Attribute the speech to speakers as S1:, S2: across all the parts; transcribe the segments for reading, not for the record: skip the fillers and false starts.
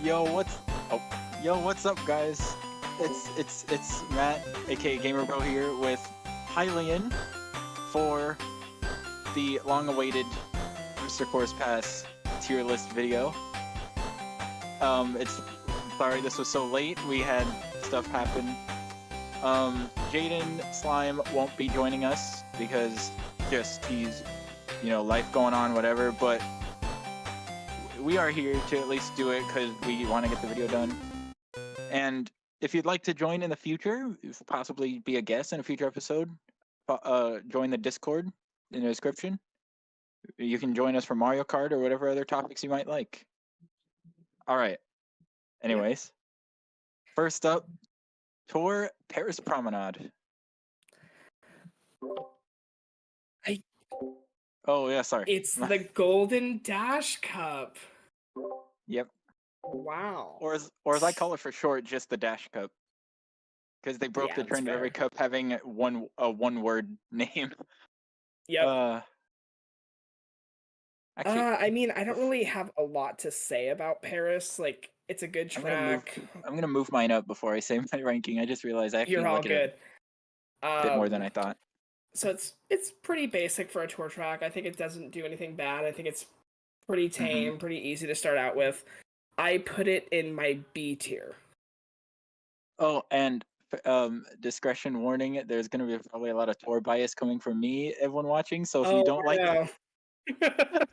S1: Yo, what's up, guys? It's Matt, aka GamerBro here with Hylian for the long-awaited Booster Course Pass tier list video. It's sorry this was so late. We had stuff happen. Jaden Slime won't be joining us because he's life going on, whatever. But we are here to at least do it because we want to get the video done. And if you'd like to join in the future, possibly be a guest in a future episode, join the Discord in the description. You can join us for Mario Kart or whatever other topics you might like. All right. Anyways, first up, Tour Paris Promenade. Oh yeah, sorry.
S2: It's the Golden Dash Cup.
S1: Yep.
S2: Wow.
S1: Or as I call it for short, just the Dash Cup, because they broke the trend of every cup having a one-word name.
S2: Yep.
S1: Actually,
S2: I mean, I don't really have a lot to say about Paris. Like, it's a good track.
S1: I'm gonna move mine up before I say my ranking. I just realized I actually
S2: You're all
S1: look at
S2: good.
S1: it a bit more than I thought.
S2: So it's pretty basic for a tour track. I think it doesn't do anything bad. I think it's pretty tame, pretty easy to start out with. I put it in my B tier.
S1: Oh, and discretion warning, there's going to be probably a lot of tour bias coming from me, everyone watching, so if you don't like it,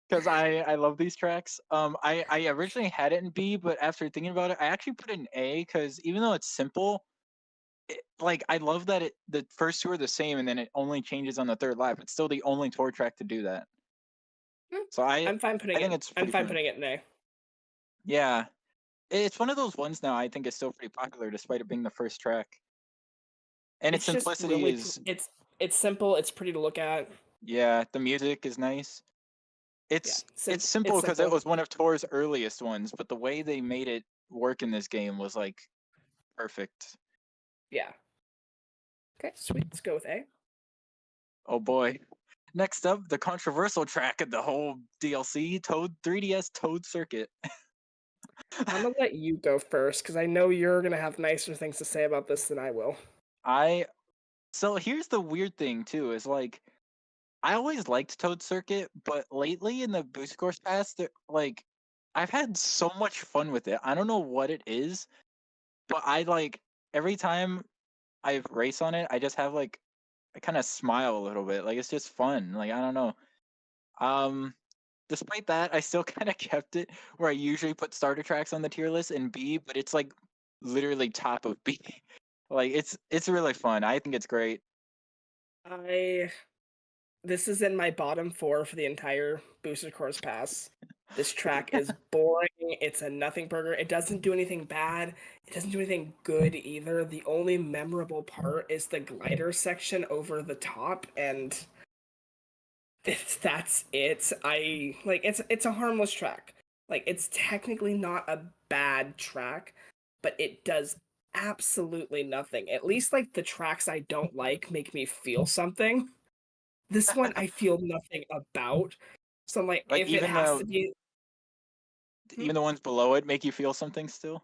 S1: because I love these tracks. I originally had it in B, but after thinking about it, I actually put it in A, because even though it's simple, I love that the first two are the same, and then it only changes on the third lap. It's still the only tour track to do that. So
S2: I'm fine putting it in A.
S1: Yeah, it's one of those ones now. I think it's still pretty popular despite it being the first track. And its simplicity is
S2: it's simple. It's pretty to look at.
S1: Yeah, the music is nice. It's simple because it was one of Tour's earliest ones, but the way they made it work in this game was like perfect.
S2: Yeah. Okay, sweet. Let's go with A.
S1: Oh boy. Next up, the controversial track of the whole DLC, 3DS Toad Circuit.
S2: I'm gonna let you go first because I know you're gonna have nicer things to say about this than I will.
S1: So here's the weird thing too, is like I always liked Toad Circuit, but lately in the Booster Course Pass, I've had so much fun with it. I don't know what it is, but every time I race on it, I just have I kind of smile a little bit. Like it's just fun. I don't know. Despite that, I still kind of kept it where I usually put starter tracks on the tier list in B, but it's literally top of B. It's really fun. I think it's great.
S2: This is in my bottom 4 for the entire Booster Course Pass. This track is boring. It's a nothing burger. It doesn't do anything bad. It doesn't do anything good either. The only memorable part is the glider section over the top, and that's it. It's a harmless track. It's technically not a bad track, but it does absolutely nothing. At least the tracks I don't like make me feel something. This one I feel nothing about. So I'm if it has to be,
S1: even the ones below it make you feel something still.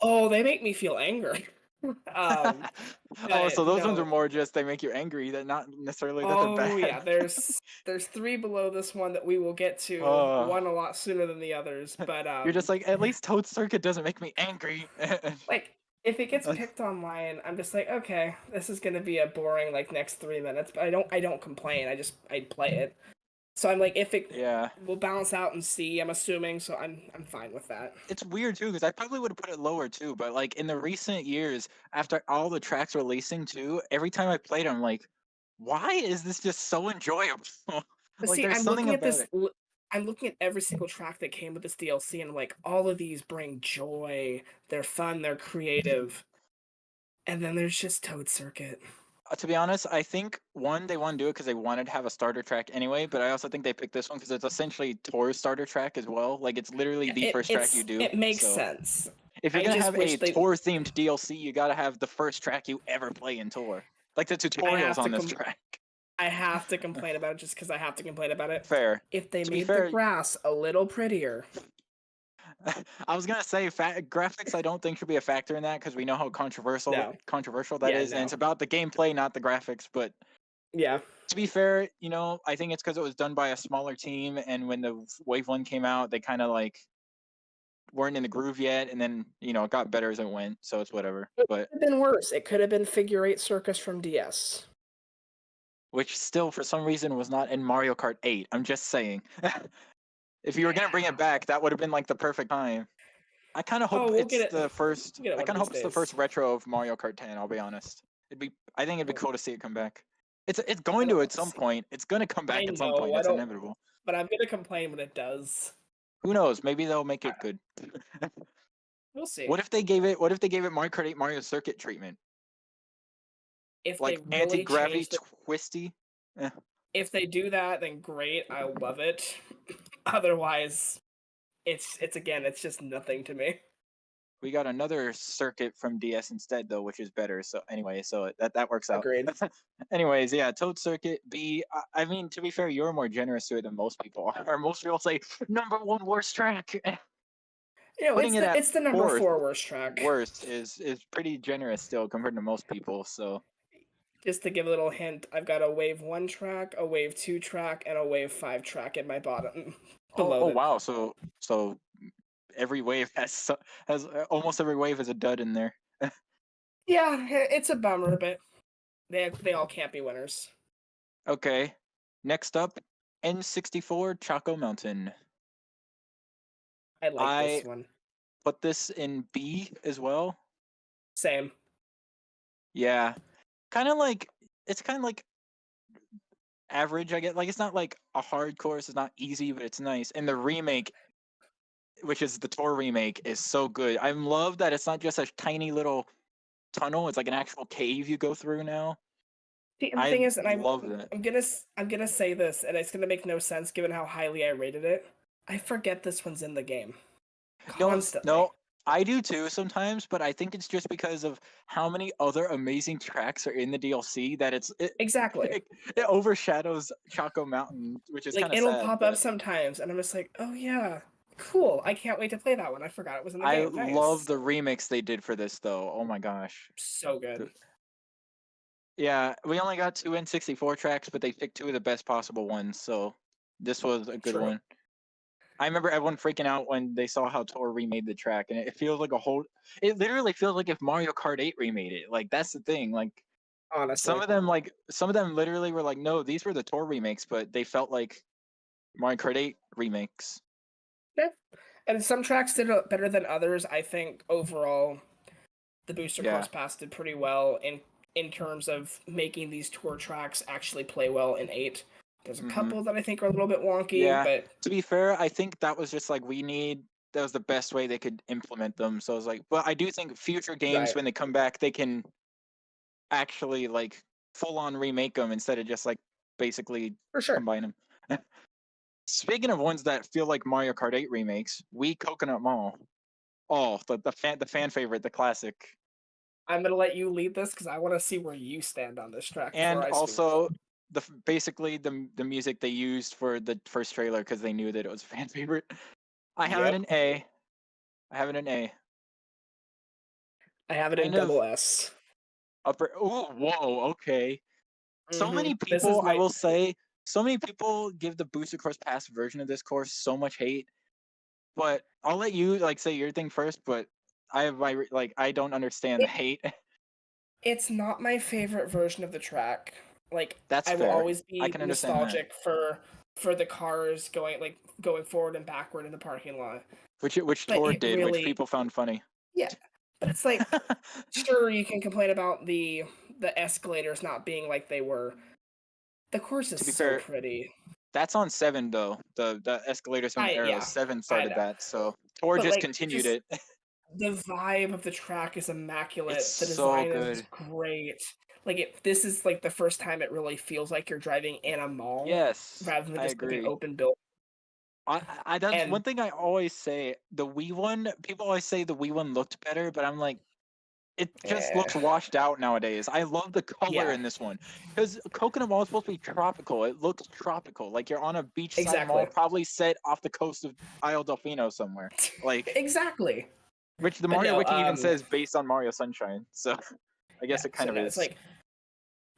S2: Oh, they make me feel angry.
S1: So those ones are more just they make you angry. They're not necessarily that they're bad.
S2: Oh yeah, there's 3 below this one that we will get to. One a lot sooner than the others, but
S1: you're just at least Toad Circuit doesn't make me angry.
S2: If it gets picked online, I'm just okay, this is gonna be a boring next 3 minutes. But I don't complain. I play it. So I'm if it will balance out and see, I'm assuming, so I'm fine with that.
S1: It's weird too, because I probably would have put it lower too, but in the recent years, after all the tracks releasing too, every time I played I'm why is this just so enjoyable?
S2: But see, I'm looking at this. I'm looking at every single track that came with this DLC, and all of these bring joy. They're fun. They're creative. And then there's just Toad Circuit.
S1: To be honest, I think they want to do it because they wanted to have a starter track anyway, but I also think they picked this one because it's essentially Tour's starter track as well. It's literally the first track you do.
S2: It makes sense.
S1: If you're gonna have a Tour-themed DLC, you gotta have the first track you ever play in Tour. The tutorials on this track.
S2: I have to complain about it just because I have to complain about it.
S1: Fair.
S2: If they made the grass a little prettier.
S1: I was gonna say graphics. I don't think should be a factor in that because we know how controversial
S2: No.
S1: that
S2: Yeah,
S1: is, and
S2: no.
S1: it's about the gameplay, not the graphics. But
S2: Yeah.
S1: to be fair, I think it's because it was done by a smaller team, and when the Wave 1 came out, they kind of like weren't in the groove yet, and then it got better as it went, so it's whatever.
S2: It
S1: But
S2: could have been worse. It could have been Figure 8 Circus from DS.
S1: which still, for some reason, was not in Mario Kart 8. I'm just saying. If you were gonna bring it back, that would have been like the perfect time. I kind of hope
S2: Oh, we'll get
S1: it's
S2: it.
S1: the first.
S2: We'll get it
S1: I
S2: one
S1: kind
S2: of
S1: of hope
S2: these
S1: it's the first
S2: days.
S1: retro of Mario Kart 10. I'll be honest. I think it'd be
S2: Oh.
S1: cool to see it come back. It's
S2: I
S1: going
S2: don't
S1: to
S2: want
S1: at
S2: to
S1: some
S2: see.
S1: point. It's gonna come back
S2: I
S1: at some
S2: know.
S1: point.
S2: I
S1: That's
S2: don't.
S1: inevitable.
S2: But I'm gonna complain when it does.
S1: Who knows? Maybe they'll make it good.
S2: We'll see.
S1: What if they gave it Mario Kart 8 Mario Circuit treatment?
S2: If they
S1: Like
S2: really
S1: anti-gravity
S2: change
S1: twisty?
S2: if they do that, then great. I love it. Otherwise, it's just nothing to me.
S1: We got another circuit from DS instead though, which is better. So anyway, so that works out.
S2: Agreed.
S1: Anyways, yeah, Toad Circuit B. I mean, to be fair, you're more generous to it than most people are. Most people say #1 worst track. Putting it at
S2: it's the number 4 worst track.
S1: Worst is pretty generous still compared to most people. So
S2: just to give a little hint, I've got a Wave 1 track, a Wave 2 track, and a Wave 5 track in my bottom.
S1: oh wow, so every wave has almost every wave has a dud in there.
S2: Yeah, it's a bummer, but they all can't be winners.
S1: Okay, next up, N64 Choco Mountain.
S2: I like this one.
S1: Put this in B as well.
S2: Same.
S1: Yeah, it's kind of like average. I get like it's not like a hard course. It's not easy, but it's nice. And the remake, which is the Tour remake, is so good. I love that it's not just a tiny little tunnel. It's like an actual cave you go through now.
S2: The thing is, and
S1: I'm
S2: gonna say this, and it's gonna make no sense given how highly I rated it. I forget this one's in the game. Constantly.
S1: No, I do too sometimes, but I think it's just because of how many other amazing tracks are in the DLC that
S2: exactly
S1: it overshadows Choco Mountain, which is
S2: like
S1: kind of
S2: it'll
S1: sad,
S2: pop up sometimes, and I'm just like, oh yeah, cool. I can't wait to play that one. I forgot it was in the game.
S1: I love the remix they did for this though. Oh my gosh,
S2: so good.
S1: Yeah, we only got 2 N64 tracks, but they picked 2 of the best possible ones, so this was a good one. I remember everyone freaking out when they saw how Tor remade the track, and it feels like it literally feels like if Mario Kart 8 remade it. Like that's the thing. Like
S2: honestly,
S1: some of them literally were like, no, these were the Tor remakes, but they felt like Mario Kart 8 remakes.
S2: Yeah, and some tracks did it better than others. I think overall, the Booster Course Pass did pretty well in terms of making these tour tracks actually play well in 8. There's a couple that I think are a little bit wonky, but
S1: to be fair, I think that was just like that was the best way they could implement them. So I was like, but I do think future games when they come back, they can actually like full on remake them instead of just like basically
S2: for sure
S1: combine them. Speaking of ones that feel like Mario Kart 8 remakes, Coconut Mall. Oh, the fan favorite, the classic.
S2: I'm gonna let you lead this because I want to see where you stand on this track.
S1: And also, basically the music they used for the first trailer because they knew that it was a fan favorite. I have it in A. I have it in A.
S2: I have it in double S.
S1: Upper. Oh, whoa. Okay. So many people, I will say, so many people give the Booster Course Pass version of this course so much hate. But I'll let you like say your thing first. But I don't understand the hate.
S2: It's not my favorite version of the track. Like
S1: that's
S2: I will always be
S1: nostalgic
S2: for the cars going forward and backward in the parking lot.
S1: Which Tor did, which people found funny.
S2: Yeah, but it's like sure you can complain about the escalators not being like they were. The course is so pretty.
S1: That's on 7 though. The escalators from Arrow 7 started that, so Tor just continued it.
S2: The vibe of the track is immaculate.
S1: It's
S2: the design is great. Like this is like the first time it really feels like you're driving in a mall.
S1: Yes,
S2: rather than just like an open building.
S1: That's one thing I always say. The Wii one, people always say the Wii one looked better, but I'm like, it just looks washed out nowadays. I love the color in this one because Coconut Mall is supposed to be tropical. It looks tropical, like you're on a beachside mall, probably set off the coast of Isle Delfino somewhere. Like
S2: exactly.
S1: Which the
S2: But
S1: Mario
S2: no,
S1: Wiki even says based on Mario Sunshine. So I guess it kind of is.
S2: It's like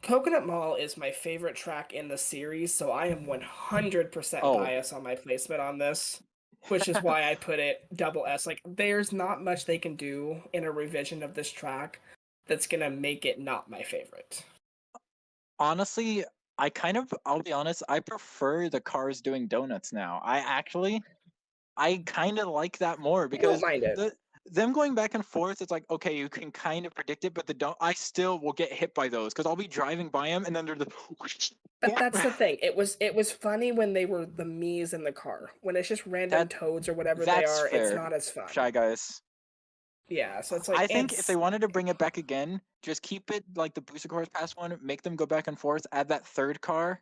S2: Coconut Mall is my favorite track in the series, so I am 100% biased on my placement on this, which is why I put it double S. Like, there's not much they can do in a revision of this track that's gonna make it not my favorite.
S1: Honestly, I'll be honest, I prefer the cars doing donuts now. I kind of like that more because them going back and forth, it's like, okay, you can kind of predict it, but I still will get hit by those because I'll be driving by them and then they're the.
S2: But that's the thing. It was funny when they were the Miis in the car. When it's just random toads or whatever they are, fair. It's not as fun.
S1: Shy Guys.
S2: Yeah, so it's like
S1: I think if they wanted to bring it back again, just keep it like the Booster Cars Pass one, make them go back and forth, add that third car,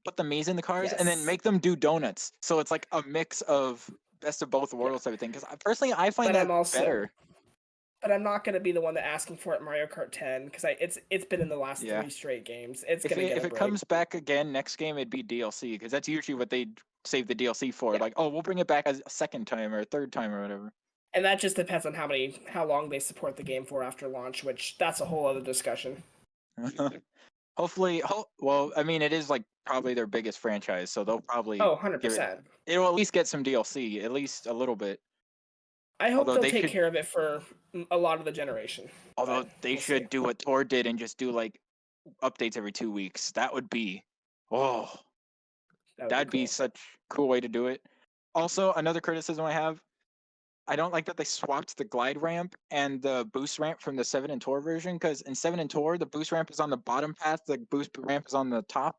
S1: put the Miis in the cars, and then make them do donuts. So it's like a mix of best of both worlds type of thing. Because personally, I find that better.
S2: But I'm not going to be the one that asking for it Mario Kart 10 because it's been in the last 3 straight games. It's going to get
S1: if it comes back again next game, it'd be DLC because that's usually what they save the DLC for. Like, oh, we'll bring it back as a second time or a third time or whatever.
S2: And that just depends on how long they support the game for after launch, which that's a whole other discussion.
S1: Hopefully, well, I mean, it is like probably their biggest franchise, so they'll probably
S2: 100%.
S1: It'll at least get some DLC, at least a little bit.
S2: I hope they'll take care of it for a lot of the generation.
S1: Although they should do what Tor did and just do like updates every 2 weeks. That would be, that'd be such a cool way to do it. Also, another criticism I have, I don't like that they swapped the glide ramp and the boost ramp from the 7 and Tor version, because in 7 and Tor, the boost ramp is on the bottom path, the boost ramp is on the top.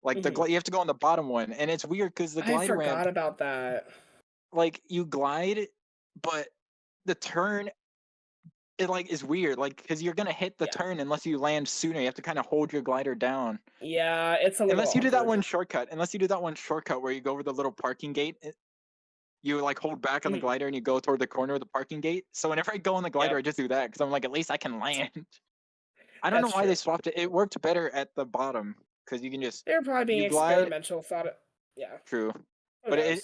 S1: Like you have to go on the bottom one, and it's weird because the glide ramp. I
S2: forgot about that.
S1: Like you glide, but the turn, it like is weird. Like because you're gonna hit the turn unless you land sooner. You have to kind of hold your glider down.
S2: Yeah, it's a little.
S1: Unless you do that one shortcut. Unless you do that one shortcut where you go over the little parking gate. You like hold back on the glider and you go toward the corner of the parking gate. So whenever I go on the glider, I just do that because I'm like, at least I can land. I don't know why they swapped it. It worked better at the bottom because you can just.
S2: They're probably being experimental.
S1: True, but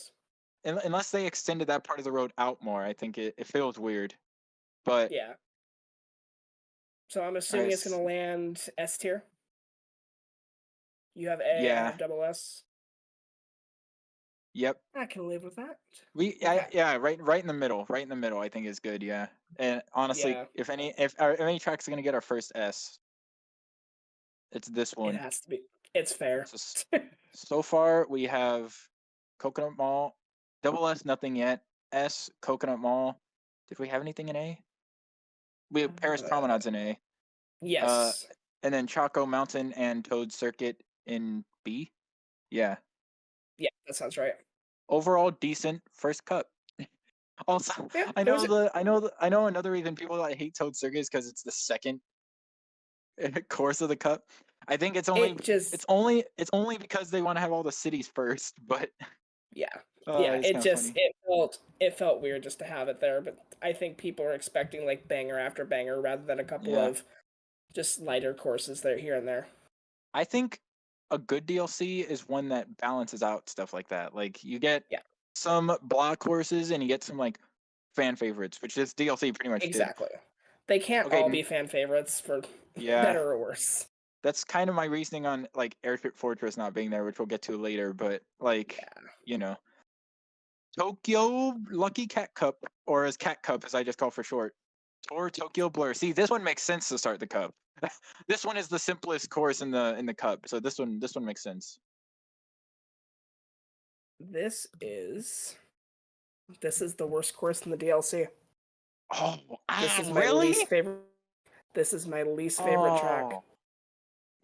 S1: unless they extended that part of the road out more, I think it feels weird. But
S2: yeah. So I'm assuming it's gonna land S tier. You have A, I have double S.
S1: Yep.
S2: I can live with that.
S1: Right in the middle. Right in the middle, I think is good. Yeah. And honestly, if any track's gonna get our first S, it's this one.
S2: It has to be. It's fair.
S1: So far, we have Coconut Mall, double S, nothing yet. S, Coconut Mall. Did we have anything in A? We have Paris Promenades in A.
S2: Yes.
S1: And then Choco Mountain and Toad Circuit in B. Yeah.
S2: Yeah, that sounds right.
S1: Overall, decent first cup. Also, I know another reason people that hate Toad Circuit is because it's the second course of the cup. I think it's only because they want to have all the cities first. But
S2: it felt weird just to have it there. But I think people are expecting like banger after banger rather than a couple of just lighter courses there here and there.
S1: I think a good DLC is one that balances out stuff like that. Like you get some block courses and you get some like fan favorites, which this DLC pretty much did.
S2: They can't all be fan favorites for better or worse.
S1: That's kind of my reasoning on like Airship Fortress not being there, which we'll get to later. But like Tokyo Lucky Cat Cup, or as Cat Cup as I just call for short, or Tokyo Blur. See, this one makes sense to start the cup. This one is the simplest course in the cup, so this one makes sense.
S2: This is the worst course in the DLC.
S1: Oh,
S2: this is my least favorite. This is my least favorite track.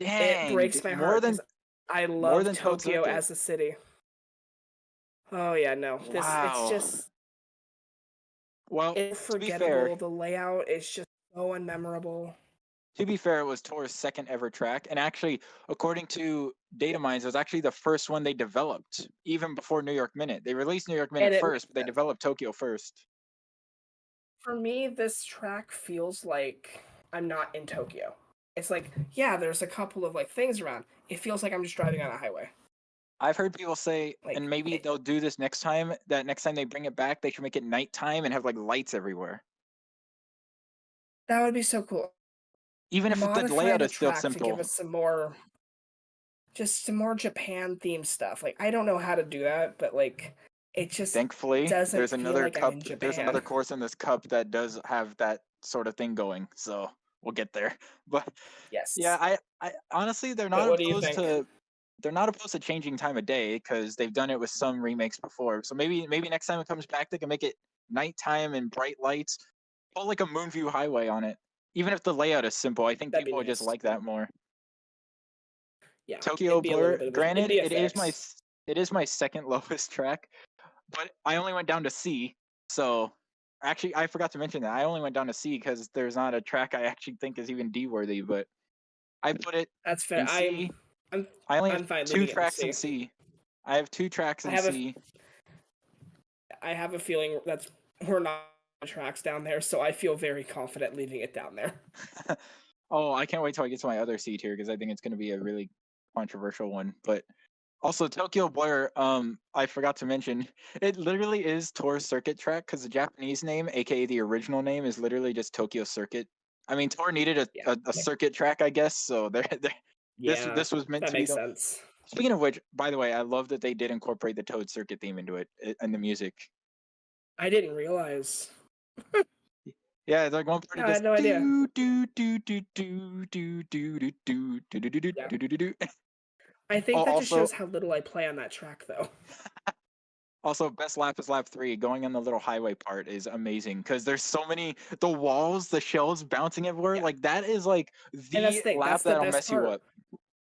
S1: Dang,
S2: it breaks my heart because I love Tokyo as a city. Oh yeah, no, it's just.
S1: Well,
S2: it's forgettable.
S1: To be fair,
S2: the layout is just so unmemorable.
S1: To be fair, it was Tor's second ever track, and actually, according to data mines, it was actually the first one they developed, even before New York Minute. They released New York Minute first, but they developed Tokyo first.
S2: For me, this track feels like I'm not in Tokyo. It's like, yeah, there's a couple of like things around. It feels like I'm just driving on a highway.
S1: I've heard people say,
S2: Like,
S1: and maybe they'll do this next time, that next time they bring it back, they should make it nighttime and have like lights everywhere.
S2: that would be so cool.
S1: Even if the
S2: Modify
S1: layout
S2: the
S1: is still
S2: track to give
S1: simple.
S2: us some more Japan themed stuff. Like, I don't know how to do that, but like, it just
S1: Thankfully,
S2: doesn't
S1: there's
S2: feel
S1: another
S2: like I'm in
S1: cup. There's another
S2: Japan.
S1: course in this cup that does have that sort of thing going. So we'll get there. But yeah,
S2: Yes.
S1: I honestly,
S2: But what do you think?
S1: they're not opposed to changing time of day because they've done it with some remakes before. So maybe next time it comes back, they can make it nighttime and bright lights. Put like a Moonview Highway on it. Even if the layout is simple, I think
S2: That'd be
S1: people would just
S2: nice.
S1: like that more.
S2: Yeah,
S1: Tokyo
S2: it'd be a little
S1: Blur,
S2: bit of it'd
S1: granted,
S2: be effects.
S1: it is my second lowest track, but I only went down to C. So actually, I forgot to mention that I only went down to C because there's not a track I actually think is even D worthy. But I put it
S2: That's fair.
S1: in C.
S2: I'm
S1: I only have
S2: I'm fine
S1: two
S2: leaving it in
S1: tracks in
S2: C.
S1: C. I have two tracks
S2: I
S1: in
S2: have a
S1: C.
S2: I have a feeling that's we're not tracks down there, so I feel very confident leaving it down there.
S1: Oh, I can't wait till I get to my other C tier because I think it's going to be a really controversial one. But also Tokyo Blur, I forgot to mention, it literally is Tour Circuit track because the Japanese name, aka the original name, is literally just Tokyo Circuit. I mean, Tour needed
S2: Yeah.
S1: a circuit track, I guess. So
S2: Yeah,
S1: this was meant
S2: that
S1: to be
S2: makes
S1: the.
S2: sense.
S1: Speaking of which, by the way, I love that they did incorporate the Toad Circuit theme into it and the music.
S2: I didn't realize.
S1: Yeah, it's like one part
S2: No,
S1: it
S2: I had
S1: does
S2: no idea.
S1: do do do do do do do do do do do do
S2: Yeah.
S1: do do do do.
S2: I think
S1: Oh,
S2: that just
S1: also
S2: shows how little I play on that track, though.
S1: Also, best lap is lap 3. Going on the little highway part is amazing because there's so many the walls, the shells bouncing everywhere.
S2: Yeah.
S1: Like that is like
S2: And that's
S1: the
S2: the thing.
S1: lap
S2: That's the
S1: that'll
S2: best
S1: mess you
S2: part.
S1: up.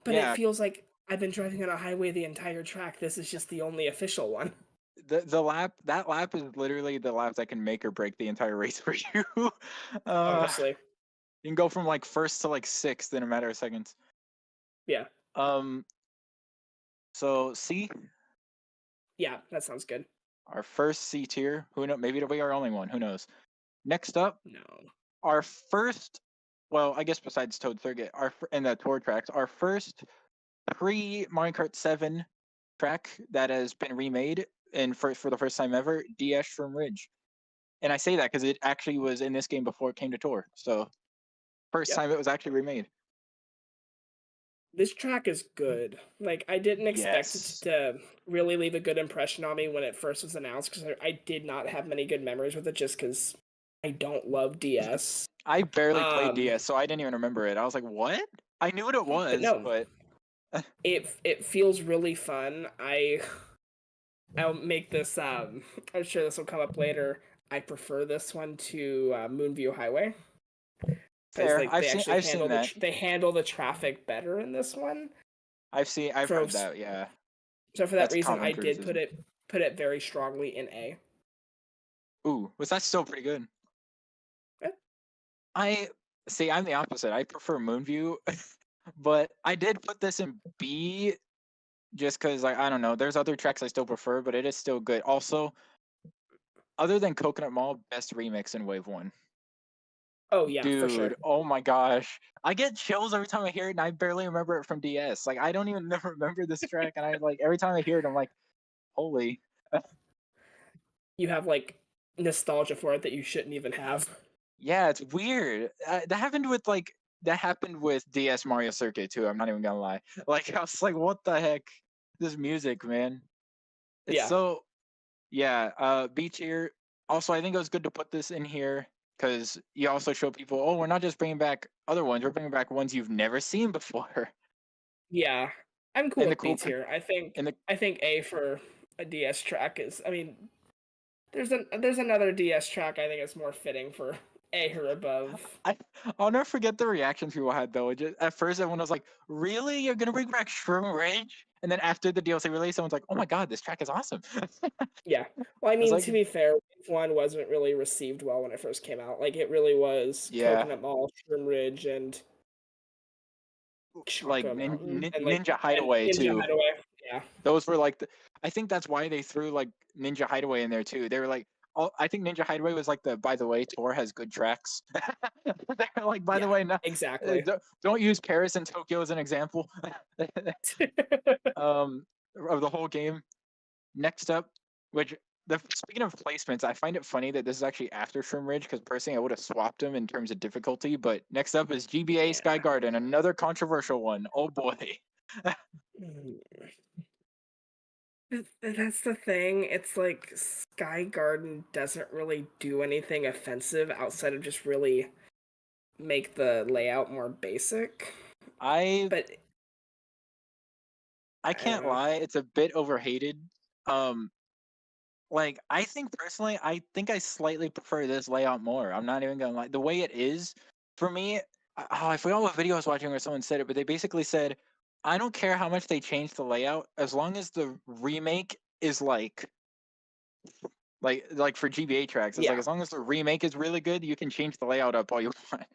S2: But it
S1: Yeah,
S2: feels like I've been driving on a highway the entire track. This is just the only official one.
S1: the lap that lap is literally the lap that can make or break the entire race for you. uh,
S2: Honestly.
S1: you can go from like first to like sixth in a matter of seconds.
S2: Yeah.
S1: Um, so C,
S2: Yeah, that sounds good.
S1: our first C tier. Who knows? Maybe it'll be our only one. Who knows? Next up,
S2: No.
S1: our first. Well, I guess besides Toad Circuit, and the tour tracks, our first pre Mario Kart 7 track that has been remade and for the first time ever, DS from Ridge. And I say that because it actually was in this game before it came to tour. So first
S2: Yep.
S1: time it was actually remade.
S2: This track is good. Like, I didn't expect it
S1: Yes.
S2: to really leave a good impression on me when it first was announced because I did not have many good memories with it just because I don't love DS.
S1: I barely played
S2: Um,
S1: DS, so I didn't even remember it. I was like, what? I knew what it
S2: but
S1: was,
S2: no,
S1: but
S2: it feels really fun. I'll make this. I'm sure this will come up later. I prefer this one to Moonview Highway because
S1: fair.
S2: like they actually
S1: I've seen that.
S2: they handle the traffic better in this one.
S1: I've
S2: For
S1: heard that, yeah.
S2: so for that
S1: That's
S2: reason,
S1: common
S2: I did
S1: criticism.
S2: put it very strongly in A.
S1: Ooh, was that still pretty good?
S2: Yeah.
S1: I see, I'm the opposite. I prefer Moonview, but I did put this in B just because, like, I don't know. There's other tracks I still prefer, but it is still good. Also, other than Coconut Mall, best remix in Wave 1.
S2: Oh yeah, for sure.
S1: Dude, oh my gosh. I get chills every time I hear it, and I barely remember it from DS. Like, I don't even remember this track, and I, like, every time I hear it, I'm like, holy.
S2: You have like nostalgia for it that you shouldn't even have.
S1: Yeah, it's weird. That happened with DS Mario Circuit too. I'm not even gonna lie. Like I was like, what the heck? This music, man. It's
S2: Yeah.
S1: so yeah. B tier. Also, I think it was good to put this in here because you also show people, oh, we're not just bringing back other ones. We're bringing back ones you've never seen before.
S2: Yeah. I'm cool
S1: And the
S2: with B
S1: cool
S2: tier.
S1: and the
S2: I think A for a DS track is I mean there's another DS track I think is more fitting for A or above.
S1: I'll never forget the reaction people had though. At first, everyone was like, "Really? You're gonna bring back Shroom Ridge?" And then after the DLC release, someone's like, "Oh my god, this track is awesome!" I
S2: Yeah. Well, I
S1: was
S2: mean,
S1: like,
S2: to be fair, Wave 1 wasn't really received well when it first came out. Like, it really was
S1: "Yeah,
S2: Coconut Mall, Shroom Ridge, and
S1: like
S2: Choco Mountain, and like
S1: Ninja
S2: and
S1: Hideaway
S2: Ninja
S1: too."
S2: Hideaway. Yeah.
S1: Those were like, I think that's why they threw like Ninja Hideaway in there too. They were like, I think Ninja Hideaway was like the, by the way, Tor has good tracks. They're like, by the
S2: Yeah,
S1: way, no,
S2: exactly.
S1: don't use Paris and Tokyo as an example of the whole game. Next up, which speaking of placements, I find it funny that this is actually after Shroom Ridge because personally I would have swapped them in terms of difficulty. But next up is GBA
S2: Yeah.
S1: Sky Garden, another controversial one. Oh boy.
S2: That's the thing. It's like Sky Garden doesn't really do anything offensive outside of just really make the layout more basic. But
S1: I can't lie, it's a bit overhated. Like I think personally, I think I slightly prefer this layout more. I'm not even gonna lie. The way it is, for me, I forgot what video I was watching where someone said it, but they basically said, I don't care how much they change the layout, as long as the remake is like for GBA tracks, it's like
S2: yeah,
S1: as long as the remake is really good, you can change the layout up all you want.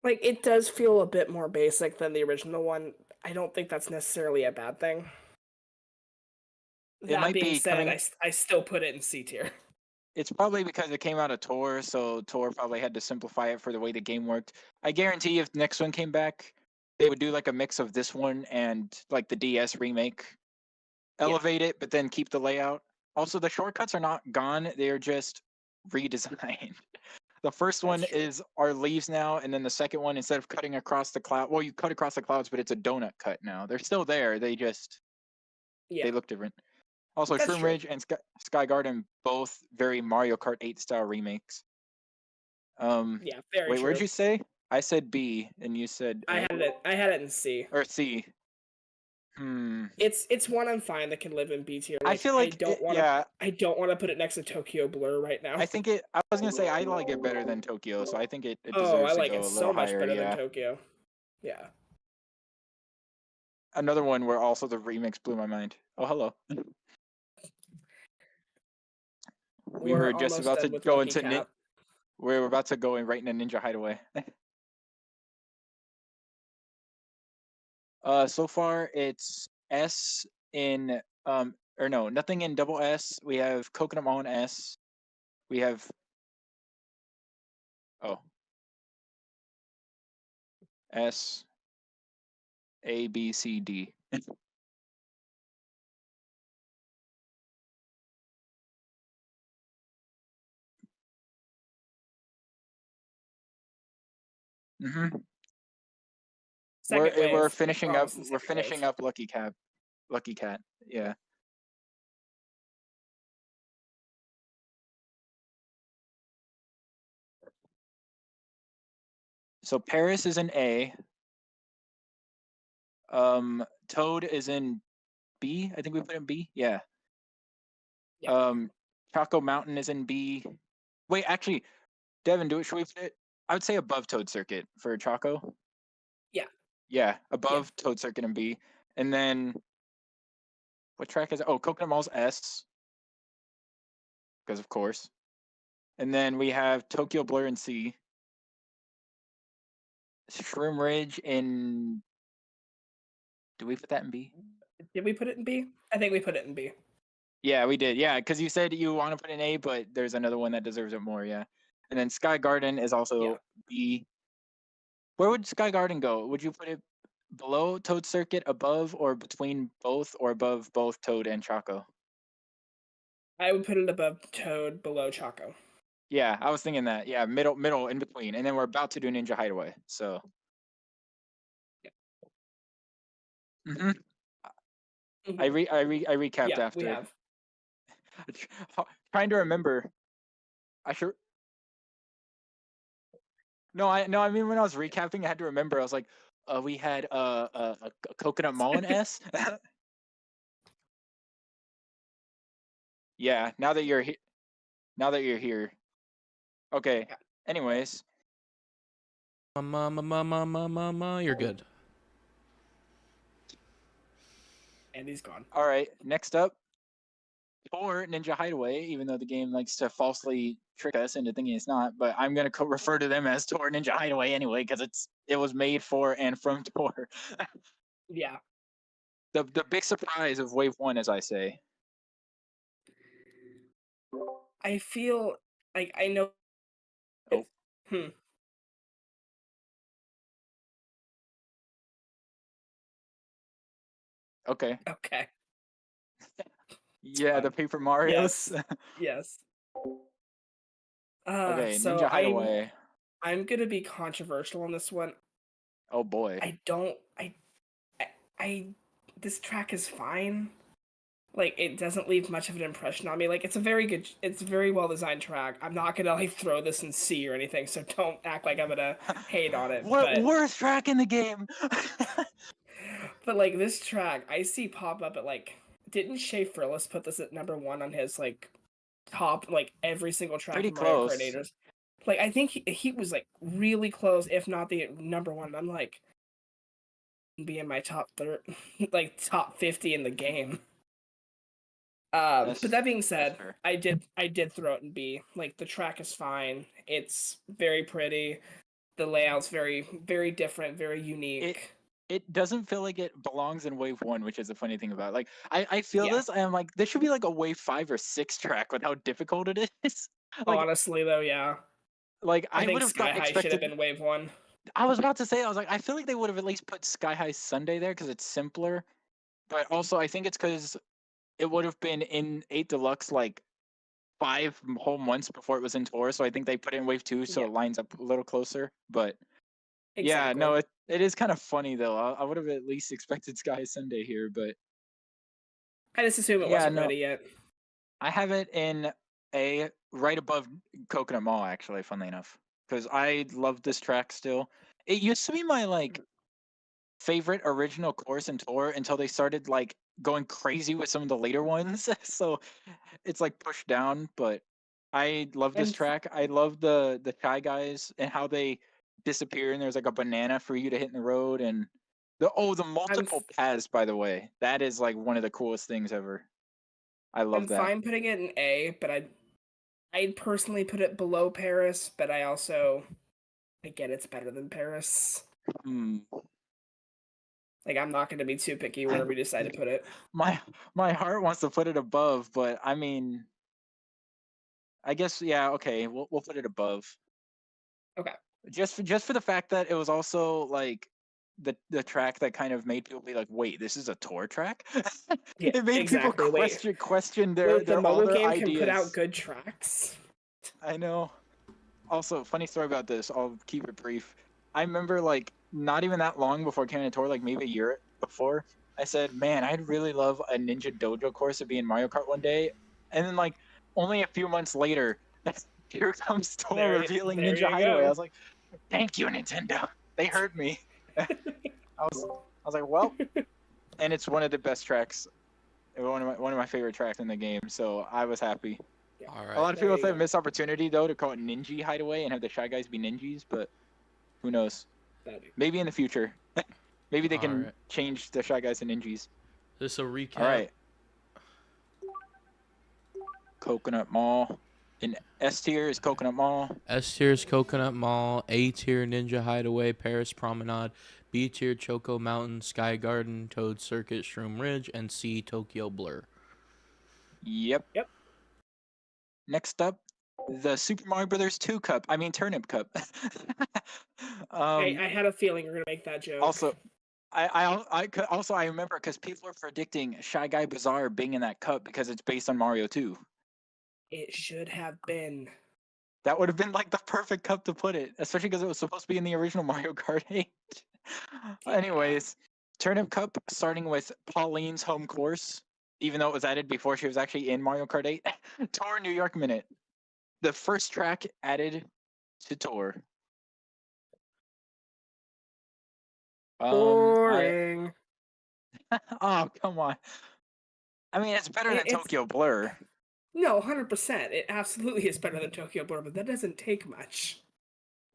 S2: like it does feel a bit more basic than the original one. I don't think that's necessarily a bad thing.
S1: It
S2: That
S1: might
S2: being
S1: be
S2: said,
S1: coming.
S2: I still put it in C tier.
S1: It's probably because it came out of Tor, so Tor probably had to simplify it for the way the game worked. I guarantee if the next one came back, they would do like a mix of this one and like the DS remake. Elevate it, but then keep the layout. Also, the shortcuts are not gone, they're just redesigned. The first one is our leaves now, and then the second one, instead of cutting across the cloud, well, you cut across the clouds, but it's a donut cut now. They're still there, they look different. Also,
S2: That's
S1: Shroom
S2: true.
S1: Ridge and Sky Garden, both very Mario Kart 8 style remakes.
S2: Yeah, very
S1: Wait,
S2: true.
S1: where'd you say? I said B, and you said A?
S2: I had it in C.
S1: Or C.
S2: It's one I'm fine that can live in B tier.
S1: I feel like
S2: I don't want to put it next to Tokyo Blur right now.
S1: I think it. I was gonna say I like it better than Tokyo, so I think it
S2: Oh,
S1: deserves
S2: I
S1: to
S2: like
S1: go
S2: it
S1: a
S2: so
S1: little
S2: much
S1: higher.
S2: better
S1: Yeah.
S2: than Tokyo. Yeah.
S1: Another one where also the remix blew my mind. Oh, hello. We were just about to go into we were about to go in right into Ninja Hideaway. So far it's S in or no, nothing in double S. We have Coconut Mall in S. We have S A B C D. Mm-hmm. We're finishing up. We're finishing up Lucky Cat. Yeah. So Paris is in A. Toad is in B. I think we put in B. Yeah. Choco Mountain is in B. Wait, actually, Devin, should we put it? I would say above Toad Circuit for Choco.
S2: Yeah.
S1: Yeah, above Toad Circuit and B. And then what track is it? Oh, Coconut Mall's S. Because of course. And then we have Tokyo Blur in C. Shroom Ridge in. Do we put that in B?
S2: Did we put it in B? I think we put it in B.
S1: Yeah, we did. Yeah, because you said you want to put an A, but there's another one that deserves it more. Yeah. And then Sky Garden is also B. Where would Sky Garden go? Would you put it below Toad Circuit, above, or between both, or above both Toad and Choco?
S2: I would put it above Toad, below Choco.
S1: Yeah, I was thinking that. Yeah, middle, in between. And then we're about to do Ninja Hideaway. So. Mm-hmm. I recapped after.
S2: We have.
S1: Trying to remember. I sure. No, I mean when I was recapping, I had to remember. I was like, we had a Coconut Mall in S. Yeah. Now that you're here. Okay. Anyways.
S3: You're good.
S2: And he's gone.
S1: All right. Next up, for Ninja Hideaway, even though the game likes to falsely trick us into thinking it's not, but I'm gonna refer to them as Tor Ninja Hideaway anyway because it was made for and from Tor.
S2: Yeah.
S1: The big surprise of Wave 1, as I say.
S2: I feel like I know
S1: Oh,
S2: it's hmm,
S1: okay.
S2: okay. It's
S1: Yeah, the
S2: fine.
S1: Paper Marios.
S2: Yes. Yes.
S1: Okay,
S2: So
S1: Ninja Hideaway.
S2: I'm gonna be controversial on this one.
S1: Oh boy.
S2: I don't I, I this track is fine. Like it doesn't leave much of an impression on me. Like it's a very well designed track. I'm not gonna like throw this in C or anything, so don't act like I'm gonna hate on it.
S1: What worst track in the game?
S2: But like this track, I see pop up at like didn't Shea Frillis put this at number 1 on his like top like every single track
S1: Pretty
S2: in Mario Kart
S1: close.
S2: 8ers? Like I think he was like really close, if not the number 1. I'm like be in my top like top 50 in the game. But that being said,
S1: fair.
S2: I did throw it in B. Like the track is fine. It's very pretty. The layout's very different, very unique.
S1: It doesn't feel like it belongs in wave 1, which is the funny thing about it. Like I feel
S2: Yeah.
S1: this, I'm like, this should be like a wave 5 or 6 track with how difficult it is. like
S2: Honestly though, yeah.
S1: I
S2: I
S1: would
S2: think
S1: have
S2: Sky High should have
S1: expected.
S2: been wave 1.
S1: I was about to say, I was like, I feel like they would have at least put Sky High Sunday there because it's simpler. But also, I think it's because it would have been in 8 Deluxe like 5 whole months before it was in Tour. So I think they put it in wave 2 so
S2: Yeah.
S1: it lines up a little closer. But yeah,
S2: Exactly.
S1: no, it is kind of funny though. I would have at least expected Sky High Sunday here, but
S2: I just assume it
S1: yeah,
S2: wasn't
S1: no,
S2: ready yet.
S1: I have it in A, right above Coconut Mall, actually, funnily enough, because I love this track still. It used to be my like favorite original course and tour until they started like going crazy with some of the later ones. So it's like pushed down, but I love this
S2: I'm
S1: track. I love the Shy Guys and how they disappear and there's like a banana for you to hit in the road and the
S2: I'm
S1: multiple paths, by the way. That is like one of the coolest things ever. I
S2: I'm
S1: love that.
S2: fine putting it in A, but I'd personally put it below Paris, but I get it's better than Paris.
S1: Hmm.
S2: Like I'm not gonna be too picky where we decide to put it.
S1: My heart wants to put it above, but I mean, I guess yeah, okay, we'll put it above.
S2: Okay.
S1: Just for the fact that it was also like the track that kind of made people be like, wait, this is a tour track.
S2: Yeah,
S1: It made people
S2: exactly.
S1: question
S2: Wait, the
S1: their all
S2: mobile
S1: their
S2: game can put out
S1: ideas.
S2: good tracks.
S1: I know. Also, funny story about this. I'll keep it brief. I remember like not even that long before Canada Tour, like maybe a year before, I said, "Man, I'd really love a Ninja Dojo course to be in Mario Kart one day." And then like only a few months later, here comes Tour revealing
S2: There
S1: Ninja
S2: you
S1: Hideaway. I
S2: go.
S1: was like, "Thank you, Nintendo. They heard me." I was like, "Well," and it's one of the best tracks, one of my favorite tracks in the game. So I was happy.
S3: All
S1: A lot
S3: right.
S1: of
S2: There
S1: people
S2: you
S1: say
S2: go.
S1: missed opportunity though to call it Ninja Hideaway and have the Shy Guys be ninjas, but who knows? Maybe in the future. Maybe they
S3: All
S1: can
S3: right.
S1: change the Shy Guys to ninjas.
S3: This a recap.
S1: All right. Coconut Mall. In S tier is Coconut Mall.
S3: S tier is Coconut Mall. A tier Ninja Hideaway, Paris Promenade. B tier Choco Mountain, Sky Garden, Toad Circuit, Shroom Ridge, and C Tokyo Blur.
S1: Yep.
S2: Yep.
S1: Next up, the Super Mario Brothers 2 Cup. I mean Turnip Cup.
S2: I had a feeling you're gonna make that joke.
S1: Also, I remember because people are predicting Shy Guy Bazaar being in that cup because it's based on Mario 2.
S2: It should have been.
S1: That would have been like the perfect cup to put it, especially because it was supposed to be in the original Mario Kart 8.
S2: Yeah.
S1: Anyways, Turnip Cup starting with Pauline's home course, even though it was added before she was actually in Mario Kart 8. Tour New York Minute. The first track added to Tour. I
S2: Boring.
S1: oh come on. I mean, it's better than
S2: It's
S1: Tokyo Blur.
S2: no 100%. It absolutely is better than Tokyo Blur, but that doesn't take much.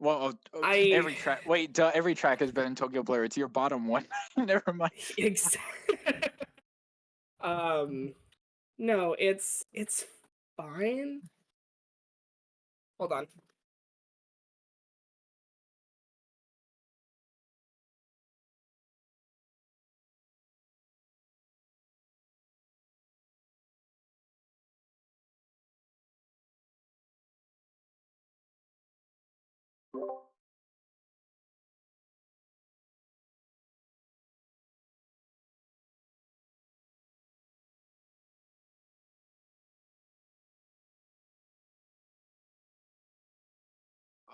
S1: Well,
S2: I
S1: every track. Wait, every track is better than Tokyo Blur. It's your bottom one. Never mind.
S2: exactly. No, it's fine. Hold on.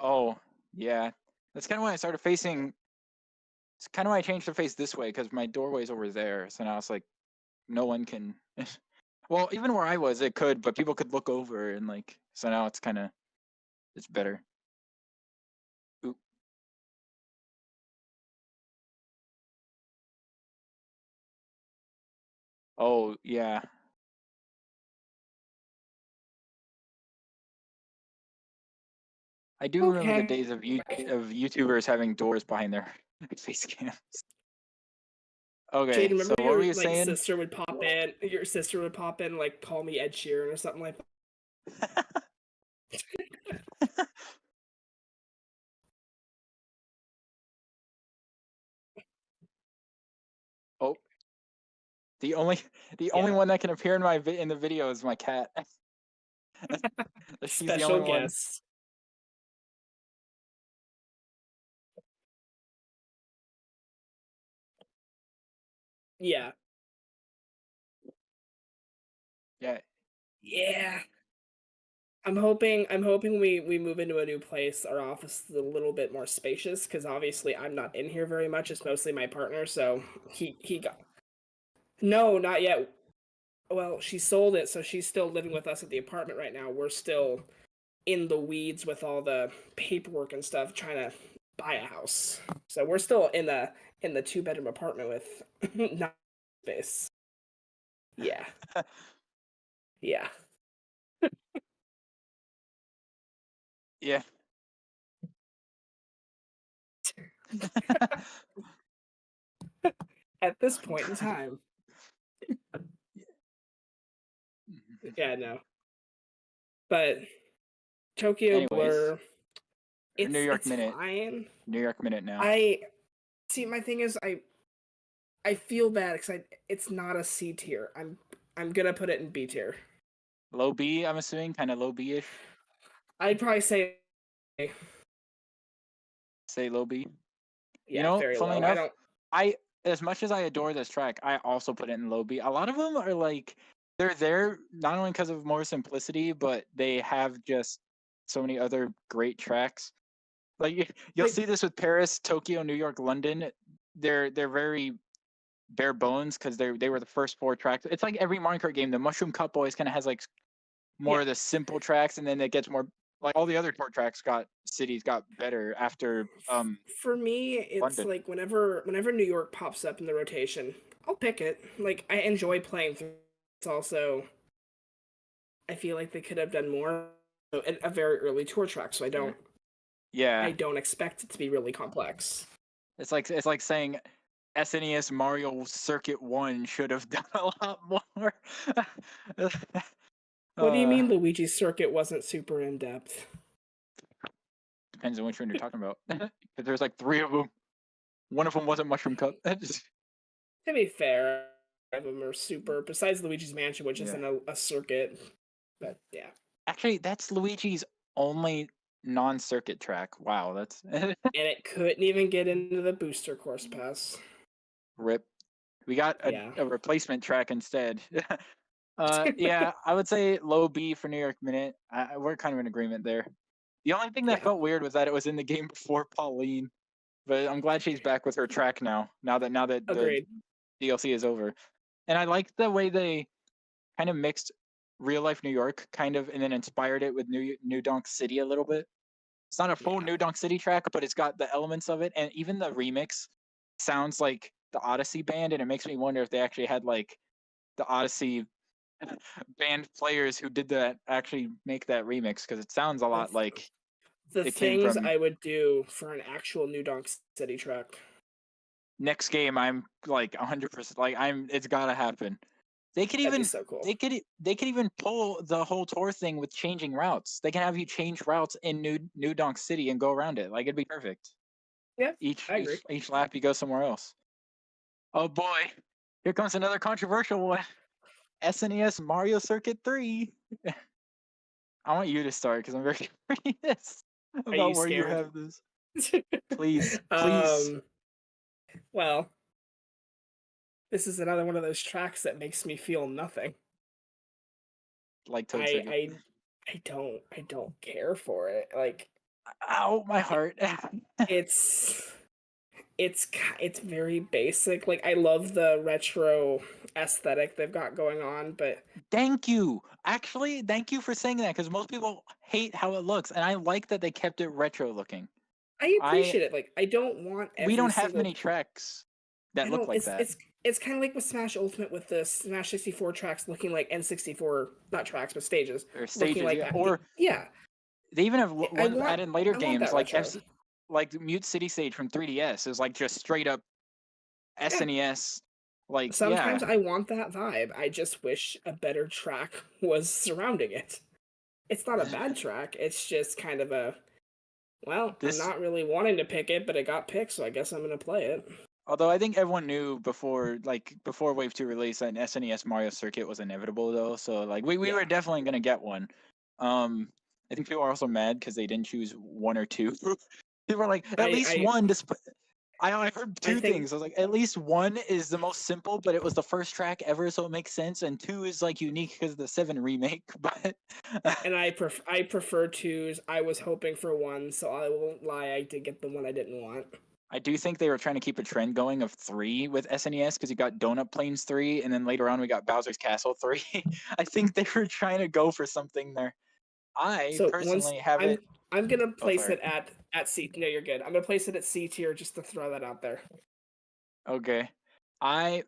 S1: Oh, yeah. That's kind of why I started facing. It's kind of why I changed to face this way because my doorway's over there. So now it's like no one can. Well, even where I was, it could, but people could look over and like. So now it's kind of, it's better. Oop. Oh yeah. I do remember the
S2: Okay.
S1: days of YouTubers having doors behind their face cams. Okay,
S2: Jade,
S1: so
S2: remember
S1: what were
S2: your
S1: you
S2: like
S1: saying?
S2: sister would pop in? Your sister would pop in, like call me Ed Sheeran or something like that.
S1: Oh, the only
S2: Yeah.
S1: one that can appear in my in the video is my cat. She's the
S2: Special
S1: only one.
S2: guest. Yeah.
S1: Yeah.
S2: Yeah. I'm hoping we move into a new place. Our office is a little bit more spacious because obviously I'm not in here very much. It's mostly my partner, so he got. No, not yet. Well, she sold it, so she's still living with us at the apartment right now. We're still in the weeds with all the paperwork and stuff, trying to buy a house. So we're still in the 2-bedroom apartment with not space. Yeah. Yeah.
S1: Yeah.
S2: At this point in time. Yeah, no. But Tokyo
S1: Anyways,
S2: Blur,
S1: New York
S2: it's
S1: Minute.
S2: fine.
S1: New York Minute now.
S2: I see. My thing is, I feel bad because it's not a C tier. I'm gonna put it in B tier.
S1: Low B, I'm assuming, kind of low B-ish.
S2: I'd probably say,
S1: Say low B.
S2: yeah,
S1: You know,
S2: very
S1: funnily
S2: low.
S1: enough, as much as I adore this track, I also put it in low B. A lot of them are like they're there not only because of more simplicity, but they have just so many other great tracks. Like you'll see this with Paris, Tokyo, New York, London. They're very bare bones because they were the first 4 tracks. It's like every Mario Kart game. The Mushroom Cup always kind of has like more of the simple tracks, and then it gets more like all the other tour tracks cities got better after
S2: For me, it's
S1: London.
S2: like whenever New York pops up in the rotation, I'll pick it. Like I enjoy playing through. It's also, I feel like they could have done more at a very early tour track, so I don't expect it to be really complex.
S1: It's like saying SNES Mario Circuit 1 should have done a lot more.
S2: What do you mean Luigi's Circuit wasn't super in depth?
S1: Depends on which one you're talking about. Because there's like 3 of them. One of them wasn't Mushroom Cup.
S2: To be fair, of them are super. Besides Luigi's Mansion, which isn't a circuit, but yeah.
S1: Actually, that's Luigi's only non-circuit track. Wow, that's
S2: And it couldn't even get into the booster course pass.
S1: rip. We got a replacement track instead. Yeah, I would say low B for New York Minute. We're kind of in agreement there. The only thing that felt weird was that it was in the game before Pauline, but I'm glad she's back with her track now. Now that
S2: Agreed.
S1: the DLC is over, and I like the way they kind of mixed real life New York kind of, and then inspired it with New Donk City a little bit. It's not a full New Donk City track, but it's got the elements of it, and even the remix sounds like the Odyssey band, and it makes me wonder if they actually had like the Odyssey band players who did that actually make that remix, because it sounds a lot like
S2: the
S1: it came
S2: things
S1: from.
S2: I would do for an actual New Donk City track.
S1: Next game, I'm like 100%. Like it's gotta happen. They could even
S2: so cool.
S1: they could even pull the whole tour thing with changing routes. They can have you change routes in New Donk City and go around it. Like it'd be perfect.
S2: Yeah,
S1: Each
S2: I agree.
S1: each lap you go somewhere else. Oh boy, here comes another controversial one. SNES Mario Circuit 3. I want you to start because I'm very curious about where you have this. Please, please.
S2: Well, this is another one of those tracks that makes me feel nothing.
S1: Like Toad Circuit.
S2: I don't care for it. Like
S1: Ow, my heart.
S2: It's it's very basic. Like I love the retro aesthetic they've got going on, but
S1: Thank you. Actually, thank you for saying that because most people hate how it looks, and I like that they kept it retro looking.
S2: I
S1: I
S2: appreciate it. Like I don't want
S1: we
S2: every
S1: don't have
S2: single
S1: many tracks that
S2: I
S1: look
S2: don't.
S1: like that.
S2: It's kind of like with Smash Ultimate with the Smash 64 tracks looking like N64, not tracks but stages,
S1: Or
S2: looking
S1: stages,
S2: like
S1: yeah.
S2: that.
S1: Or
S2: Yeah,
S1: they even have
S2: I
S1: ones
S2: want
S1: added in later
S2: I want
S1: games
S2: that
S1: like
S2: retro.
S1: like Mute City Stage from 3DS is like just straight up
S2: Yeah,
S1: SNES. Like, yeah.
S2: sometimes I want that vibe. I just wish a better track was surrounding it. It's not a bad track. It's just kind of a well, I'm
S1: This
S2: not really wanting to pick it, but it got picked, so I guess I'm gonna play it.
S1: Although I think everyone knew before Wave 2 release that an SNES Mario Circuit was inevitable though. So like we
S2: Yeah,
S1: were definitely gonna get one. I think people are also mad because they didn't choose one or two. People were like, at least
S2: I
S1: one. I heard
S2: I
S1: two
S2: think
S1: things. I was like, at least one is the most simple, but it was the first track ever, so it makes sense. And two is like unique because of the 7 remake. But
S2: and I prefer twos. I was hoping for one, so I won't lie. I did get the one I didn't want.
S1: I do think they were trying to keep a trend going of 3 with SNES because you got Donut Plains 3, and then later on we got Bowser's Castle 3. I think they were trying to go for something there. I
S2: So once
S1: personally have it.
S2: I'm gonna
S1: Oh,
S2: place
S1: sorry.
S2: it at C. No, you're good. I'm gonna place it at C tier just to throw that out there.
S1: Okay. I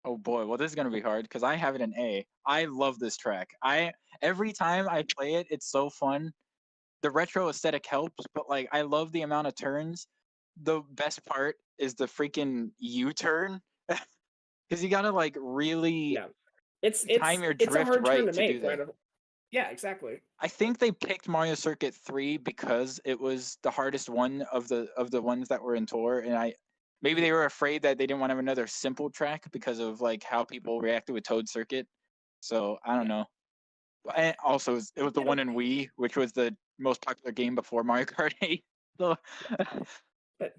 S1: Oh boy, well this is gonna be hard because I have it in A. I love this track. Every time I play it, it's so fun. The retro aesthetic helps, but like I love the amount of turns. The best part is the freaking U-turn because you gotta like really
S2: Yeah,
S1: time your
S2: it's a
S1: drift
S2: hard turn
S1: right
S2: to
S1: to do
S2: make,
S1: that.
S2: right? Yeah, exactly.
S1: I think they picked Mario Circuit 3 because it was the hardest one of the ones that were in tour, and maybe they were afraid that they didn't want to have another simple track because of like how people reacted with Toad Circuit. So I don't
S2: Yeah,
S1: know. And also, it was the one
S2: it'll
S1: in Wii, which was the most popular game before Mario Kart 8. So
S2: but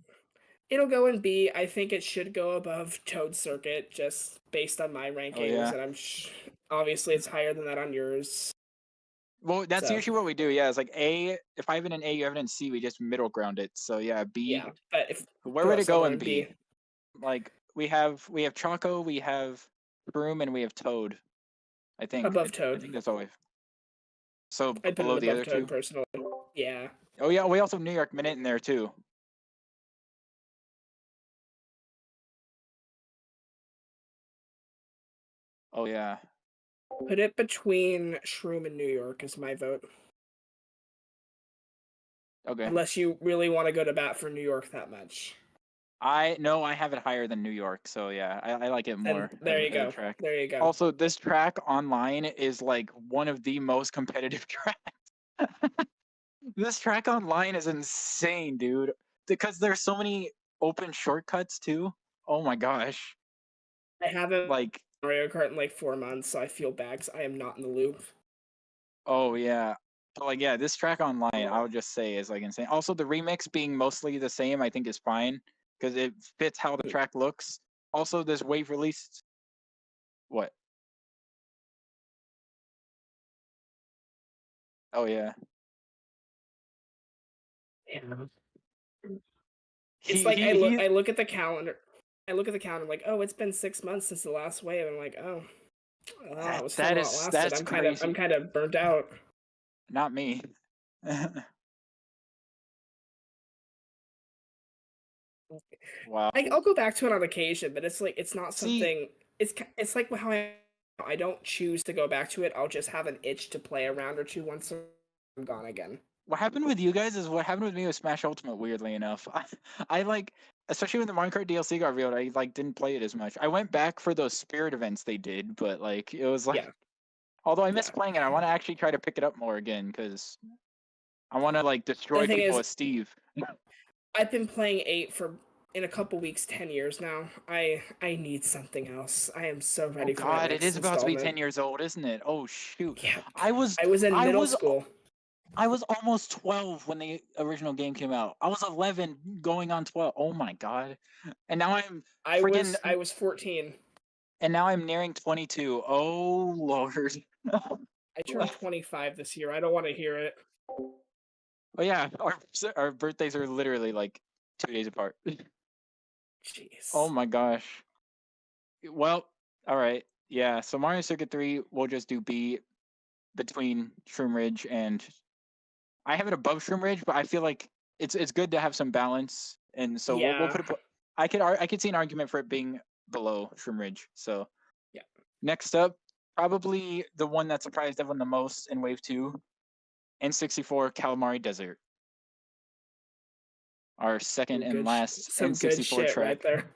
S2: it'll go in B. I think it should go above Toad Circuit just based on my
S1: oh
S2: rankings,
S1: yeah.
S2: and obviously it's higher than that on yours.
S1: Well, that's
S2: So
S1: usually what we do. Yeah, it's like A. If I have it in A, you have it in C. We just middle ground it. So yeah, B.
S2: yeah, but if
S1: Where
S2: throw
S1: would
S2: it
S1: it go
S2: somewhere
S1: in
S2: in B.
S1: B? Like we have Choco, we have Broom, and we have Toad. I think.
S2: Above
S1: I
S2: Toad.
S1: think that's all we have. So
S2: I'd put it
S1: below the
S2: above
S1: other
S2: Toad
S1: two.
S2: personally. Yeah.
S1: Oh yeah, we also have New York Minute in there too. Oh yeah.
S2: Put it between Shroom and New York is my vote.
S1: Okay.
S2: Unless you really want to go to bat for New York that much.
S1: I have it higher than New York, so yeah, I like it
S2: Then
S1: more
S2: there you
S1: as a
S2: go.
S1: track.
S2: There you go.
S1: Also, this track online is like one of the most competitive tracks. This track online is insane, dude. Because there's so many open shortcuts too. Oh my gosh.
S2: I haven't
S1: Like,
S2: Mario Kart in like 4 months, so I feel bad because I am not in the loop.
S1: oh yeah. But like yeah, this track online, I would just say is like insane. Also, the remix being mostly the same, I think is fine because it fits how the track looks. Also, this wave released what? Oh yeah.
S2: Yeah. It's
S1: He
S2: like
S1: he he
S2: I look at the calendar. I look at the calendar. I'm like, oh, it's been 6 months since the last wave. I'm like, oh, well, it was fun while it lasted.
S1: that's
S2: I'm
S1: crazy.
S2: kind of burnt out.
S1: Not me. Wow.
S2: I'll go back to it on occasion, but it's like it's not
S1: See,
S2: something. It's like how I don't choose to go back to it. I'll just have an itch to play a round or two once I'm gone again.
S1: what happened with you guys is what happened with me with Smash Ultimate. Weirdly enough, I like, especially when the Mario Kart DLC got revealed, I like didn't play it as much. I went back for those Spirit events they did, but like it was like,
S2: Yeah,
S1: although I miss
S2: yeah.
S1: playing it, I want to actually try to pick it up more again because I want to like
S2: The
S1: destroy
S2: thing
S1: people
S2: is,
S1: with Steve.
S2: I've been playing 8 for in a couple weeks 10 years now. I need something else. I am so
S1: Oh
S2: ready for that
S1: God, it
S2: next
S1: is about to be
S2: installment.
S1: 10 years old, isn't it? Oh shoot,
S2: Yeah,
S1: I was
S2: I was in
S1: I
S2: middle
S1: was
S2: school.
S1: I was almost 12 when the original game came out. I was 11 going on 12. Oh my god. And now I'm freaking
S2: I was 14.
S1: and now I'm nearing 22. Oh lord.
S2: I turned 25 this year. I don't want to hear it.
S1: Oh yeah, our birthdays are literally like 2 days apart.
S2: Jeez.
S1: Oh my gosh. Well, all right. Yeah, so Mario Circuit 3, we'll just do B between Shroom Ridge and I have it above Shroom Ridge, but I feel like it's good to have some balance, and so we'll
S2: Yeah.
S1: put it. I could see an argument for it being below Shroom Ridge. So
S2: Yeah.
S1: next up, probably the one that surprised everyone the most in Wave 2, N64 Calamari Desert, our second and last
S2: Some good
S1: N64
S2: shit
S1: track.
S2: right there.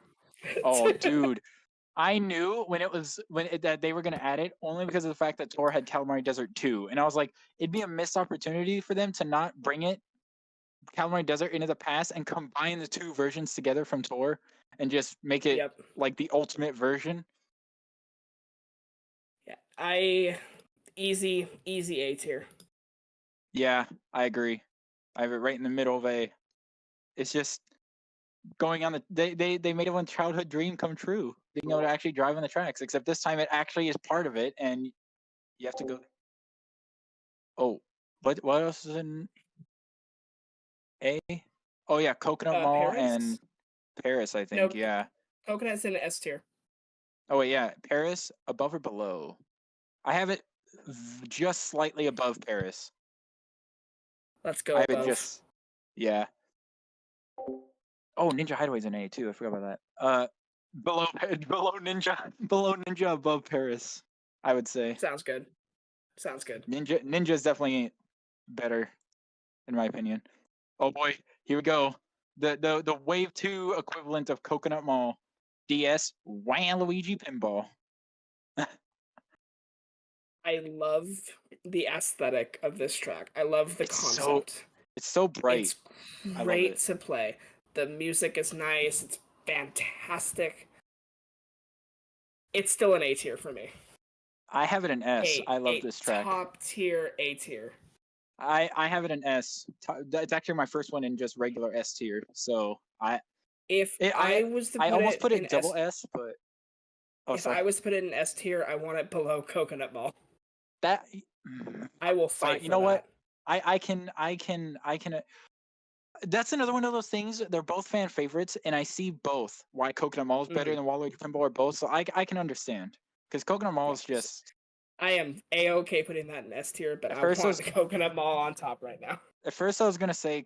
S1: Oh, dude. I knew that they were gonna add it only because of the fact that Tor had Calamari Desert 2, and I was like, it'd be a missed opportunity for them to not bring it Calamari Desert into the past and combine the two versions together from Tor and just make it
S2: Yep.
S1: like the ultimate version.
S2: Yeah. Easy A tier.
S1: Yeah, I agree. I have it right in the middle of A. It's just going on the they made everyone's childhood dream come true, being able to actually drive on the tracks. Except this time it actually is part of it, and you have to go. Oh, what else is in A? Oh yeah, Coconut Mall
S2: Paris?
S1: and Paris. I think
S2: Nope.
S1: yeah.
S2: Coconut's in S tier.
S1: Oh wait, yeah, Paris above or below? I have it just slightly above Paris.
S2: Let's go
S1: I have it
S2: above.
S1: just yeah. Oh, Ninja Hideaway's in A too. I forgot about that. Below below Ninja, above Paris. I would say
S2: Sounds good. Sounds good.
S1: Ninja is definitely better, in my opinion. Oh boy, here we go. The Wave 2 equivalent of Coconut Mall, DS Waluigi Pinball.
S2: I love the aesthetic of this track. I love the concept.
S1: It's so bright.
S2: It's
S1: I love
S2: great
S1: it.
S2: to play. The music is nice. It's fantastic. It's still an A tier for me.
S1: I have it in S. I love this track.
S2: Top tier A tier.
S1: I have it in S. It's actually my first one in just regular S tier. So I
S2: was to put
S1: almost
S2: it
S1: put it
S2: in
S1: double S, but
S2: I was to put it in S tier, I want it below Coconut Mall.
S1: that
S2: I will fight.
S1: You know what? I can. That's another one of those things. They're both fan favorites, and I see both. Why Coconut Mall is better than Waluigi Pinball or both. So I can understand because Coconut Mall is just.
S2: I am A-okay putting that in S tier, but I want the Coconut Mall on top right now.
S1: At first, I was gonna say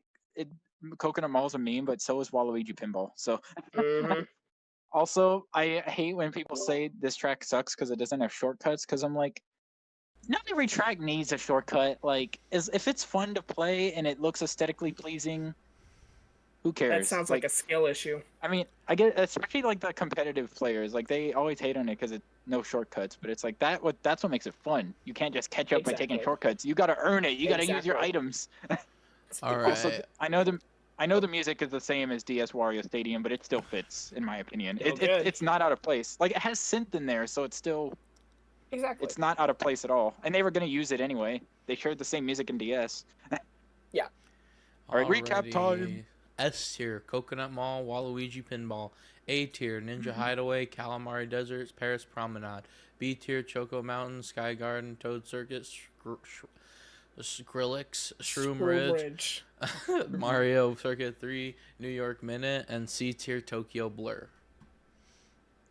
S1: Coconut Mall is a meme, but so is Waluigi Pinball. So. Also, I hate when people say this track sucks because it doesn't have shortcuts. Because I'm like, not every track needs a shortcut. Like, if it's fun to play and it looks aesthetically pleasing, who cares?
S2: That sounds like a skill issue.
S1: I mean, I get, especially like the competitive players, like they always hate on it because it's no shortcuts. But it's like that's what makes it fun. You can't just catch up by taking shortcuts. You got to earn it. You got to use your items.
S3: All right.
S1: Also, I know the music is the same as DS Wario Stadium, but it still fits, in my opinion. It's not out of place. Like, it has synth in there, so it's still...
S2: Exactly.
S1: It's not out of place at all. And they were going to use it anyway. They shared the same music in DS.
S2: Yeah.
S1: All right, recap time.
S3: S tier, Coconut Mall, Waluigi Pinball. A tier, Ninja Hideaway, Calamari Deserts, Paris Promenade. B tier, Choco Mountain, Sky Garden, Toad Circuit, Skrillex, Shroom Ridge. Mario Circuit 3, New York Minute, and C tier Tokyo Blur.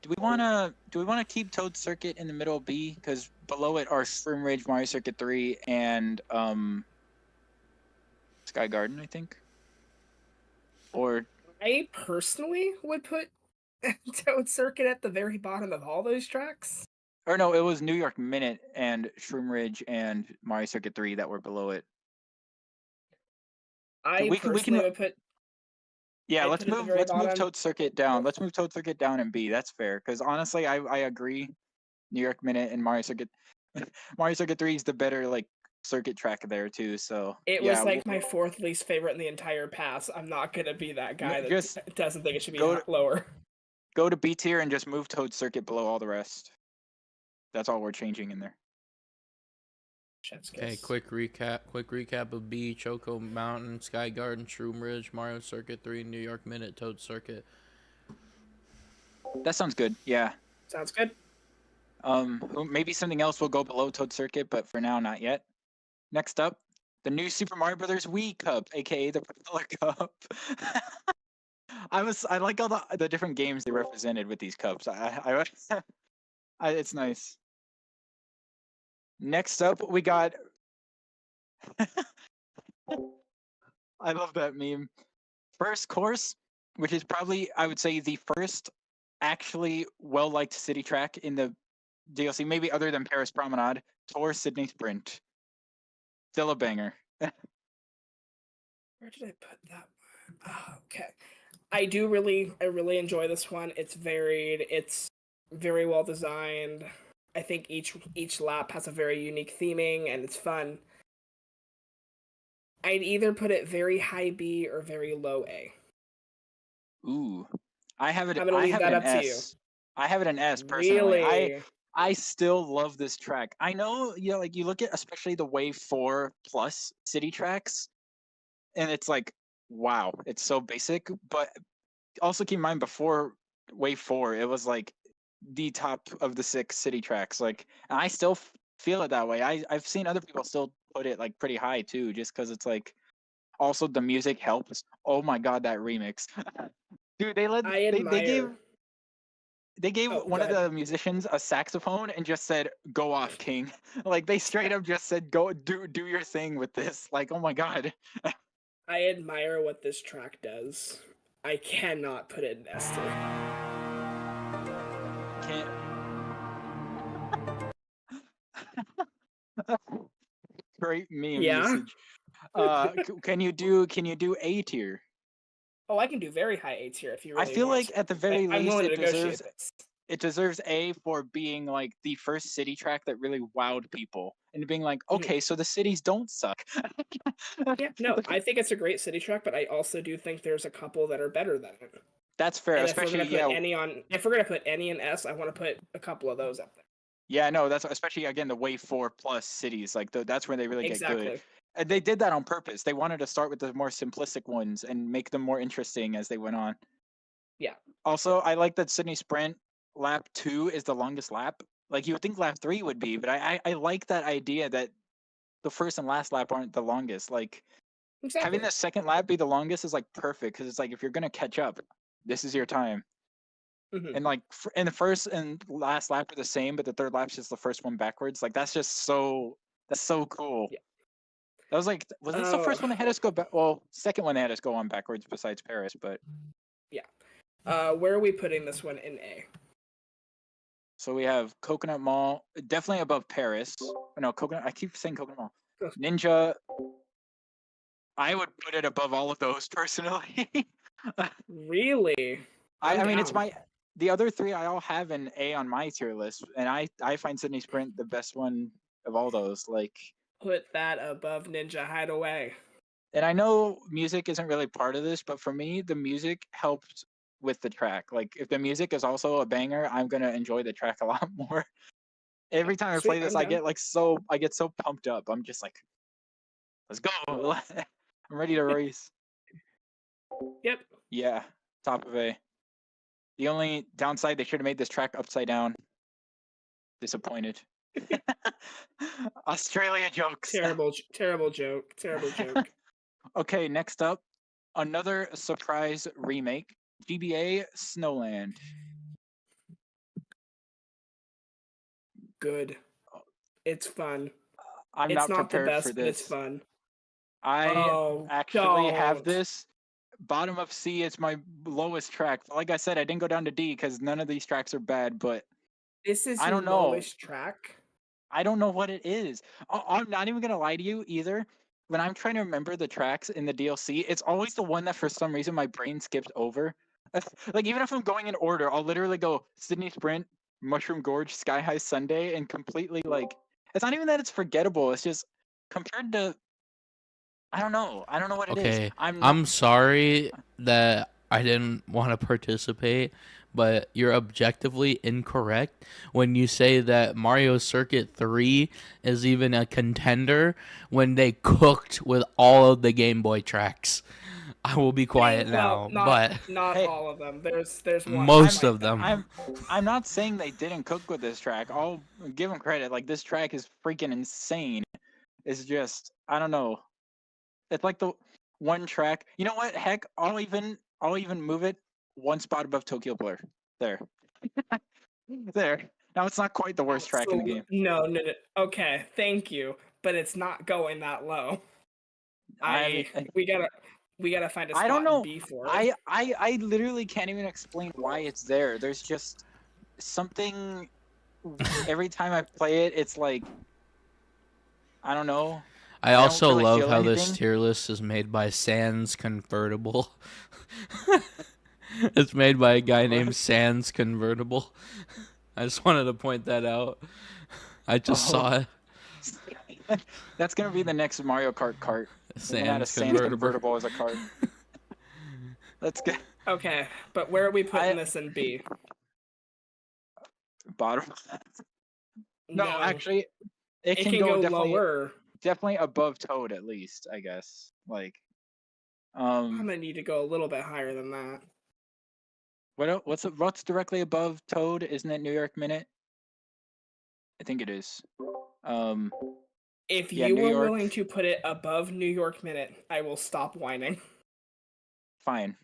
S1: Do we wanna keep Toad Circuit in the middle of B? Because below it are Shroom Ridge, Mario Circuit 3, and Sky Garden, I think. Or
S2: I personally would put Toad Circuit at the very bottom of all those tracks.
S1: Or no, it was New York Minute and Shroom Ridge and Mario Circuit 3 that were below it.
S2: We can put.
S1: Yeah, let's move Toad Circuit down. Let's move Toad Circuit down in B. That's fair. Because honestly, I agree. New York Minute and Mario Circuit 3 is the better like circuit track there too. So
S2: it was like my fourth least favorite in the entire pass. I'm not gonna be that guy that doesn't think it should be lower.
S1: Go to B tier and just move Toad Circuit below all the rest. That's all we're changing in there.
S3: Okay, quick recap of B: Choco Mountain, Sky Garden, Shroom Ridge, Mario Circuit 3, New York Minute, Toad Circuit.
S1: That sounds good. Yeah.
S2: Sounds good.
S1: Maybe something else will go below Toad Circuit, but for now, not yet. Next up, The new Super Mario Brothers Wii Cup, aka the Propeller Cup. I like all the different games they represented with these cups. It's nice. Next up, we got. I love that meme. First course, which is probably I would say the first actually well-liked city track in the DLC, maybe other than Paris Promenade, Tour Sydney Sprint. Still a banger.
S2: Where did I put that one? Oh, okay. I really enjoy this one. It's varied. It's very well designed. I think each lap has a very unique theming and it's fun. I'd either put it very high B or very low A.
S1: Ooh, I have it.
S2: I'm gonna
S1: I
S2: leave
S1: have
S2: that
S1: it
S2: up
S1: an
S2: to you.
S1: S. I have it an S personally.
S2: Really?
S1: I still love this track. I know, like you look at especially the Wave 4 Plus city tracks, and it's like, wow, it's so basic. But also keep in mind, before Wave 4, it was like the top of the 6 city tracks. Like, and I still feel it that way. I've seen other people still put it like pretty high too, just because it's like also the music helps. Oh my god, that remix, dude! They gave
S2: Oh,
S1: one
S2: go
S1: of
S2: ahead.
S1: the musicians a saxophone and just said, "Go off, King." Like they straight up just said, "Go do your thing with this." Like, oh my god.
S2: I admire what this track does. I cannot put it in S tier.
S1: Can't. Great meme
S2: Yeah.
S1: usage. Can you do A tier?
S2: Oh, I can do very high A tier if you
S1: I
S2: really
S1: feel
S2: want
S1: like
S2: to.
S1: at the very
S2: I'm
S1: least
S2: willing to
S1: it
S2: negotiate
S1: deserves
S2: this.
S1: it deserves A for being like the first city track that really wowed people and being like, okay, so the cities don't suck.
S2: Yeah, no, I think it's a great city track, but I also do think there's a couple that are better than it.
S1: That's fair,
S2: And
S1: especially
S2: if we're gonna put any in S, I want to put a couple of those up there.
S1: Yeah, no, that's especially again the Wave 4 Plus cities. Like that's where they really get good.
S2: Exactly.
S1: And they did that on purpose. They wanted to start with the more simplistic ones and make them more interesting as they went on.
S2: Yeah.
S1: Also, I like that Sydney Sprint lap 2 is the longest lap. Like you would think lap 3 would be, but I like that idea that the first and last lap aren't the longest. Like
S2: Exactly.
S1: having the second lap be the longest is like perfect because it's like if you're gonna catch up, this is your time. And like in the first and last lap are the same, but the third lap's just the first one backwards. Like that's so cool.
S2: Yeah.
S1: That was like, was this the first one that had us go back? Well, second one they had us go on backwards besides Paris, but
S2: yeah. Where are we putting this one in A?
S1: so we have Coconut Mall, definitely above Paris. No, Coconut. I keep saying Coconut Mall. Ninja. I would put it above all of those personally.
S2: Really?
S1: I mean, it's the other three I all have an A on my tier list, and I find Sydney Sprint the best one of all those. Like,
S2: put that above Ninja Hideaway.
S1: And I know music isn't really part of this, but for me, the music helps with the track. Like, if the music is also a banger, I'm gonna enjoy the track a lot more. Every time I play this, I get so pumped up. I'm just like, let's go! I'm ready to race.
S2: Yep.
S1: Yeah, top of A. The only downside, they should have made this track upside down. Disappointed. Australia jokes.
S2: Terrible joke. Terrible joke.
S1: Okay, next up, another surprise remake, GBA Snowland.
S2: Good. It's fun.
S1: I'm
S2: it's
S1: not prepared
S2: the best,
S1: for this.
S2: But it's fun.
S1: I actually have this. Bottom of C, it's my lowest track. Like I said, I didn't go down to D because none of these tracks are bad, but
S2: this is
S1: I don't
S2: your
S1: know.
S2: lowest track?
S1: I don't know what it is. I'm not even going to lie to you either. When I'm trying to remember the tracks in the DLC, it's always the one that for some reason my brain skips over. Like, even if I'm going in order, I'll literally go Sydney Sprint, Mushroom Gorge, Sky High Sunday, and completely, like, it's not even that it's forgettable. It's just compared to, I don't know what it is.
S3: Okay, I'm sorry that I didn't want to participate, but you're objectively incorrect when you say that Mario Circuit 3 is even a contender when they cooked with all of the Game Boy tracks. I will be quiet now, but
S2: not
S1: hey,
S2: all of them. There's one.
S3: Most of them.
S1: I'm not saying they didn't cook with this track. I'll give them credit. Like, this track is freaking insane. It's just, I don't know. It's like the one track. You know what? Heck, I'll even move it one spot above Tokyo Blur. There. There. Now it's not quite the worst track in the game.
S2: No. Okay, thank you, but it's not going that low. We gotta find a spot
S1: I don't know.
S2: in B for it.
S1: I literally can't even explain why it's there. There's just something. Every time I play it, it's like, I don't know.
S3: I also
S1: really
S3: love
S1: feel
S3: how this
S1: anything.
S3: tier list is made by Sans Convertible. It's made by a guy named Sans Convertible. I just wanted to point that out. I just saw it.
S1: That's gonna be the next Mario Kart cart. We're gonna add a Sans convertible as a cart. Let's get
S2: Okay, but where are we putting this in B?
S1: bottom. No, actually, it can
S2: go
S1: definitely
S2: lower.
S1: Definitely above Toad at least, I guess. Like,
S2: I'm gonna need to go a little bit higher than that.
S1: What's directly above Toad? Isn't it New York Minute? I think it is.
S2: If
S1: yeah,
S2: you
S1: New
S2: were
S1: York.
S2: willing to put it above New York Minute, I will stop whining.
S1: Fine.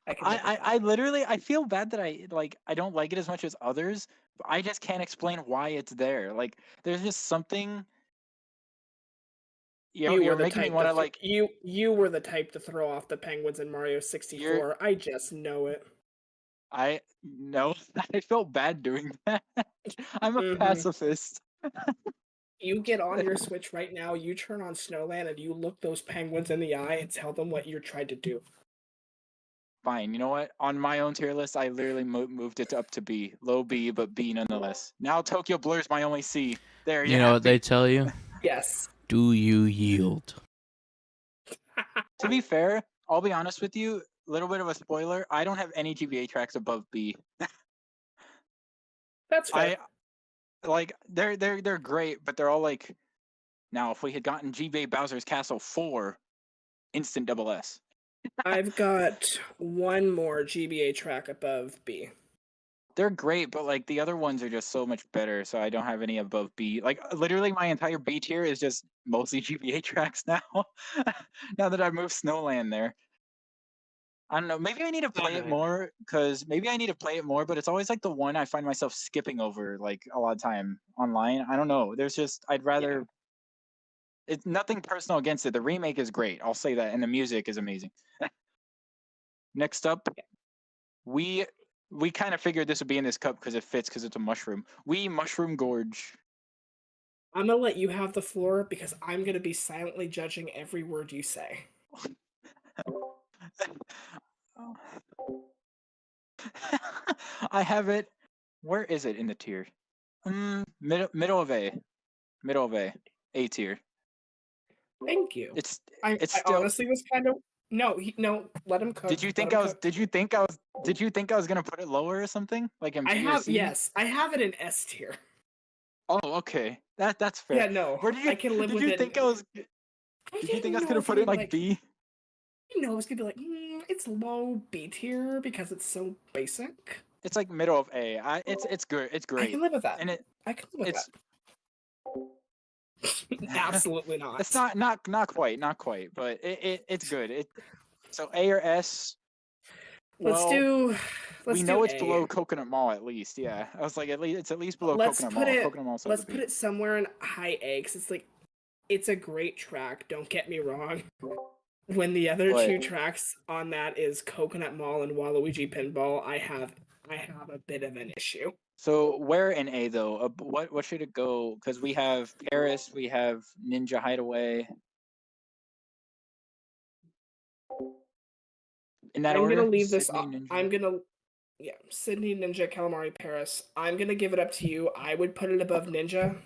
S2: I
S1: I feel bad that I don't like it as much as others, but I just can't explain why it's there. Like, there's just something. You're making me want to like.
S2: You were the type to throw off the penguins in Mario 64. I just know it.
S1: I know. I felt bad doing that. I'm a pacifist.
S2: You get on your Switch right now, you turn on Snowland, and you look those penguins in the eye and tell them what you're trying to do.
S1: Fine. You know what? On my own tier list, I literally moved it up to B. Low B, but B nonetheless. Now Tokyo Blur's my only C. There,
S3: you know what they tell you?
S2: Yes.
S3: Do you yield?
S1: To be fair, I'll be honest with you. Little bit of a spoiler. I don't have any GBA tracks above B.
S2: That's fair.
S1: They're great, but they're all like. Now, if we had gotten GBA Bowser's Castle 4, instant double S.
S2: I've got one more GBA track above B.
S1: They're great, but like the other ones are just so much better, so I don't have any above B. Like, literally my entire B tier is just mostly GBA tracks now. Now that I've moved Snowland there. I don't know, maybe I need to play it more, but it's always like the one I find myself skipping over like a lot of time online. I don't know. There's just, I'd rather It's nothing personal against it. The remake is great. I'll say that, and the music is amazing. Next up, we kind of figured this would be in this cup because it fits, because it's a mushroom. Mushroom Gorge.
S2: I'm gonna let you have the floor because I'm gonna be silently judging every word you say.
S1: I have it. Where is it in the tier? Middle of A. A tier.
S2: Thank you.
S1: I
S2: still... honestly was kind of no. Let him cook.
S1: Did you think I was gonna put it lower or something? Like in B or C?
S2: Yes, I have it in S tier.
S1: Oh, okay. That's fair.
S2: Yeah, no. I can live with it.
S1: Did you think I was gonna put it like B?
S2: I was gonna be like, it's low B tier because it's so basic.
S1: It's like middle of A. It's good. It's great.
S2: I can live with that.
S1: And
S2: I can live with that. Absolutely not.
S1: It's not quite, but it's good. So A or S. We know it's below Coconut Mall at least. Yeah, I was like, it's at least below Coconut Mall. Coconut Mall.
S2: Let's put it somewhere in high A, because it's a great track. Don't get me wrong. When the other two tracks on that is Coconut Mall and Waluigi Pinball, I have a bit of an issue.
S1: So where in A though? What should it go? Because we have Paris, we have Ninja Hideaway. In that order?
S2: I'm gonna leave this. Sydney, Ninja, Calamari, Paris. I'm gonna give it up to you. I would put it above Ninja,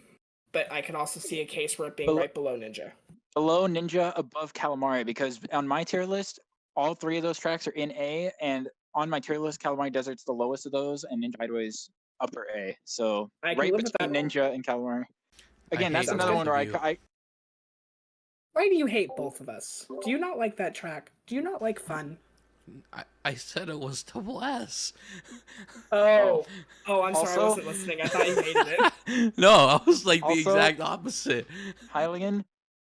S2: but I can also see a case for it being right below Ninja. Below Ninja, above Calamari, because on my tier list, all three of those tracks are in A, and on my tier list, Calamari Desert's the lowest of those, and Ninja Hideaway's upper A. So right between Ninja and Calamari. Again, that's another one where I. Why do you hate both of us? Do you not like that track? Do you not like fun?
S3: I said it was double S.
S2: Oh, I'm sorry, I
S1: Also-
S2: wasn't listening. I thought you hated it.
S3: No, I was like the
S1: Also-
S3: exact opposite.
S1: Hylian,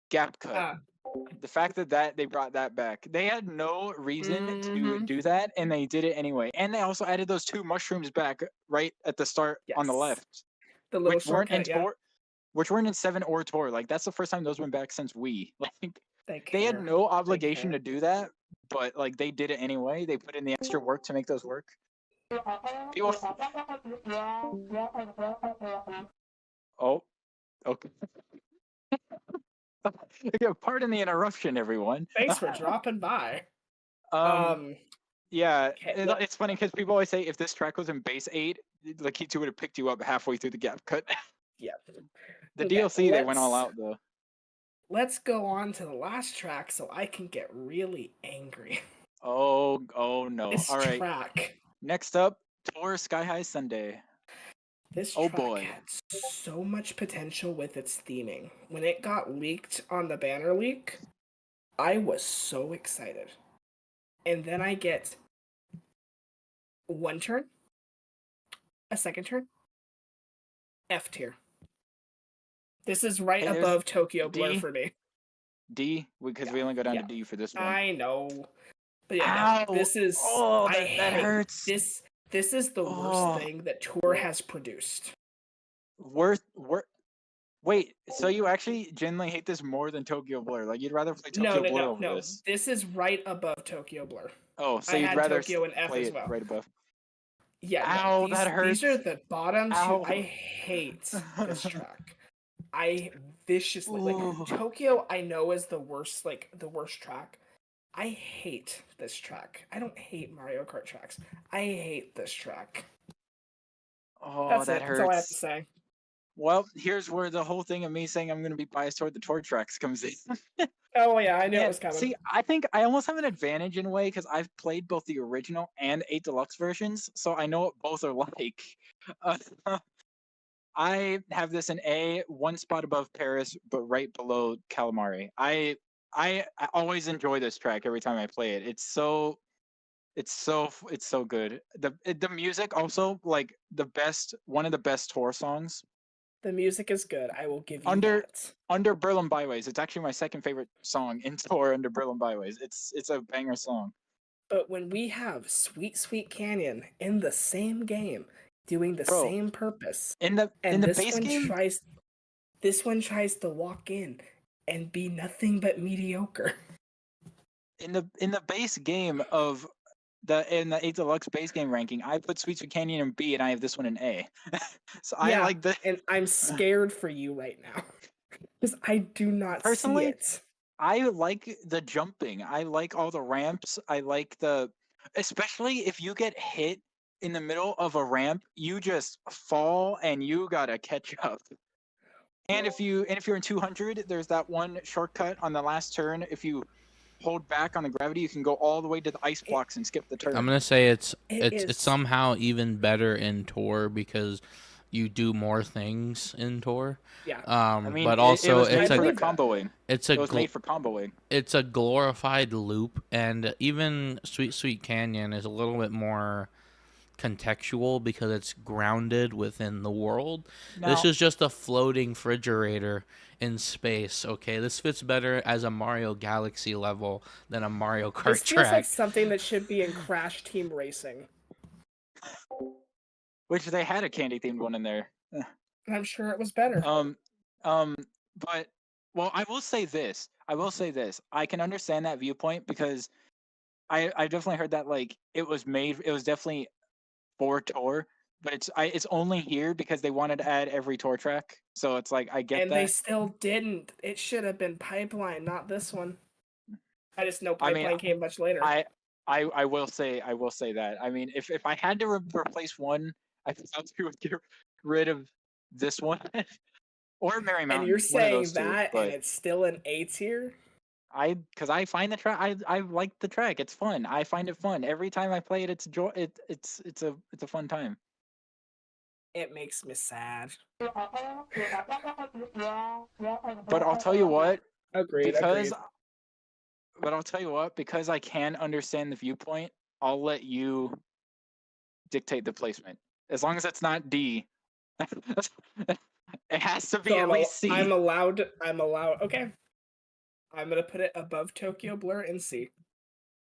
S1: gap cut.
S2: Ah,
S1: The fact that they brought that back, they had no reason to
S2: Mhm.
S1: do that, and they did it anyway. And they also added those 2 mushrooms back right at the start on the
S2: Yes.
S1: left,
S2: the little
S1: which weren't in
S2: shortcut, yeah.
S1: Tor, which weren't in 7 or Tor. Like that's the first time those went back since Wii. Like they had
S2: care.
S1: no obligation
S2: care.
S1: to do that, but like they did it anyway. They put in the extra work to make those work. People... Oh, okay. Yeah, pardon the interruption, everyone.
S2: Thanks for dropping by.
S1: Yeah,
S2: Okay,
S1: it's funny because people always say if this track was in base 8, Lakitu would have picked you up halfway through the gap cut.
S2: yeah.
S1: The
S2: Okay,
S1: DLC, they went all
S2: let's-
S1: out though.
S2: Let's go on to the last track so I can get really angry.
S1: Oh no.
S2: This
S1: All right.
S2: track.
S1: Next up, Tor Sky High Sunday.
S2: This
S1: Oh,
S2: track
S1: boy.
S2: had so much potential with its theming. When it got leaked on the banner leak, I was so excited. And then I get one turn, a second turn, F tier. This is right
S1: Hey, there's
S2: above Tokyo Blur
S1: D.
S2: for me.
S1: D, because
S2: Yeah,
S1: we only go down
S2: yeah.
S1: to D for this one.
S2: I know. But yeah, no,
S1: Ow!
S2: this is
S1: Oh,
S2: I
S1: that
S2: hate
S1: hurts.
S2: this. This is the
S1: Oh.
S2: worst thing that Tour has produced.
S1: Wait, so you actually genuinely hate this more than Tokyo Blur? Like you'd rather play Tokyo Blur over
S2: No.
S1: this?
S2: This is right above Tokyo Blur.
S1: Oh, so
S2: I
S1: you'd
S2: had
S1: rather
S2: Tokyo and F
S1: play
S2: as
S1: it
S2: well.
S1: right above.
S2: Yeah,
S1: Ow,
S2: no,
S1: that hurts.
S2: these are the bottom
S1: Ow.
S2: two. I hate this track. I viciously
S1: Ooh.
S2: like Tokyo. I know is the worst track. I hate this track. I don't hate Mario Kart tracks. I hate this track.
S1: Oh,
S2: That's
S1: that
S2: it.
S1: hurts.
S2: That's all I have to say.
S1: Well, here's where the whole thing of me saying I'm going to be biased toward the Tor tracks comes in.
S2: Oh yeah, I knew it
S1: And
S2: was coming.
S1: see, I think I almost have an advantage in a way because I've played both the original and 8 Deluxe versions, so I know what both are like. I have this in A, 1 spot above Paris, but right below Calamari. I always enjoy this track every time I play it. It's so good. The music also like one of the best Tor songs.
S2: The music is good. I will give you
S1: Under-
S2: that.
S1: Under Berlin Byways, it's actually my second favorite song in Tor. Under Berlin Byways, it's a banger song.
S2: But when we have Sweet Sweet Canyon in the same game, doing the
S1: Bro,
S2: same purpose,
S1: In the
S2: and this
S1: base
S2: one
S1: game,
S2: tries to walk in and be nothing but mediocre.
S1: in the base game of in the 8 Deluxe base game ranking, I put Sweet Sweet Canyon in B, and I have this one in A. So I like the.
S2: And I'm scared for you right now because I do not
S1: Personally,
S2: see it.
S1: I like the jumping. I like all the ramps. I like especially if you get hit in the middle of a ramp, you just fall and you gotta catch up. And if you're in 200, there's that one shortcut on the last turn. If you hold back on the gravity, you can go all the way to the ice blocks and skip the turn.
S3: I'm gonna say
S2: It
S3: it's
S2: is-
S3: somehow even better in Tor because you do more things in Tor.
S2: Yeah.
S1: I mean,
S3: but
S1: it
S3: also
S1: was made
S3: it's
S1: for the
S3: a
S1: comboing.
S3: it's
S1: It
S3: a
S1: was made for comboing.
S3: it's a glorified loop, and even Sweet Sweet Canyon is a little bit more contextual because it's grounded within the world. This
S1: Now-
S3: is just a floating refrigerator in space. Okay, this fits better as a Mario Galaxy level than a Mario Kart
S2: This feels
S3: track.
S2: like something that should be in Crash Team Racing.
S1: Which they had a candy themed one in there.
S2: And I'm sure it was better.
S1: But well, I will say this. I can understand that viewpoint because I definitely heard that like it was definitely for Tor, but it's only here because they wanted to add every Tor track. So it's like I get
S2: And
S1: that.
S2: they still didn't. It should have been Pipeline, not this one. I just know
S1: I mean,
S2: Pipeline came much later.
S1: I will say that. I mean, if I had to replace one, I would get rid of this one or Merry Mountain.
S2: And you're
S1: one of
S2: saying
S1: those two,
S2: that,
S1: but
S2: and it's still an A tier?
S1: because I find the track, I like the track. It's fun. I find it fun every time I play it. It's a fun time.
S2: It makes me sad.
S1: But I'll tell you what,
S2: Agreed.
S1: because I'll tell you what, because I can understand the viewpoint, I'll let you dictate the placement. As long as it's not D. It has to be
S2: So
S1: at least C.
S2: I'm allowed. Okay. I'm gonna put it above Tokyo Blur and C.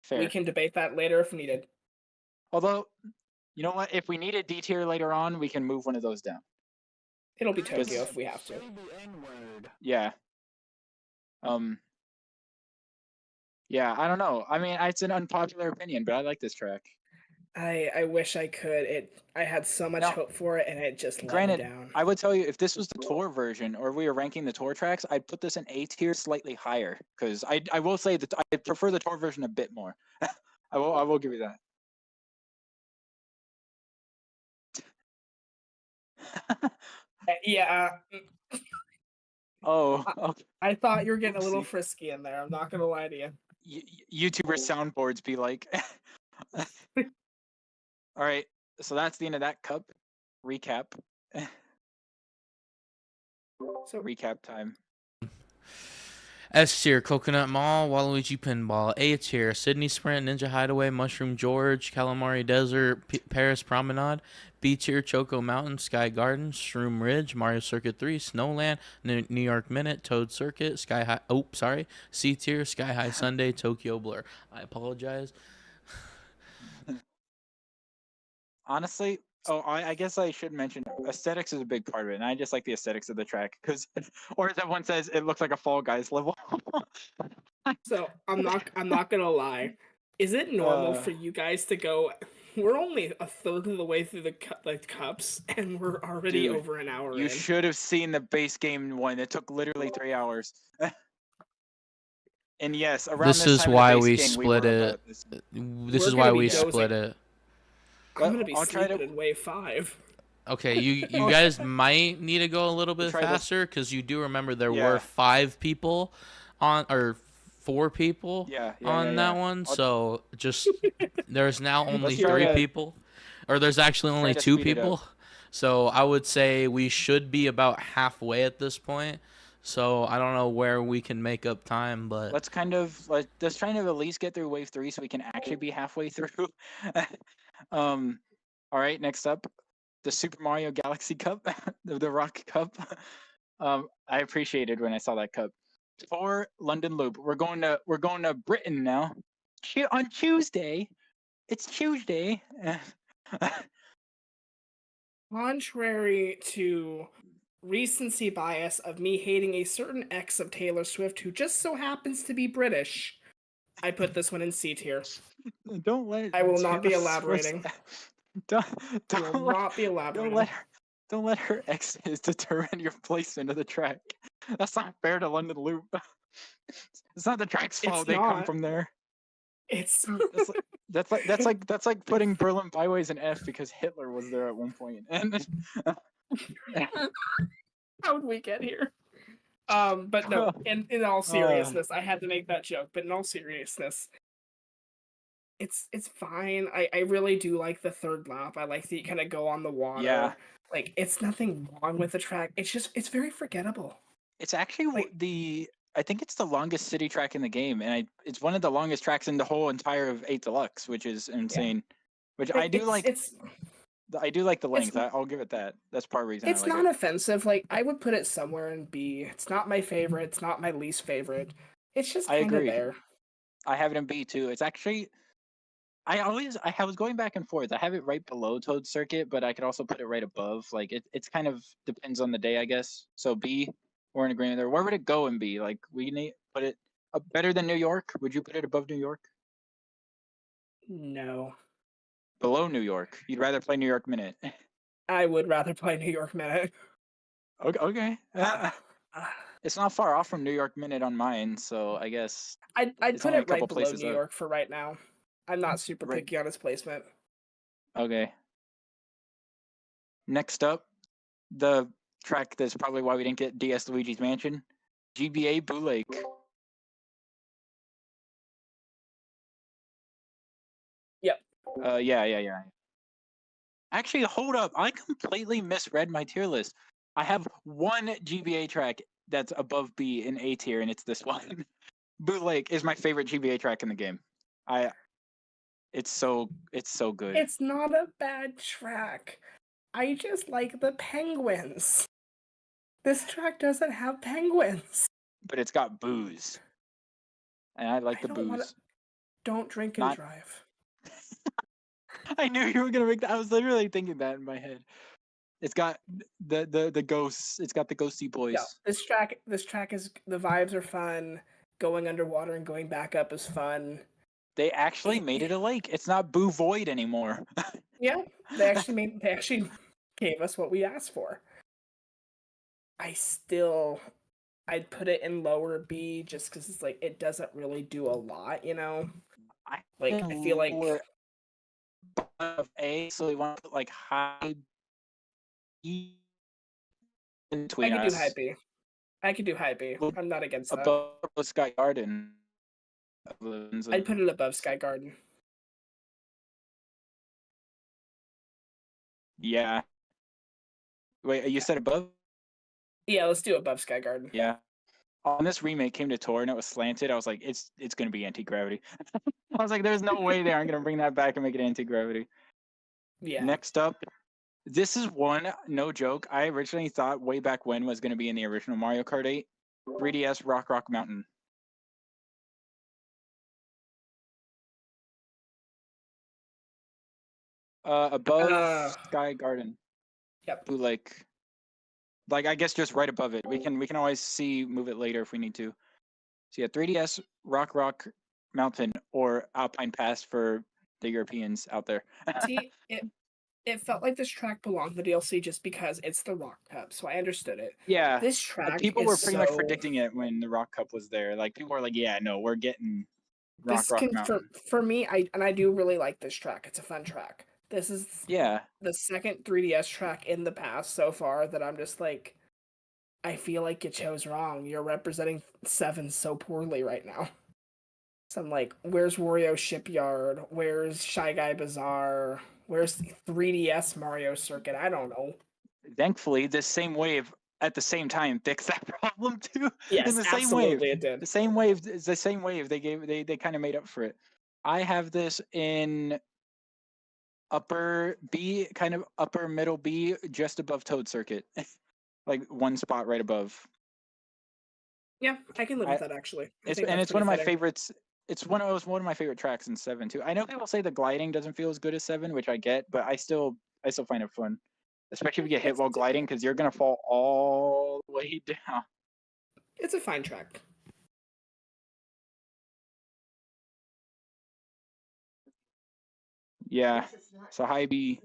S1: Fair.
S2: We can debate that later if needed.
S1: Although, you know what? If we need a D tier later on, we can move one of those down.
S2: It'll be Tokyo if we have to.
S1: Yeah. Yeah, I don't know. I mean, it's an unpopular opinion, but I like this track.
S2: I wish I could. I had so much hope for it, and it just let me down.
S1: I would tell you, if this was the tour version, or we were ranking the tour tracks, I'd put this in A tier, slightly higher. Because I will say that I prefer the tour version a bit more. I will give you that.
S2: Yeah.
S1: Oh, okay.
S2: I thought you were getting a little frisky in there. I'm not gonna lie to you.
S1: YouTuber soundboards be like. All right, so that's the end of that cup. Recap.
S2: So
S1: recap time.
S3: S tier, Coconut Mall, Waluigi Pinball. A tier, Sydney Sprint, Ninja Hideaway, Mushroom George, Calamari Desert, Paris Promenade. B tier, Choco Mountain, Sky Garden, Shroom Ridge, Mario Circuit 3, Snowland, New York Minute, Toad Circuit, Sky High. Oh, sorry. C tier, Sky High Sunday, Tokyo Blur. I apologize.
S1: Honestly, I guess I should mention aesthetics is a big part of it, and I just like the aesthetics of the track because, or as everyone says, it looks like a Fall Guys level.
S2: So I'm not gonna lie. Is it normal for you guys to go? We're only a third of the way through the cups, and we're already over an hour.
S1: You should have seen the base game one. It took literally 3 hours. And yes, around
S3: this is
S1: time
S3: why
S1: of the
S3: we
S1: base game,
S3: split it. This is why we split it.
S2: I'm gonna be sleeping in wave 5.
S3: Okay, you guys might need to go a little bit faster because you do remember there were 5 people on, or 4 people on that one. So just there's now only 3 people, or there's actually only 2 people. So I would say we should be about halfway at this point. So I don't know where we can make up time, but
S1: let's try to at least get through wave 3 so we can actually be halfway through. All right, next up, the Super Mario Galaxy Cup, the Rock Cup. I appreciated when I saw that cup. For London Loop, we're going to Britain now. On Tuesday, it's Tuesday.
S2: Contrary to recency bias of me hating a certain ex of Taylor Swift who just so happens to be British, I put this one in C tier.
S1: Don't let.
S2: I will not be elaborating.
S1: Don't let her exes determine your placement of the track. That's not fair to London Loop. It's not the track's fault they come from there.
S2: It's
S1: that's like putting Berlin Byways in F because Hitler was there at one point. And
S2: how would we get here? But no, in all seriousness, I had to make that joke, but in all seriousness, it's fine. I really do like the third lap. I like that you kind of go on the water.
S1: Yeah.
S2: Like, it's nothing wrong with the track. It's very forgettable.
S1: It's actually I think it's the longest city track in the game, and it's one of the longest tracks in the whole entire of 8 Deluxe, which is insane. Yeah. Which I do like. I do like the length. I'll give it that. That's part of the reason.
S2: It's not offensive. Like, I would put it somewhere in B. It's not my favorite. It's not my least favorite. It's just kind of there.
S1: I have it in B too. It's actually. I was going back and forth. I have it right below Toad Circuit, but I could also put it right above. Like it's kind of depends on the day, I guess. So B, we're in agreement there. Where would it go in B? Like we need put it better than New York? Would you put it above New York?
S2: No.
S1: Below New York. You'd rather play New York Minute.
S2: I would rather play New York Minute.
S1: Okay. It's not far off from New York Minute on mine, so I guess
S2: I'd put it right below New York for right now. I'm not super picky on its placement.
S1: Okay. Next up, the track that's probably why we didn't get DS Luigi's Mansion, GBA Boo Lake.
S2: Yep.
S1: Yeah. Actually, hold up. I completely misread my tier list. I have one GBA track that's above B in A tier, and it's this one. Bootleg is my favorite GBA track in the game. It's so good.
S2: It's not a bad track. I just like the penguins. This track doesn't have penguins.
S1: But it's got booze. And I like the booze.
S2: Don't drink and drive.
S1: I knew you were gonna make that. I was literally thinking that in my head. It's got the ghosts. It's got the ghosty boys.
S2: Yeah, this track is, the vibes are fun. Going underwater and going back up is fun.
S1: They actually made it a lake. It's not Boo Void anymore.
S2: Yeah, they actually gave us what we asked for. I'd put it in lower B just because it's like it doesn't really do a lot, you know. I feel like
S1: of A, so we want to put like high B between us.
S2: I could do high B. I'm not against that.
S1: Above Sky Garden.
S2: I'd put it above Sky Garden.
S1: Yeah. Wait, you said above?
S2: Yeah, let's do above Sky Garden.
S1: Yeah. When this remake came to tour and it was slanted, I was like, it's gonna be anti-gravity. I was like, there's no way they aren't gonna bring that back and make it anti-gravity.
S2: Yeah.
S1: Next up, this is one, no joke, I originally thought way back when was gonna be in the original Mario Kart 8, 3DS Rock Mountain. Above Sky Garden.
S2: Yep.
S1: Like I guess just right above it. We can always move it later if we need to. So yeah, 3DS Rock Mountain or Alpine Pass for the Europeans out there.
S2: See, it felt like this track belonged to the DLC just because it's the Rock Cup, so I understood it.
S1: Yeah.
S2: This track
S1: people were pretty much predicting it when the Rock Cup was there. Like people were like, yeah, no, we're getting Rock Mountain.
S2: For me, I do really like this track. It's a fun track. This is the second 3DS track in the past so far that I'm just like, I feel like you chose wrong. You're representing 7 so poorly right now. So I'm like, where's Wario Shipyard? Where's Shy Guy Bazaar? Where's 3DS Mario Circuit? I don't know.
S1: Thankfully, this same wave at the same time fixed that problem too.
S2: Yes,
S1: in the same
S2: absolutely
S1: wave.
S2: It did.
S1: The same wave is the same wave. They kind of made up for it. I have this in upper B, kind of upper middle B, just above Toad Circuit. Like one spot right above.
S2: Yeah, I can live with that actually.
S1: It's one of my favorites. It was one of my favorite tracks in 7 too. I know people say the gliding doesn't feel as good as 7, which I get, but I still find it fun. Especially if you get hit while gliding, because you're gonna fall all the way down.
S2: It's a fine track.
S1: Yeah. So high B.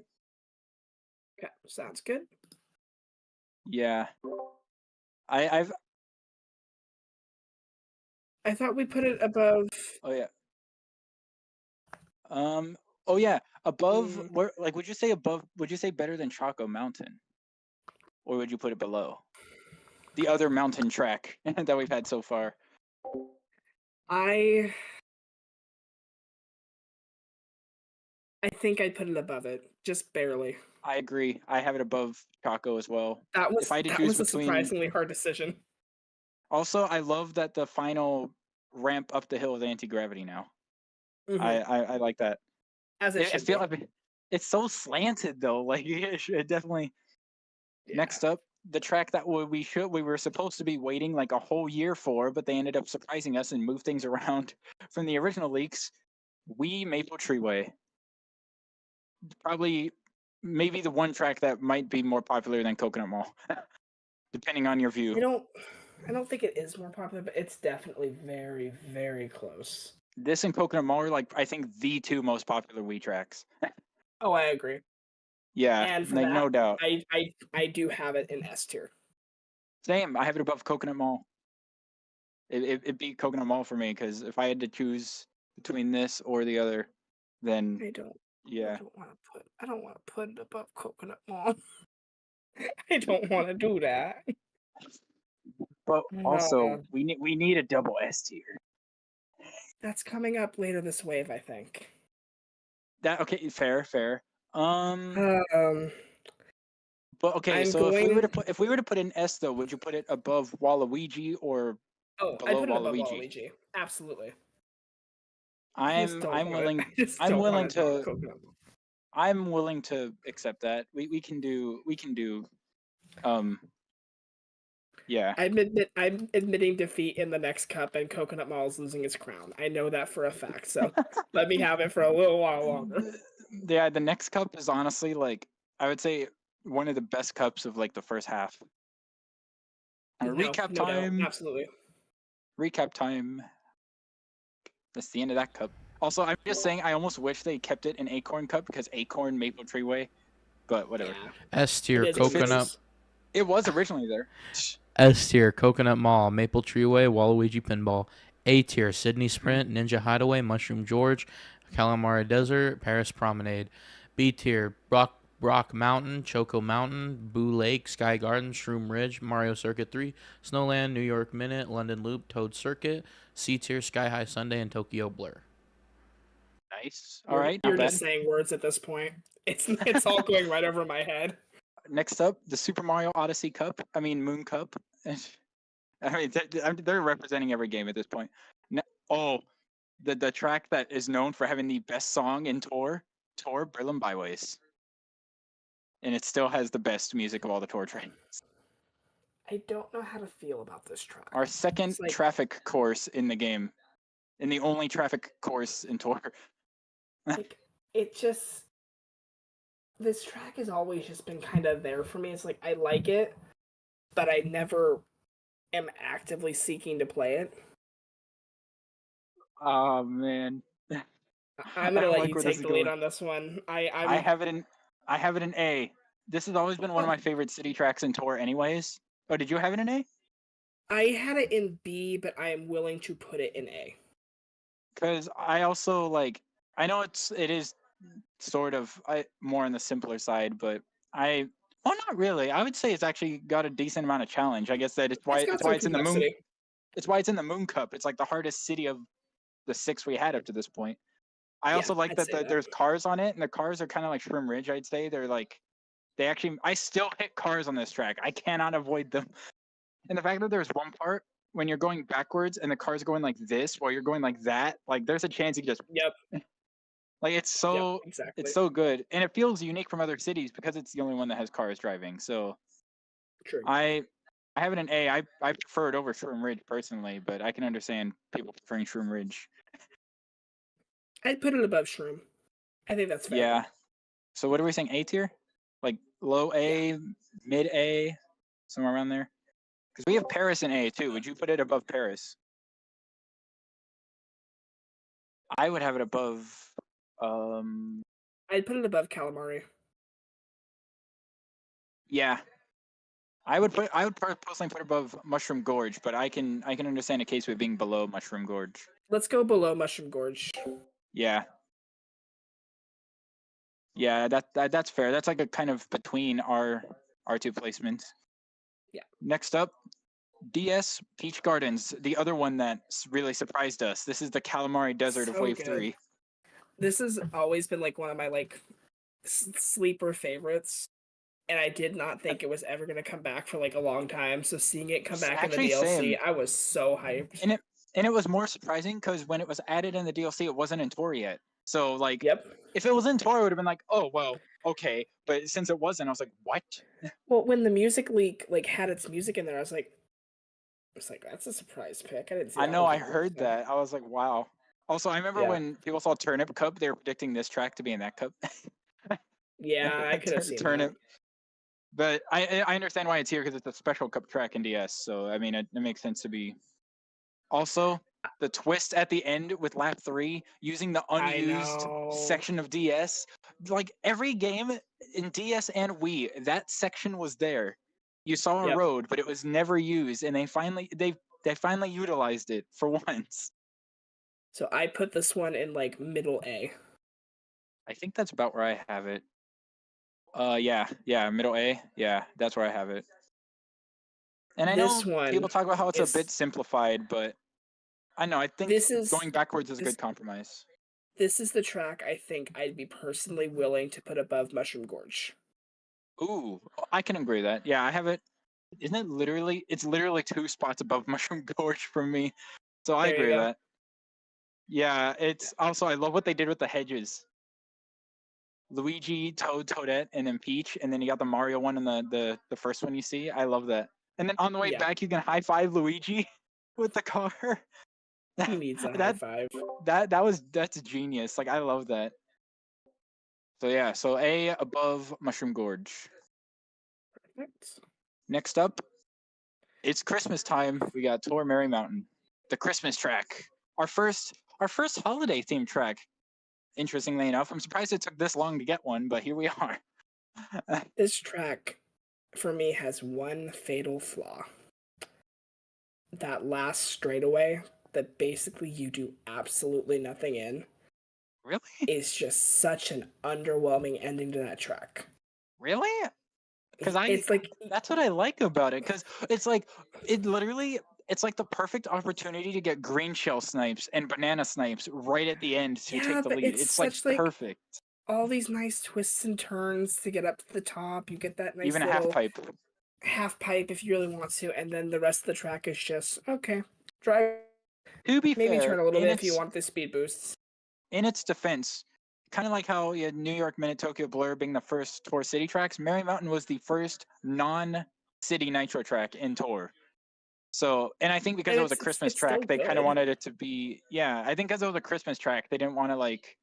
S2: Okay, sounds good.
S1: Yeah.
S2: I thought we put it above.
S1: Oh yeah. Oh yeah. Above where? Like, would you say above? Would you say better than Choco Mountain, or would you put it below the other mountain track that we've had so far?
S2: I think I'd put it above it, just barely.
S1: I agree. I have it above Choco as well.
S2: That was a surprisingly hard decision.
S1: Also, I love that the final ramp up the hill is anti-gravity now. Mm-hmm. I like that.
S2: As it should be.
S1: Like it's so slanted though. Like it definitely. Yeah. Next up, the track that we were supposed to be waiting like a whole year for, but they ended up surprising us and moved things around from the original leaks. Wii Maple Treeway. Probably, maybe the one track that might be more popular than Coconut Mall, depending on your view.
S2: I don't think it is more popular, but it's definitely very, very close.
S1: This and Coconut Mall are like, I think, the 2 most popular Wii tracks.
S2: Oh, I agree.
S1: Yeah, and like, no doubt.
S2: I do have it in S tier.
S1: Same. I have it above Coconut Mall. It beat Coconut Mall for me, because if I had to choose between this or the other, then yeah.
S2: I don't want to put it above Coconut Mall. I don't want to do that.
S1: But also, we need a double S tier.
S2: That's coming up later this wave, I think.
S1: Okay, fair. But okay, so if we were to put an S though, would you put it above Waluigi or
S2: Oh, I
S1: below
S2: put it above
S1: Waluigi.
S2: Waluigi. Absolutely. I just don't
S1: I'm
S2: want it.
S1: willing.
S2: I just
S1: I'm
S2: don't
S1: willing
S2: want it on
S1: to.
S2: Coconut Mall.
S1: I'm willing to accept that. We can do. Um. Yeah.
S2: I'm admitting defeat in the next cup, and Coconut Mall is losing its crown. I know that for a fact. So let me have it for a little while longer.
S1: Yeah. The next cup is honestly like I would say one of the best cups of like the first half.
S2: No,
S1: Recap
S2: no doubt,
S1: time.
S2: absolutely.
S1: Recap time. That's the end of that cup. Also, I'm just saying I almost wish they kept it an Acorn Cup because Acorn Maple Tree Way, but whatever.
S2: Yeah,
S3: S tier
S2: it is what it
S3: Coconut.
S2: is.
S1: It was originally there.
S3: S tier Coconut Mall, Maple Treeway, Waluigi Pinball. A tier Sydney Sprint, Ninja Hideaway, Mushroom George, Calamari Desert, Paris Promenade. B tier Rock Mountain, Choco Mountain, Boo Lake, Sky Garden, Shroom Ridge, Mario Circuit 3, Snowland, New York Minute, London Loop, Toad Circuit. C tier Sky High Sunday and Tokyo Blur.
S1: Nice. All right,
S2: You're
S1: not bad.
S2: just saying words at this point. It's all going right over my head.
S1: Next up, the Super Mario Odyssey Cup. I mean Moon Cup. I mean they're representing every game at this point. Oh, the track that is known for having the best song in Tour Berlin Byways, and it still has the best music of all the Tour trains.
S2: I don't know how to feel about this track.
S1: Our second
S2: It's like-
S1: traffic course in the game, and the only traffic course in Tour.
S2: Like it just, this track has always just been kind of there for me. It's like I like it, but I never am actively seeking to play it.
S1: Oh man.
S2: I'm gonna
S1: I
S2: let
S1: like
S2: you
S1: where this
S2: take
S1: is
S2: the lead
S1: going.
S2: on this one.
S1: I have it in A. This has always been one of my favorite city tracks in Tour anyways. Oh, did you have it in A?
S2: I had it in B, but I am willing to put it in A.
S1: Because I also like I know it is sort of more on the simpler side, but well, not really. I would say it's actually got a decent amount of challenge. I guess that it's why
S2: got some
S1: it's in the Moon.
S2: complexity.
S1: It's why it's in the Moon Cup. It's like the hardest city of the 6 we had up to this point. I also like
S2: I'd
S1: that,
S2: say that.
S1: there's cars on it, and the cars are kind of like Shroom Ridge. I'd say they're like I still hit cars on this track. I cannot avoid them. And the fact that there's one part when you're going backwards and the car's going like this while you're going like that, like there's a chance you just
S2: Yep.
S1: like it's so
S2: Exactly.
S1: it's so good, and it feels unique from other cities because it's the only one that has cars driving. So
S2: True.
S1: I have it in A. I prefer it over Shroom Ridge personally, but I can understand people preferring Shroom Ridge.
S2: I'd put it above Shroom. I think that's fair.
S1: Yeah. So what are we saying? A tier? Like low A, mid A, somewhere around there? Because we have Paris in A too. Would you put it above Paris? I would have it above.
S2: I'd put it above Calamari.
S1: Yeah. I would personally put it above Mushroom Gorge, but I can understand a case with being below Mushroom Gorge.
S2: Let's go below Mushroom Gorge.
S1: Yeah. Yeah, that's fair. That's like a kind of between our two placements.
S2: Yeah.
S1: Next up, DS Peach Gardens, the other one that really surprised us. This is the Calamari Desert of
S2: So
S1: Wave
S2: good.
S1: 3.
S2: This has always been like one of my like sleeper favorites, and I did not think it was ever going to come back for like a long time. So seeing it come back in the
S1: Actually,
S2: DLC,
S1: same.
S2: I was so hyped.
S1: And it was more surprising because when it was added in the DLC, it wasn't in Tour yet. So like,
S2: Yep.
S1: if it was in Tour, I would have been like, oh well, okay. But since it wasn't, I was like, what?
S2: Well, when the music leak like had its music in there, I was like, that's a surprise pick. I didn't see.
S1: I
S2: that
S1: know,
S2: was
S1: I
S2: the first
S1: heard
S2: one.
S1: that. I was like, wow. Also, I remember
S2: Yeah.
S1: when people saw Turnip Cup, they were predicting this track to be in that cup.
S2: Yeah, I could have seen
S1: Turnip.
S2: that.
S1: But I understand why it's here because it's a special cup track in DS. So I mean, it makes sense to be. Also, the twist at the end with lap 3 using the unused section of DS. Like every game in DS and Wii, that section was there. You saw a road, but it was never used, and they finally utilized it for once.
S2: So I put this one in like middle A.
S1: I think that's about where I have it. Yeah, middle A. Yeah, that's where I have it. And I
S2: This
S1: know
S2: one
S1: people talk about how it's
S2: is-
S1: a bit simplified, but I know I think going backwards is a good compromise.
S2: This is the track I think I'd be personally willing to put above Mushroom Gorge.
S1: Ooh, I can agree with that. Yeah, I have it. isn't it literally? It's literally 2 spots above Mushroom Gorge from me. So I
S2: There you
S1: agree with
S2: go.
S1: that. Yeah, it's also I love what they did with the hedges. Luigi, Toad, Toadette, and then Peach, and then you got the Mario one and the first one you see. I love that. And then on the way
S2: Yeah.
S1: back, you can high five Luigi with the car.
S2: He needs a high
S1: that
S2: five.
S1: that's genius. Like I love that. So yeah, so A above Mushroom Gorge.
S2: Perfect.
S1: Next up, it's Christmas time. We got Tour Merry Mountain, the Christmas track. Our first holiday themed track. Interestingly enough, I'm surprised it took this long to get one, but here we are.
S2: This track, for me, has one fatal flaw. That last straightaway that basically you do absolutely nothing in
S1: Really?
S2: is just such an underwhelming ending to that track.
S1: Really? Because
S2: It's like
S1: that's what I like about it. Because it's like it's like the perfect opportunity to get green shell snipes and banana snipes right at the end to
S2: Yeah,
S1: take the
S2: but
S1: lead.
S2: it's
S1: It's like
S2: such, like,
S1: perfect.
S2: all these nice twists and turns to get up to the top. You get that nice
S1: Even a
S2: little
S1: half pipe.
S2: half pipe if you really want to, and then the rest of the track is just okay. Drive,
S1: To be
S2: maybe
S1: fair,
S2: turn a little bit if you want the speed boosts.
S1: in its defense, kind of like how you had New York Minute Tokyo Blur being the first Tour City tracks, Merry Mountain was the first non-city nitro track in Tour. So, and I think because
S2: And
S1: it was a Christmas
S2: it's still
S1: track, they kind of
S2: good.
S1: wanted it to be, yeah, I think because it was a Christmas track, they didn't want to like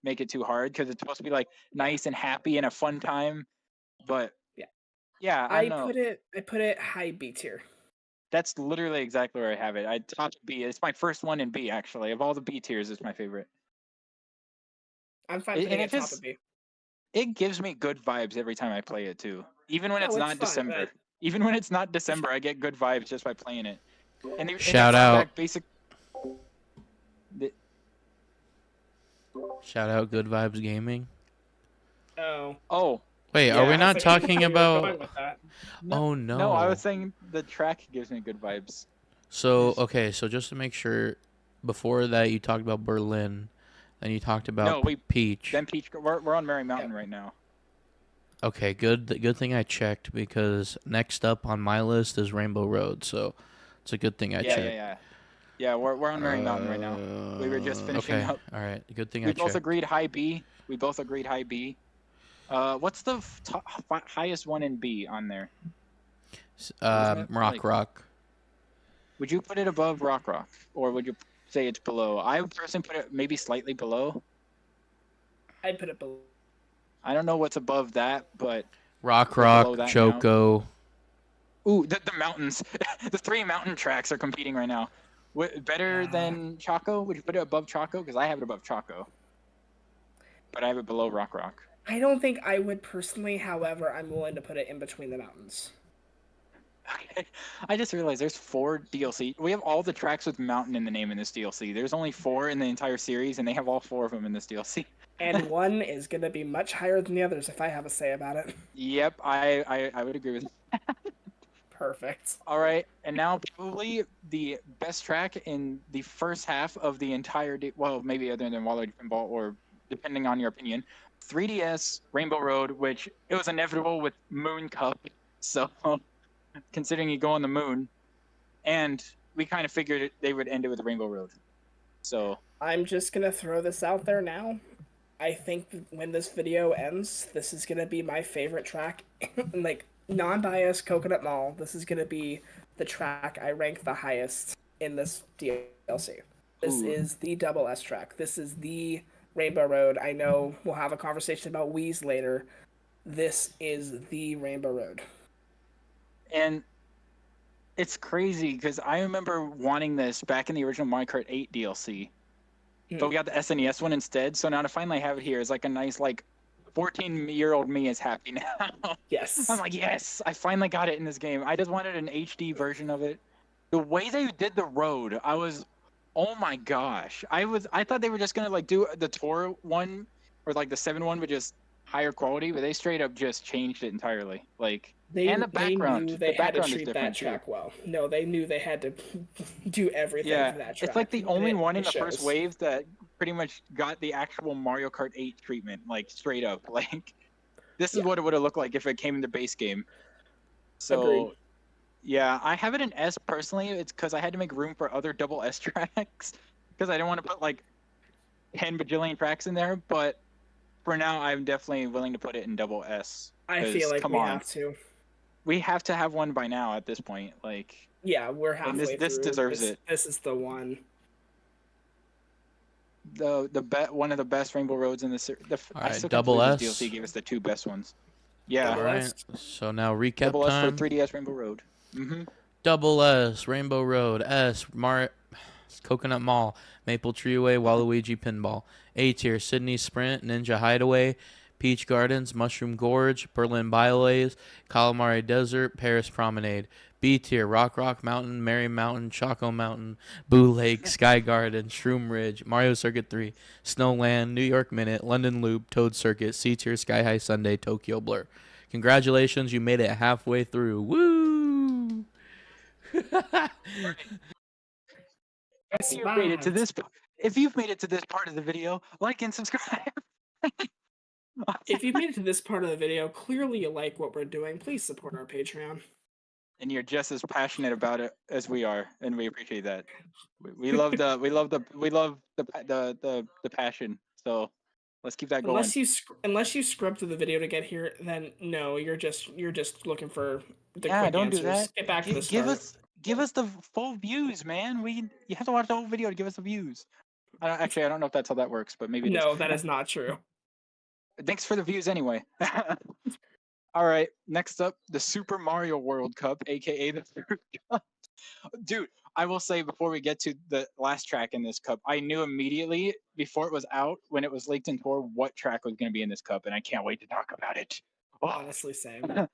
S1: make it too hard because it's supposed to be like nice and happy and a fun time. But
S2: Yeah.
S1: yeah, I
S2: I
S1: don't know.
S2: put it high B tier.
S1: That's literally exactly where I have it. I top B. It's my first one in B actually. Of all the B tiers, it's my favorite.
S2: I'm fine
S1: And
S2: putting
S1: it
S2: it top
S1: just
S2: of B.
S1: it gives me good vibes every time I play it too. Even when it's
S2: Oh, it's
S1: not
S2: fun,
S1: December.
S2: but
S1: Even when it's not December, I get good vibes just by playing it. And they
S3: Shout
S1: brought
S3: out.
S1: back basic.
S3: Shout out Good Vibes Gaming.
S2: oh.
S1: Oh,
S3: Wait,
S1: Yeah,
S3: are we
S1: I
S3: not
S2: was like, I
S3: talking
S2: knew where you were
S3: about?
S2: going with that.
S3: Oh
S1: no, I
S3: no.
S1: was saying the track gives me good vibes.
S3: So okay, so just to make sure, before that you talked about Berlin, then you talked about
S1: No, we
S3: Peach.
S1: then Peach. We're on Merry Mountain right now.
S3: Okay, good thing I checked because next up on my list is Rainbow Road, so it's a good thing I checked.
S1: Yeah, we're on Merry Mountain right now. We were just finishing
S3: Okay,
S1: up.
S3: all right. Good thing
S1: We
S3: I
S1: both
S3: checked.
S1: agreed high B. We both agreed high B. What's the highest one in B on there? Wasn't it
S3: Rock
S1: like?
S3: Rock.
S1: Would you put it above Rock Rock, or would you say it's below? I would personally put it maybe slightly below.
S2: I'd put it below.
S1: I don't know what's above that, but
S3: Rock
S1: we're below
S3: Rock,
S1: that
S3: Choco.
S1: Ooh, the mountains. The 3 mountain tracks are competing right now. Better than Choco? Would you put it above Choco? Because I have it above Choco. But I have it below Rock Rock.
S2: I don't think I would personally, however, I'm willing to put it in between the mountains.
S1: Okay. I just realized there's 4 DLC. We have all the tracks with mountain in the name in this DLC. There's only 4 in the entire series, and they have all 4 of them in this DLC.
S2: And one is going to be much higher than the others if I have a say about it.
S1: Yep, I would agree with that.
S2: Perfect.
S1: All right, and now probably the best track in the first half of the entire well, maybe other than Waller Pinball, or depending on your opinion, 3DS Rainbow Road, which it was inevitable with Moon Cup. So considering you go on the moon, and we kind of figured they would end it with Rainbow Road. So
S2: I'm just going to throw this out there now. I think when this video ends, this is going to be my favorite track. Like, non-biased Coconut Mall, this is going to be the track I rank the highest in this DLC. This is the double S track. This is the Rainbow Road. I know we'll have a conversation about Wheeze later. This is the Rainbow Road.
S1: And it's crazy because I remember wanting this back in the original Mario Kart 8 DLC. But we got the SNES one instead, so now to finally have it here is like a nice, like, 14-year-old me is happy now.
S2: Yes.
S1: I'm like, yes, I finally got it in this game. I just wanted an HD version of it. The way they did the road, I was, oh my gosh. I thought they were just gonna like do the Tour one or like the 7 one, but just higher quality, but they straight up just changed it entirely. Like, and the background,
S2: They knew they
S1: the
S2: had to
S1: background is
S2: treat that
S1: different too.
S2: track well. No, they knew they had to do everything
S1: Yeah,
S2: for that track.
S1: it's like the only
S2: And
S1: one in
S2: it
S1: the first
S2: shows.
S1: wave that pretty much got the actual Mario Kart 8 treatment, like straight up. Like, this is
S2: Yeah.
S1: what it would have looked like if it came in the base game. So,
S2: Agreed.
S1: Yeah, I have it in S personally. It's because I had to make room for other double S tracks because I didn't want to put like 10 bajillion tracks in there. But for now, I'm definitely willing to put it in double S.
S2: I feel
S1: Because
S2: like
S1: come
S2: we
S1: on,
S2: have to.
S1: we have to have one by now at this point. Like,
S2: Yeah, we're
S1: and
S2: halfway
S1: this
S2: through.
S1: deserves it.
S2: This is the one.
S1: One of the best Rainbow Roads in the series.
S3: All
S1: I
S3: right,
S1: still can't
S3: double
S1: believe this
S3: S.
S1: DLC gave us the 2 best ones. Yeah,
S3: All
S2: Double
S3: right.
S2: S.
S3: So now recap
S1: double S for
S3: time.
S1: 3DS Rainbow Road.
S3: Double S, Rainbow Road, S, Coconut Mall, Maple Treeway, Waluigi Pinball. A tier, Sydney Sprint, Ninja Hideaway, Peach Gardens, Mushroom Gorge, Berlin Bioways, Calamari Desert, Paris Promenade. B tier, Rock Mountain, Merry Mountain, Choco Mountain, Boo Lake, Sky Garden, Shroom Ridge, Mario Circuit 3, Snowland, New York Minute, London Loop, Toad Circuit, C tier, Sky High Sundae, Tokyo Blur. Congratulations, you made it halfway through. Woo!
S1: If you've made it to this part of the video, like and subscribe.
S2: If you've made it to this part of the video, clearly you like what we're doing. Please support our Patreon.
S1: And you're just as passionate about it as we are, and we appreciate that. We love the passion. So let's keep that going.
S2: Unless you scrub through the video to get here, then no, you're just looking for the quick
S1: don't
S2: answers.
S1: do that.
S2: Get back to the start.
S1: Give us the full views, man. You have to watch the whole video to give us the views. I don't know if that's how that works, but maybe it is.
S2: No, that is not true.
S1: Thanks for the views anyway. All right, next up, the Super Mario World Cup, aka the Fruit Cup. Dude, I will say before we get to the last track in this cup, I knew immediately before it was out, when it was leaked in tour, what track was going to be in this cup, and I can't wait to talk about it. Oh.
S2: Honestly, same.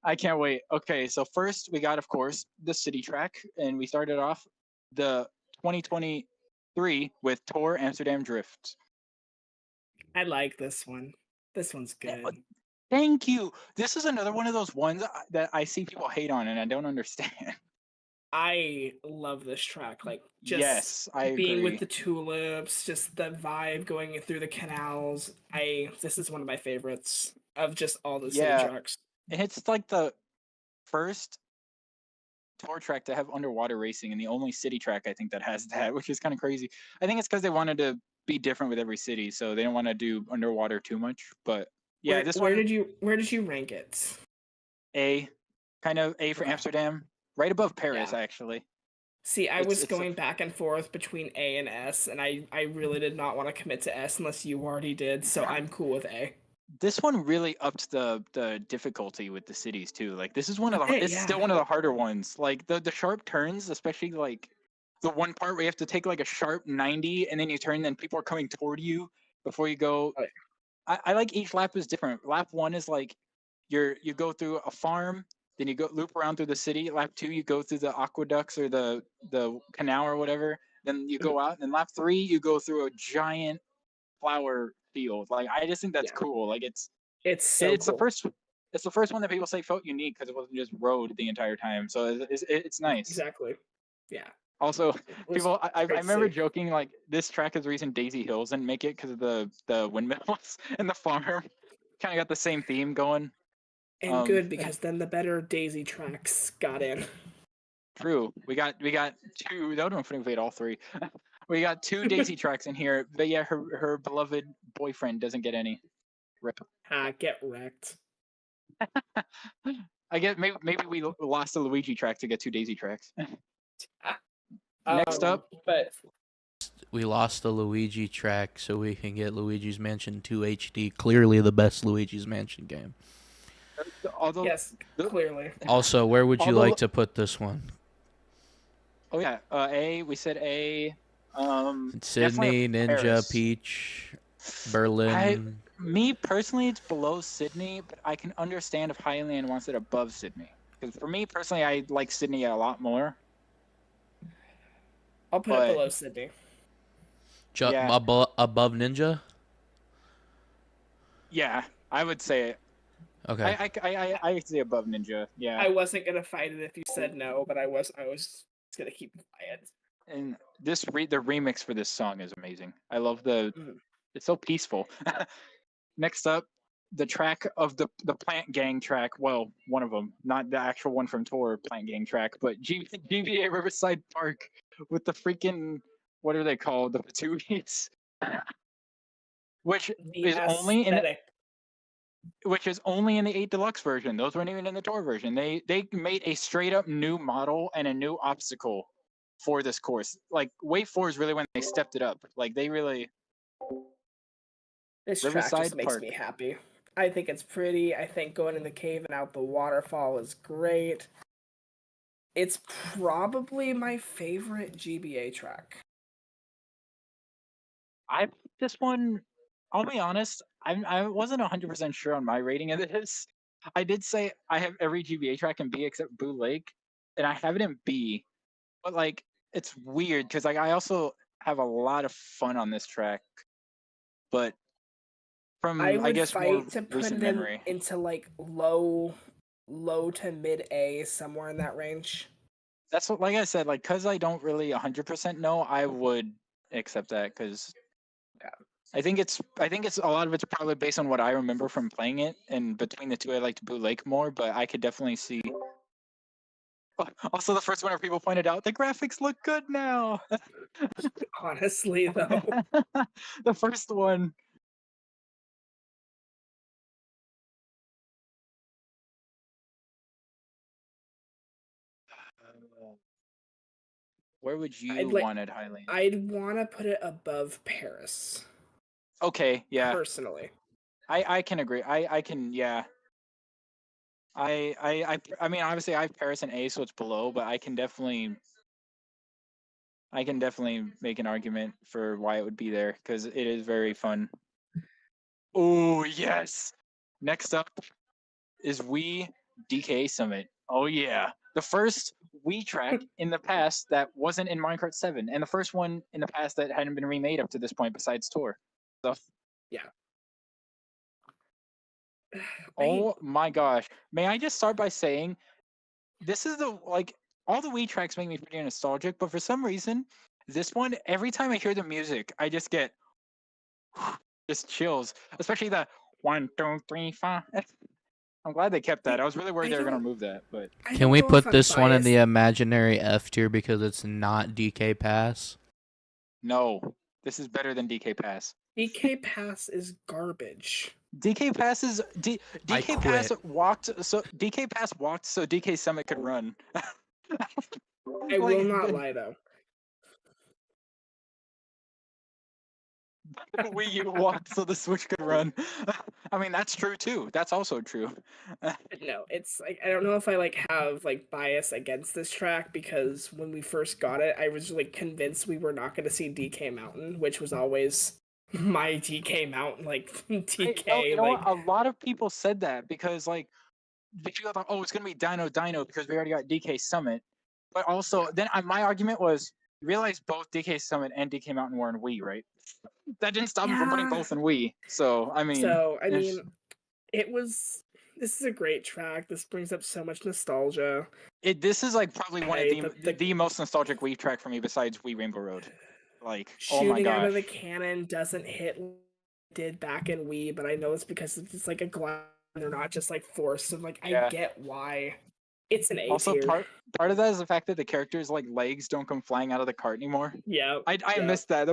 S1: I can't wait. Okay, so first we got, of course, the city track, and we started off the 2023 with Tour Amsterdam Drift.
S2: I like this one. This one's good.
S1: Yeah, thank you. This is another one of those ones that I see people hate on, and I don't understand.
S2: I love this track. Like, just
S1: yes, I
S2: being
S1: agree.
S2: with the tulips, just the vibe going through the canals. This is one of my favorites of just all the city tracks.
S1: And it's like the first tour track to have underwater racing, and the only city track I think that has that, which is kind of crazy. I think it's because they wanted to be different with every city, so they don't want to do underwater too much. But yeah,
S2: where did you rank it?
S1: A, kind of A for Amsterdam, right above Paris actually.
S2: See, I was going back and forth between A and S, and I really did not want to commit to S unless you already did, so I'm cool with A.
S1: This one really upped the difficulty with the cities too. Like, this is one of the still one of the harder ones. Like the sharp turns, especially like the one part where you have to take like a sharp 90 and then you turn, then people are coming toward you before you go. I like each lap is different. Lap 1 is like you go through a farm, then you go loop around through the city. Lap 2 you go through the aqueducts or the canal or whatever. Then you go out, and lap 3 you go through a giant flower field. Like, I just think that's cool. Like, it's
S2: cool.
S1: the first one that people say felt unique because it wasn't just road the entire time. So it's nice.
S2: Exactly. Yeah.
S1: Also, people, I remember joking, like, this track is the reason Daisy Hills didn't make it because of the windmills and the farm. Kind of got the same theme going.
S2: And good, because then the better Daisy tracks got in.
S1: True. We got 2. I don't know if we played all 3. We got 2 Daisy tracks in here, but yeah, her beloved boyfriend doesn't get any. Rip.
S2: Get wrecked.
S1: I guess maybe we lost the Luigi track to get 2 Daisy tracks. Next up,
S3: we lost the Luigi track so we can get Luigi's Mansion 2 HD. Clearly the best Luigi's Mansion game.
S2: Yes, clearly.
S3: Also, where would you like to put this one?
S1: Oh yeah, A. We said A.
S3: Sydney, Ninja,
S1: Paris.
S3: Peach, Berlin.
S1: Me personally, it's below Sydney, but I can understand if Highland wants it above Sydney. Because for me personally, I like Sydney a lot more.
S2: I'll put it below Sydney.
S3: Above Ninja?
S1: Yeah, I would say it.
S3: Okay.
S1: I would say above Ninja. Yeah.
S2: I wasn't gonna fight it if you said no, but I was gonna keep quiet.
S1: And the remix for this song is amazing. I love it's so peaceful. Next up, the track of the Plant Gang track. Well, one of them, not the actual one from Tour Plant Gang track, but GBA Riverside Park with the freaking, what are they called? The patooties. Which
S2: The
S1: is only in the,
S2: aesthetic.
S1: which is only in the 8 Deluxe version. Those weren't even in the Tour version. They made a straight up new model and a new obstacle for this course. Like Wave 4 is really when they stepped it up. Like they really.
S2: This track just
S1: Riverside
S2: makes
S1: Park.
S2: me happy. I think it's pretty. I think going in the cave and out the waterfall is great. It's probably my favorite GBA track.
S1: This one, I'll be honest, I wasn't 100% sure on my rating of this. I did say I have every GBA track in B except Boo Lake, and I have it in B. But like, it's weird because like I also have a lot of fun on this track. But from
S2: I would
S1: guess more
S2: fight to put
S1: recent
S2: it
S1: memory.
S2: into like low to mid A, somewhere in that range.
S1: That's what, like I said, like because I don't really 100% know, I would accept that because I think it's a lot of it's probably based on what I remember from playing it, and between the two, I liked Blue Lake more. But I could definitely see. Also, the first one where people pointed out the graphics look good now.
S2: Honestly, though.
S1: The first one. Where would you want it, Highland?
S2: I'd want to put it above Paris.
S1: Okay, yeah.
S2: Personally.
S1: I can agree. I can, yeah. I mean, obviously I have Paris and A, so it's below, but I can definitely make an argument for why it would be there because it is very fun. Oh yes. Next up is Wii DK Summit. Oh yeah, the first Wii track in the past that wasn't in Mario Kart 7, and the first one in the past that hadn't been remade up to this point besides Tour. So
S2: yeah.
S1: Oh my gosh. May I just start by saying this is the like all the Wii tracks make me pretty nostalgic, but for some reason, this one, every time I hear the music, I just get just chills. Especially the 1, 2, 3, 5. I'm glad they kept that. I was really worried they were gonna remove that, but
S3: Can we put this one in the imaginary F tier because it's not DK Pass?
S1: no. This is better than DK Pass.
S2: DK Pass is garbage.
S1: DK Pass is DK Pass walked so DK Summit could run.
S2: I will not lie though.
S1: Wii U walked so the Switch could run. I mean, that's true too. That's also true.
S2: No, it's like I don't know if I like have like bias against this track because when we first got it, I was like convinced we were not going to see DK Mountain, which was always my DK Mountain, like DK.
S1: You know what? A lot of people said that because like people thought, oh, it's gonna be Dino because we already got DK Summit. But also, then my argument was, you realize both DK Summit and DK Mountain were in Wii, right? That didn't stop me from putting both in Wii. So I mean,
S2: it was. This is a great track. This brings up so much nostalgia.
S1: This is like probably one of the most nostalgic Wii track for me besides Wii Rainbow Road. Like, oh my gosh.
S2: Shooting out of the cannon doesn't hit like it did back in Wii, but I know it's because it's like a glide. They're not just like forced. So like I get why. It's an A
S1: also
S2: tier.
S1: part of that is the fact that the characters' like legs don't come flying out of the cart anymore.
S2: Yeah.
S1: I missed that.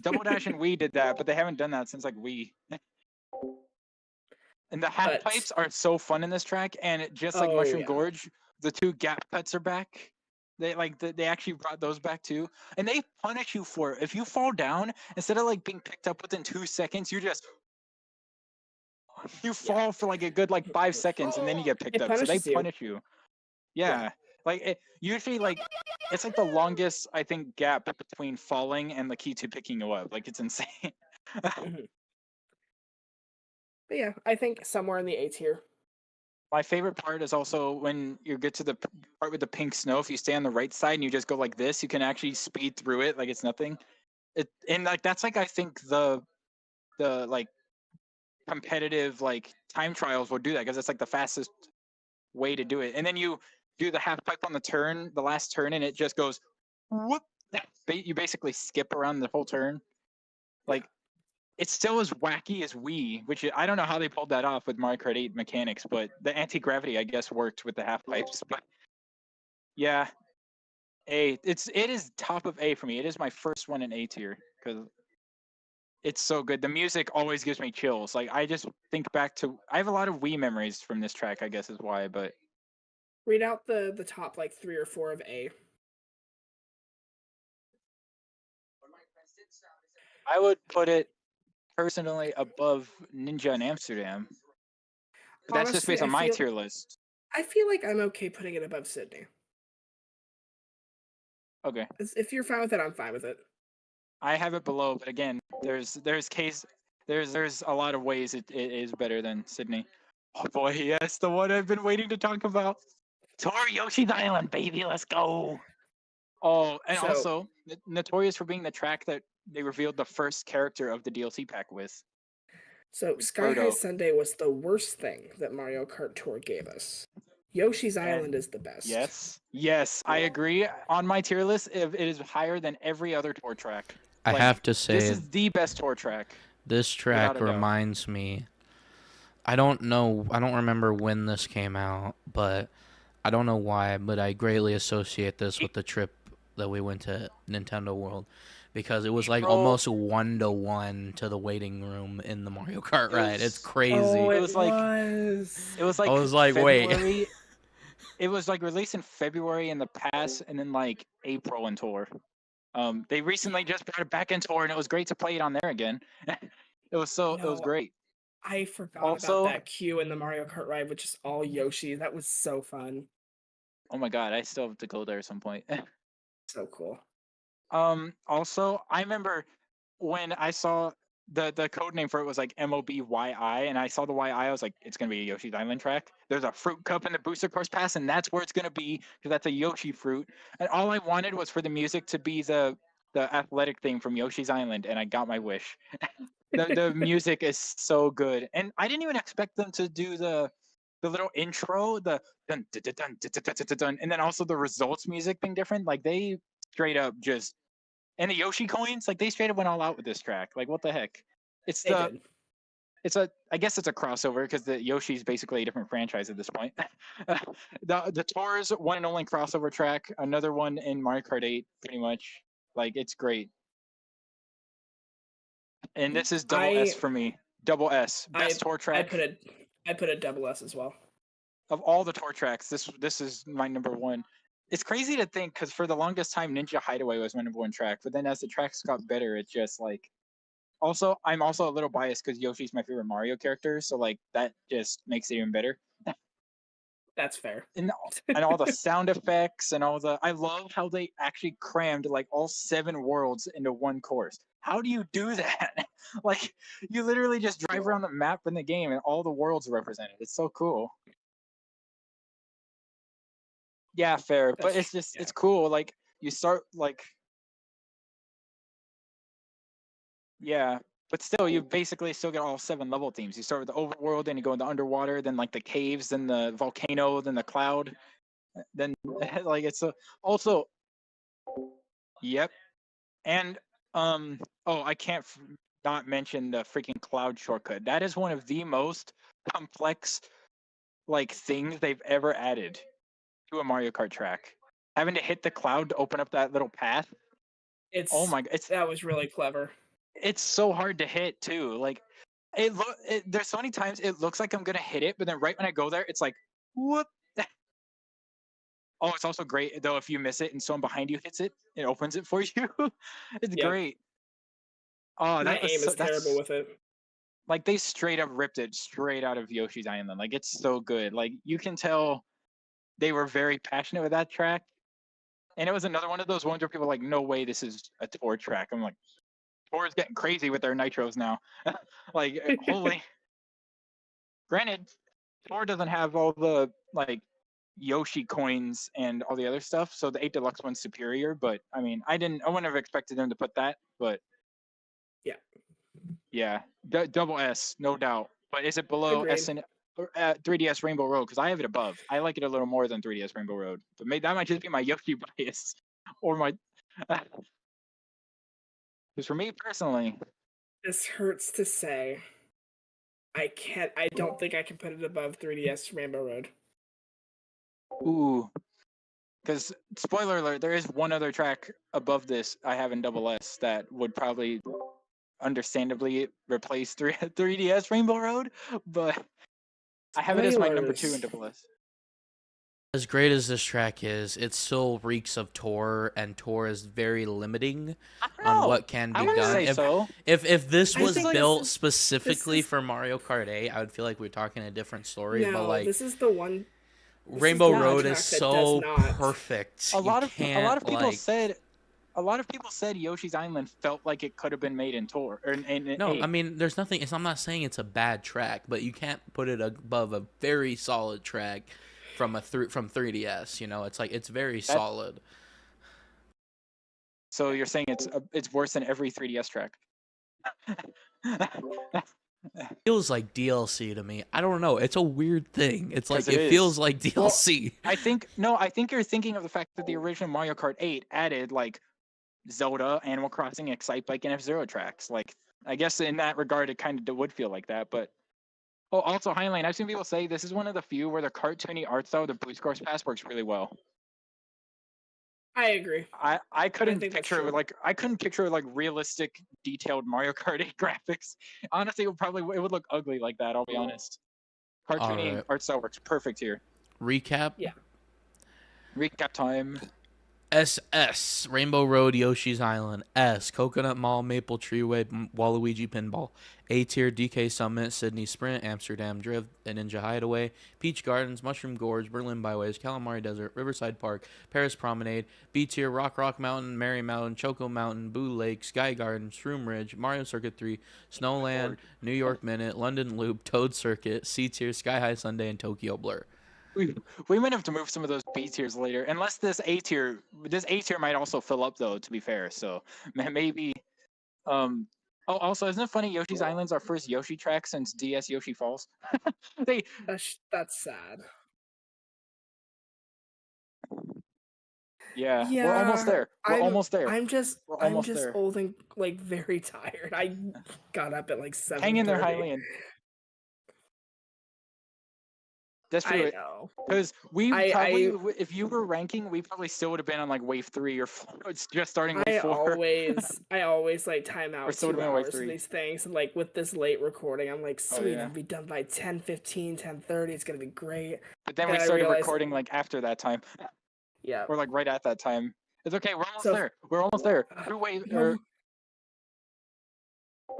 S1: Double Dash and Wii did that, but they haven't done that since like Wii. And the half pipes are so fun in this track, and just like Mushroom Gorge, the 2 gap cuts are back. They actually brought those back too, and they punish you for it. If you fall down, instead of like being picked up within 2 seconds, you fall for like a good like 5 seconds, and then you get picked up. So they punish you. Yeah. Like it usually like it's like the longest I think gap between falling and the key to picking you up. Like it's insane.
S2: But yeah, I think somewhere in the A tier.
S1: My favorite part is also when you get to the part with the pink snow. If you stay on the right side and you just go like this, you can actually speed through it like it's nothing. And like that's like I think the like competitive like time trials will do that because it's like the fastest way to do it. And then you do the half pipe on the last turn, and it just goes whoop. You basically skip around the whole turn. Like it's still as wacky as Wii, which I don't know how they pulled that off with Mario Kart 8 mechanics, but the anti-gravity I guess worked with the half pipes. But yeah, it is top of A for me. It is my first one in A tier because it's so good. The music always gives me chills. Like I just think back to I have a lot of Wii memories from this track, I guess is why, but
S2: Read out the top like 3 or 4 of A.
S1: I would put it personally above Ninja in Amsterdam. But that's just
S2: Honestly,
S1: based on my tier list.
S2: I feel like I'm okay putting it above Sydney.
S1: Okay.
S2: If you're fine with it, I'm fine with it.
S1: I have it below, but again, there's a lot of ways it is better than Sydney. Oh boy, yes, the one I've been waiting to talk about. Tour Yoshi's Island, baby, let's go. Oh, and
S2: So-
S1: also notorious for being the track that they revealed the first character of the DLC pack with.
S2: So Sky High
S1: Birdo.
S2: Sunday was the worst thing that Mario Kart Tour gave us. Yoshi's Island is the best.
S1: Yes, I agree. On my tier list, it is higher than every other tour track.
S3: I
S1: Like,
S3: have to
S1: this
S3: say,
S1: is the best tour track.
S3: this track
S1: without a doubt.
S3: reminds me. I don't remember when this came out, but I don't know why, but I greatly associate this with the trip that we went to Nintendo World, because it was like
S1: Bro.
S3: almost 1-to-1 to the waiting room in the Mario Kart ride. It's crazy.
S2: Oh,
S1: It
S2: it
S1: was like-
S2: was.
S1: It was like
S3: I was like, wait.
S1: February. It was like released in February in the past, and then like April in tour. They recently just brought it back in tour, and it was great to play it on there again. It was
S2: No.
S1: great.
S2: I forgot
S1: Also-
S2: about that queue in the Mario Kart ride, which is all Yoshi. That was so fun.
S1: Oh my god, I still have to go there at some point.
S2: So cool.
S1: Also, I remember when I saw the code name for it was like MOBYI, and I saw the YI, I was like, it's gonna be a Yoshi's Island track. There's a fruit cup in the booster course pass, and that's where it's gonna be because that's a Yoshi fruit. And all I wanted was for the music to be the athletic thing from Yoshi's Island, and I got my wish. The music is so good, and I didn't even expect them to do the little intro, the dun dun dun dun dun dun dun, dun, and then also the results music being different. Like they straight up just and the Yoshi coins, like they straight up went all out with this track. Like what the heck? It's
S2: They did.
S1: I guess it's a crossover because the Yoshi's basically a different franchise at this point. the Tour's one and only crossover track, another one in Mario Kart 8, pretty much. Like it's great. And this is double S for me. Double S. Best tour track.
S2: I put a double S as well.
S1: Of all the tour tracks, this is my number one. It's crazy to think because for the longest time, Ninja Hideaway was my number one track. But then as the tracks got better, it's just like. Also, I'm also a little biased because Yoshi's my favorite Mario character, so like that just makes it even better.
S2: That's fair.
S1: And all the sound effects and I love how they actually crammed like all 7 worlds into one course. How do you do that? Like you literally just drive around the map in the game and all the worlds are represented. It's so cool. Yeah, fair, but it's just it's cool. Like you start like yeah, but still you basically still get all 7 level themes. You start with the overworld, then you go into underwater, then like the caves, then the volcano, then the cloud, then like it's also yep. And I can't not mention the freaking cloud shortcut. That is one of the most complex like things they've ever added to a Mario Kart track. Having to hit the cloud to open up that little path. Oh my god,
S2: that was really clever.
S1: It's so hard to hit too. Like there's so many times it looks like I'm gonna hit it, but then right when I go there, it's like whoop. Oh, it's also great though if you miss it and someone behind you hits it, it opens it for you. It's great. Oh,
S2: my aim is terrible with it.
S1: Like they straight up ripped it straight out of Yoshi's Island. Like it's so good. Like you can tell they were very passionate with that track. And it was another one of those ones where people are like, no way this is a tour track. I'm like, Tour is getting crazy with their nitros now. Like holy. Granted, Tour doesn't have all the like Yoshi coins and all the other stuff, so the 8 Deluxe one's superior, but I mean I wouldn't have expected them to put that, but yeah, double S, no doubt. But is it below S and 3DS Rainbow Road? Because I have it above. I like it a little more than 3DS Rainbow Road, but maybe that might just be my Yoshi bias, or my. Because for me personally,
S2: This hurts to say. I don't think I can put it above 3DS Rainbow Road.
S1: Ooh. Because, spoiler alert, there is one other track above this I have in Double S that would probably understandably replace 3DS Rainbow Road, but I have it as my number 2 in Double S.
S3: As great as this track is, it still reeks of Tor, and Tor is very limiting on what can be
S1: I wouldn't
S3: done.
S1: say so.
S3: If this
S2: I
S3: was
S2: think
S3: built specifically
S2: this is-
S3: for Mario Kart 8, I would feel like we're talking a different story.
S2: No,
S3: but like
S2: this is the one.
S3: Rainbow
S2: the
S3: Road
S2: track
S3: is
S2: that
S3: so
S2: does not.
S3: perfect.
S1: A lot of people
S3: like,
S1: said Yoshi's Island felt like it could have been made in Tor or in
S3: no,
S1: 8.
S3: I mean, there's nothing. I'm not saying it's a bad track, but you can't put it above a very solid track from 3DS. You know, it's like it's very solid.
S1: So you're saying it's worse than every 3DS track?
S3: Feels like DLC to me. I don't know. It's a weird thing. It's like it
S1: is.
S3: feels like DLC.
S1: Well, I think you're thinking of the fact that the original Mario Kart 8 added like Zelda, Animal Crossing, Excite Bike, and F-Zero tracks. Like, I guess in that regard, it kind of would feel like that. But also Highline, I've seen people say this is one of the few where the cartoony art style, the Boost Course Pass, works really well.
S2: I agree.
S1: I couldn't
S2: think that's
S1: picture
S2: true.
S1: I couldn't picture like realistic, detailed Mario Kart 8 graphics. Honestly, it would look ugly like that. I'll be honest. Cartoony art style works perfect here.
S3: Recap.
S2: Yeah.
S1: Recap time.
S3: SS Rainbow Road, Yoshi's Island. S Coconut Mall, Maple Treeway, Waluigi Pinball. A tier, DK Summit, Sydney Sprint, Amsterdam Drift, and Ninja Hideaway. Peach Gardens, Mushroom Gorge, Berlin Byways, Calamari Desert, Riverside Park, Paris Promenade. B tier, Rock Mountain, Merry Mountain, Choco Mountain, Boo Lake, Sky Garden, Shroom Ridge, Mario Circuit 3, Snowland, New York Minute, London Loop, Toad Circuit. C tier, Sky High Sundae, and Tokyo Blur.
S1: We might have to move some of those B tiers later, unless this A tier might also fill up though. To be fair, so maybe. Oh, also, isn't it funny? Yoshi's Island's our first Yoshi track since DS Yoshi Falls.
S2: That's sad.
S1: Yeah, we're almost there. Almost there.
S2: I'm just
S1: there.
S2: old and like very tired. I got up at like 7:30.
S1: Hang in there, Hylian. That's true.
S2: I know.
S1: Because if you were ranking, we probably still would have been on like wave 3 or 4. It's just starting wave 4.
S2: I always like time out 2 hours for
S1: wave
S2: these things. And like with this late recording, I'm like, sweet, I'll be done by 10:15, 10:30. It's gonna be great.
S1: But then we started recording like after that time.
S2: Yeah.
S1: Or like right at that time. It's okay. We're almost there. We're almost there.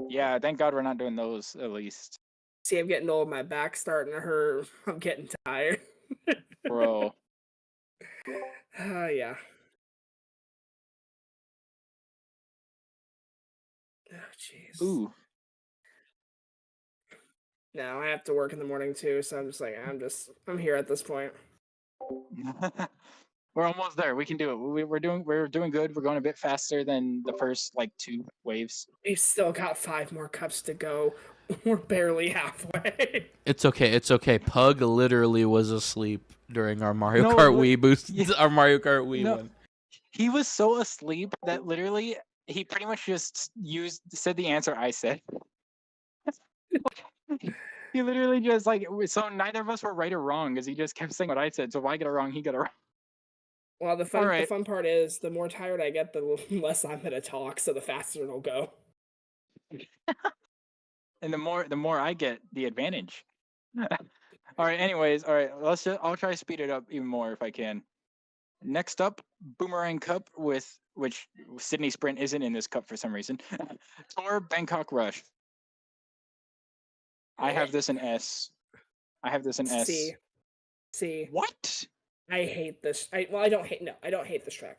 S1: Yeah, thank God we're not doing those at least.
S2: See, I'm getting old. My back's starting to hurt. I'm getting tired.
S1: Bro.
S2: Yeah. Oh, jeez.
S1: Ooh.
S2: No, I have to work in the morning too, so I'm just like, I'm here at this point.
S1: We're almost there. We can do it. We're doing good. We're going a bit faster than the first like 2 waves.
S2: We've still got 5 more cups to go. We're barely halfway.
S3: It's okay. It's okay. Pug literally was asleep during our Mario Kart Wii boost. Our Mario Kart Wii one.
S1: He was so asleep that literally he pretty much just said the answer I said. He literally just like, so neither of us were right or wrong because he just kept saying what I said. So if I get it wrong, he got it wrong.
S2: Well, the fun part is the more tired I get, the less I'm gonna talk, so the faster it'll go.
S1: And the more I get, the advantage. All right. Anyways, all right. I'll try to speed it up even more if I can. Next up, Boomerang Cup which Sydney Sprint isn't in this cup for some reason. Tour Bangkok Rush. I have this in S.
S2: See.
S1: What?
S2: I hate this. I don't hate this track.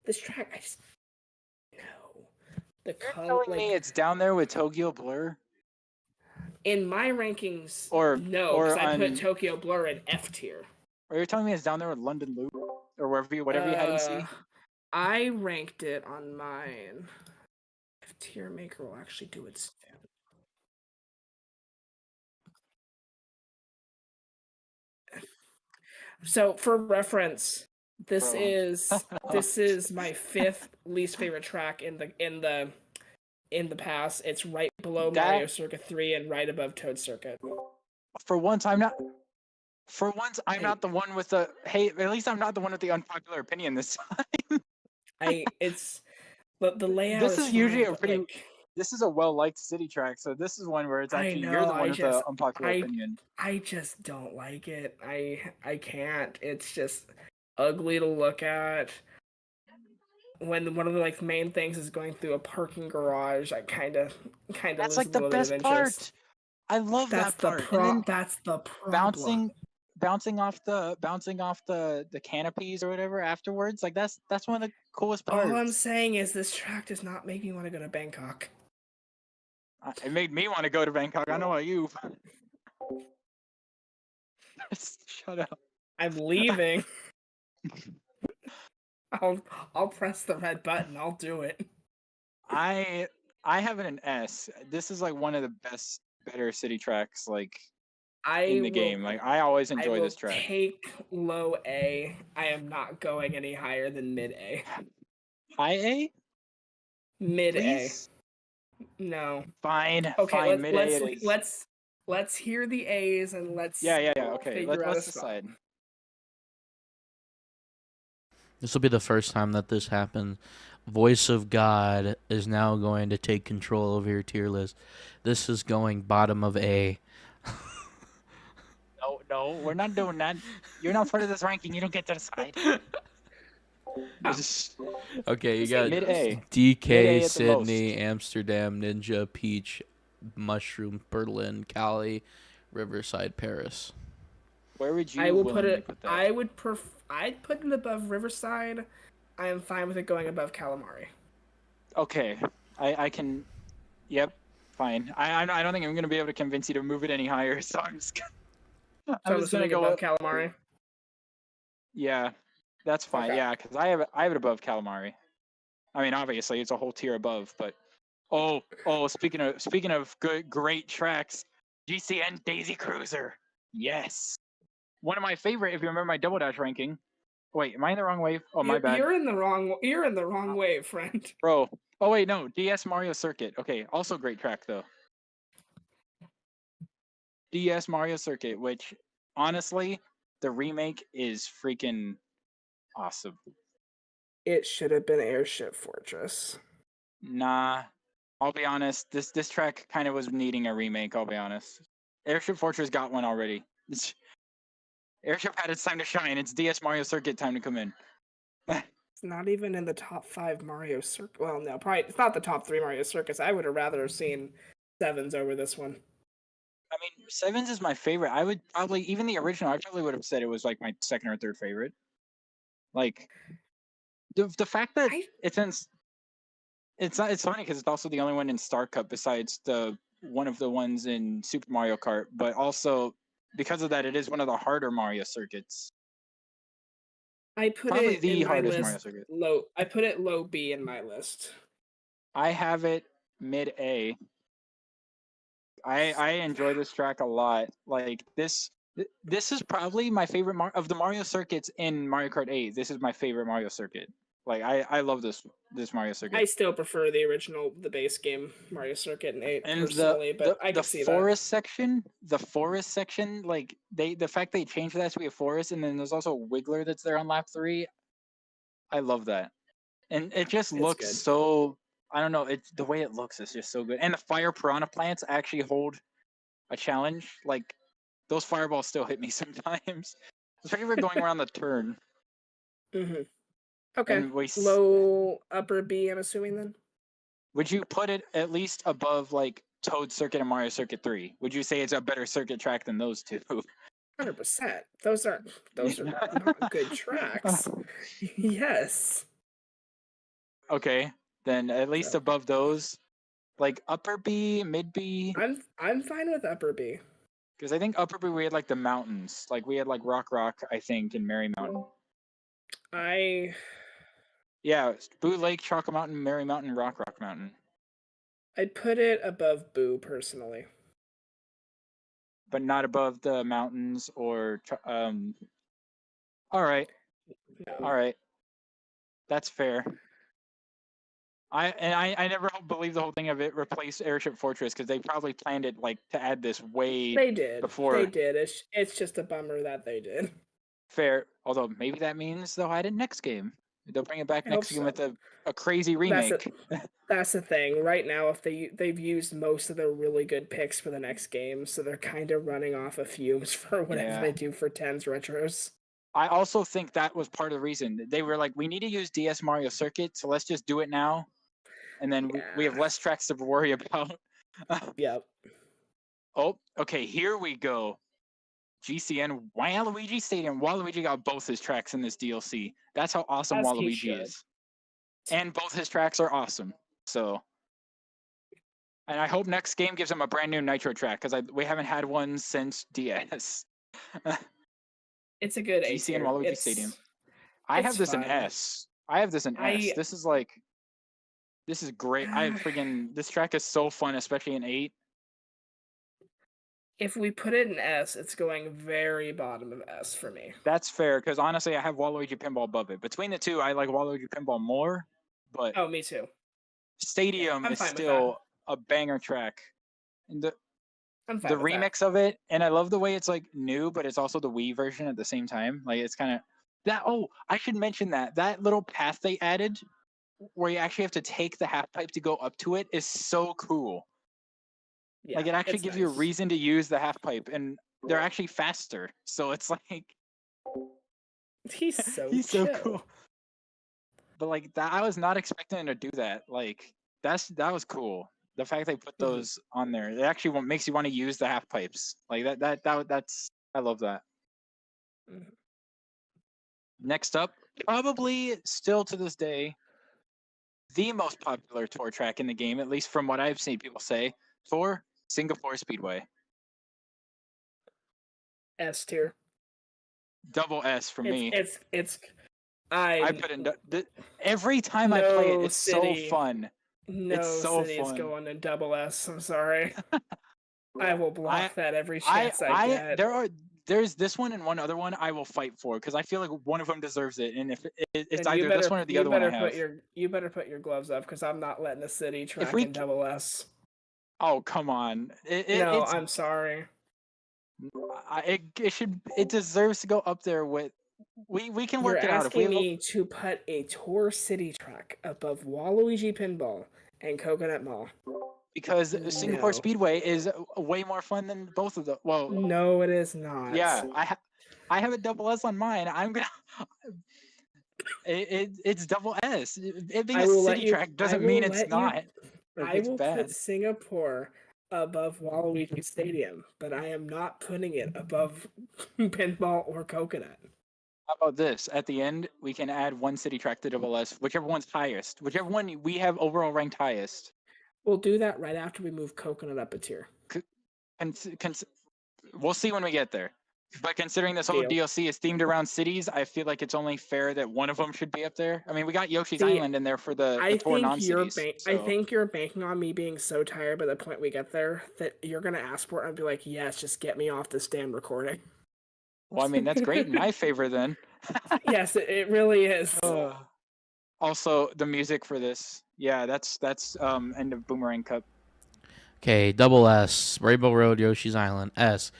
S2: This track, I just no.
S1: You're telling me it's down there with Tokyo Blur?
S2: In my rankings, because I put Tokyo Blur in F tier.
S1: Or you're telling me it's down there with London Loop or whatever you had in C?
S2: I ranked it on mine. F tier maker will actually do its. So for reference, this is my 5th least favorite track in in the past. It's right below Mario Circuit 3 and right above Toad Circuit.
S1: For once, I'm not. For once, I'm
S2: Hey.
S1: not the one with the. Hey, at least I'm not the one with the unpopular opinion this time.
S2: It's the layout.
S1: This is usually
S2: fine,
S1: a pretty.
S2: like,
S1: This is a well-liked city track, so this is one where it's
S2: I
S1: actually
S2: know,
S1: you're the one with the unpopular opinion.
S2: I just don't like it. I can't. It's just ugly to look at. When one of the like main things is going through a parking garage, I kind of
S1: That's
S2: lose
S1: like
S2: a
S1: the
S2: little bit of
S1: best
S2: interest.
S1: part. I love
S2: That's
S1: that part. And then
S2: that's the problem.
S1: bouncing off the canopies or whatever afterwards. Like that's one of the coolest parts.
S2: All I'm saying is this track does not make me want to go to Bangkok.
S1: It made me want to go to Bangkok. I know about you. Shut up.
S2: I'm leaving. I'll press the red button. I'll do it.
S1: I have an S. This is like one of the better city tracks like in the game. Like I always enjoy this track.
S2: Take low A. I am not going any higher than mid A.
S1: High A?
S2: Mid
S1: Please?
S2: A. No.
S1: Fine.
S2: Okay,
S1: fine. Mid A it is.
S2: Let's hear the A's and let's
S1: Yeah. Okay. Let's
S2: spot.
S1: decide.
S3: This will be the first time that this happens. Voice of God is now going to take control of your tier list. This is going bottom of A.
S1: No, we're not doing that. You're not part of this ranking. You don't get to decide.
S3: Okay, you got
S1: mid A.
S3: DK, Sydney, Amsterdam, Ninja, Peach, Mushroom, Berlin, Cali, Riverside, Paris.
S1: Where would you?
S2: I will put it.
S1: Put that?
S2: I'd put it above Riverside. I am fine with it going above Calamari.
S1: Okay, I can. Yep, fine. I don't think I'm gonna be able to convince you to move it any higher. So I'm just. I'm just gonna go
S2: above Calamari.
S1: Yeah, that's fine.
S2: Okay.
S1: Yeah, because I have it above Calamari. I mean, obviously it's a whole tier above, but speaking of great tracks, GCN Daisy Cruiser. Yes, one of my favorite. If you remember my Double Dash ranking. Wait, am I in the wrong wave? Oh, my bad.
S2: You're in the wrong wave, friend.
S1: Bro. Oh wait, no. DS Mario Circuit. Okay, also great track though. DS Mario Circuit, which honestly, the remake is freaking awesome.
S2: It should have been Airship Fortress.
S1: Nah, I'll be honest. This track kind of was needing a remake. I'll be honest. Airship Fortress got one already. Airship had its time to shine. It's DS Mario Circuit time to come in.
S2: It's not even in the top 5 Mario Circuit. Well, no, probably it's not the top 3 Mario Circuits. I would have rather seen Sevens over this one.
S1: I mean, Sevens is my favorite. I would probably, even the original, I probably would have said it was like my second or third favorite. Like, the fact that it's funny because it's also the only one in Star Cup besides one of the ones in Super Mario Kart, but also because of that, it is one of the harder Mario circuits.
S2: I put
S1: probably
S2: it
S1: the
S2: in
S1: hardest
S2: my
S1: Mario
S2: list
S1: circuit.
S2: low. I put it low B in my list.
S1: I have it mid A. I enjoy this track a lot. Like this is probably my favorite of the Mario circuits in Mario Kart 8. This is my favorite Mario circuit. Like I love this Mario circuit.
S2: I still prefer the base game Mario Circuit in 8
S1: and
S2: personally, but I can see that.
S1: The forest section, like the fact they changed that to be a forest, and then there's also a Wiggler that's there on lap 3. I love that, and it just looks
S2: good.
S1: So. I don't know. It's the way it looks is just so good, and the fire piranha plants actually hold a challenge. Like those fireballs still hit me sometimes, especially if we're going around the turn.
S2: Mm-hmm. Okay.
S1: And
S2: low upper B, I'm assuming then.
S1: Would you put it at least above like Toad Circuit and Mario Circuit 3? Would you say it's a better circuit track than those two?
S2: 100%. Those are not good tracks. Yes.
S1: Okay, then at least above those, like upper B, mid B.
S2: I'm fine with upper B.
S1: Because I think upper B we had like the mountains, like we had like Rock, I think, and Merry Mountain. Yeah, Boo Lake, Chocolate Mountain, Merry Mountain, Rock Mountain.
S2: I'd put it above Boo personally.
S1: But not above the mountains or all right.
S2: No.
S1: All right. That's fair. I never believed the whole thing of it replaced Airship Fortress because they probably planned it like to add this way
S2: They did.
S1: before.
S2: They did. It's just a bummer that they did.
S1: Fair, although maybe that means they'll hide it next game. They'll bring it back
S2: I
S1: next
S2: hope
S1: game
S2: so.
S1: with a crazy remake.
S2: That's the thing. Right now, if they've used most of their really good picks for the next game, so they're kind of running off of fumes for whatever
S1: Yeah.
S2: they do for 10's retros.
S1: I also think that was part of the reason. They were like, we need to use DS Mario Circuit, so let's just do it now. And then we have
S2: Yeah.
S1: less tracks to worry about.
S2: Yep.
S1: Oh, okay, here we go. GCN Waluigi Stadium. Waluigi got both his tracks in this DLC. That's how awesome
S2: As he
S1: Waluigi
S2: should.
S1: is. And both his tracks are awesome. So, and I hope next game gives him a brand new Nitro track because we haven't had one since DS.
S2: It's a good A
S1: GCN
S2: tier.
S1: Waluigi Stadium. I have
S2: it's
S1: this in
S2: fun.
S1: S. I have this in S. This is like, this is great. This track is so fun, especially in 8.
S2: If we put it in S, it's going very bottom of S for me.
S1: That's fair, because honestly, I have Waluigi Pinball above it. Between the two, I like Waluigi Pinball more, but
S2: Oh, me too.
S1: Stadium
S2: I'm
S1: is
S2: fine with
S1: still a banger track. And
S2: I'm fine
S1: the
S2: with
S1: remix of it, and I love the way it's like new, but it's also the Wii version at the same time. Like it's kind of that. Oh, I should mention that little path they added, where you actually have to take the half pipe to go up to it, is so cool.
S2: Yeah,
S1: like it actually
S2: it's
S1: gives you a
S2: nice.
S1: reason to use the half pipe, and they're actually faster. So it's like
S2: He's so
S1: he's
S2: chill.
S1: so cool. But like that, I was not expecting him to do that. Like that was cool. The fact they put those on there, it actually makes you want to use the half pipes. Like that's I love that.
S2: Mhm.
S1: Next up, probably still to this day, the most popular tour track in the game, at least from what I've seen people say, for Singapore Speedway.
S2: S tier.
S1: Double S for me.
S2: I
S1: put in every time I play it, it's so fun.
S2: No
S1: it's so
S2: city's
S1: fun.
S2: going in double S. I'm sorry. I will block that every chance I get.
S1: There's this one and one other one I will fight for because I feel like one of them deserves it, and if it's
S2: And
S1: either this one or the other one I have.
S2: You better put your gloves up because I'm not letting a city track in double S.
S1: Oh come on!
S2: I'm sorry.
S1: It deserves to go up there with. We can work it out.
S2: You're asking me to put a tour city track above Waluigi Pinball and Coconut Mall.
S1: Because Singapore Speedway is way more fun than both of them. Well,
S2: no, it is not.
S1: Yeah, I have a double S on mine. I'm gonna. It's double S. It being a city track doesn't mean it's not.
S2: I will put Singapore above Waluigi Stadium, but I am not putting it above Pinball or Coconut.
S1: How about this? At the end, we can add one city track to double S, whichever one's highest, whichever one we have overall ranked highest.
S2: We'll do that right after we move Coconut up a tier.
S1: We'll see when we get there. But considering this whole DLC is themed around cities, I feel like it's only fair that one of them should be up there. I mean, we got Yoshi's Island in there for the four non-cities.
S2: I think you're banking on me being so tired by the point we get there that you're going to ask for it and be like, yes, just get me off this damn recording.
S1: Well, I mean, that's great in my favor then.
S2: Yes, it really is.
S1: Also, the music for this. Yeah, that's end of Boomerang Cup.
S3: Okay, double S, Rainbow Road, Yoshi's Island. S,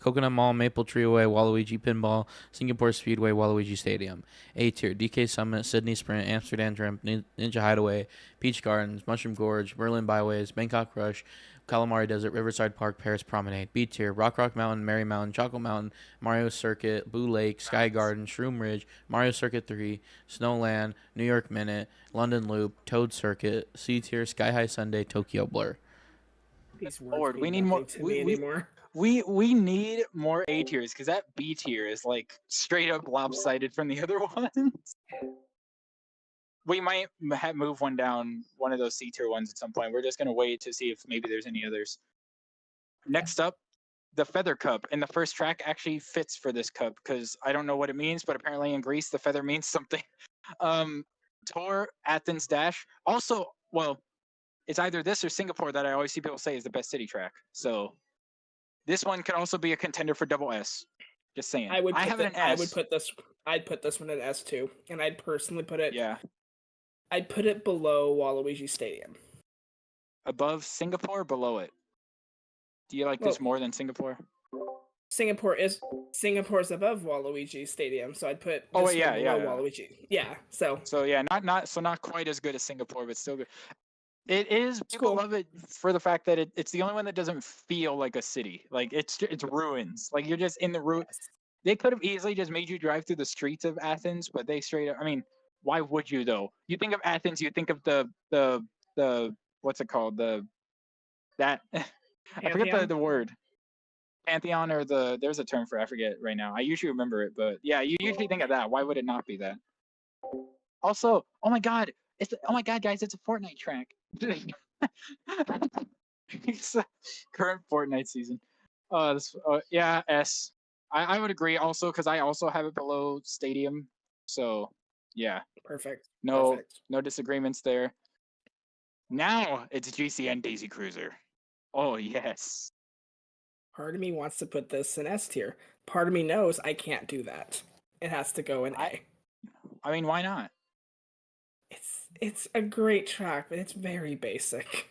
S3: Coconut Mall, Maple Treeway, Waluigi Pinball, Singapore Speedway, Waluigi Stadium. A tier, DK Summit, Sydney Sprint, Amsterdam Dream, Ninja Hideaway, Peach Gardens, Mushroom Gorge, Berlin Byways, Bangkok Rush, Calamari Desert, Riverside Park, Paris Promenade. B tier, Rock Mountain, Merry Mountain, Choco Mountain, Mario Circuit, Blue Lake, Sky Garden, Shroom Ridge, Mario Circuit 3, Snowland, New York Minute, London Loop, Toad Circuit. C tier, Sky High Sunday, Tokyo Blur.
S1: Lord, we need more. We need more A tiers because that B tier is like straight up lopsided from the other ones. We might move one down, one of those C tier ones at some point. We're just gonna wait to see if maybe there's any others. Next up, the Feather Cup, and the first track actually fits for this cup because I don't know what it means, but apparently in Greece the feather means something. Tour Athens Dash. Also, well, it's either this or Singapore that I always see people say is the best city track. So this one could also be a contender for double S. Just saying. I have it in S.
S2: I'd put this one in S too, and I'd personally put it.
S1: Yeah.
S2: I'd put it below Waluigi Stadium.
S1: Above Singapore, below it. Do you like this more than Singapore?
S2: Singapore's above Waluigi Stadium, so I'd put
S1: Oh
S2: this
S1: yeah,
S2: one
S1: yeah,
S2: below Waluigi. Yeah, so
S1: yeah, not quite as good as Singapore, but still good. It is. People
S2: cool.
S1: love it for the fact that it's the only one that doesn't feel like a city. Like it's ruins. Like you're just in the ruin.
S2: Yes.
S1: They could have easily just made you drive through the streets of Athens, but they straight up. I mean, why would you though? You think of Athens, you think of the what's it called? That I forget the word. Pantheon or there's a term for it, I forget right now. I usually remember it, but yeah, you usually think of that. Why would it not be that? Also, oh my god, guys, it's a Fortnite track. It's a current Fortnite season. Yeah, S. I would agree also because I also have it below Stadium. So yeah,
S2: Perfect.
S1: no disagreements there. Now it's GCN Daisy Cruiser. Oh yes.
S2: Part of me wants to put this in S tier. Part of me knows I can't do that. It has to go in A.
S1: I mean, why not?
S2: It's a great track, but it's very basic.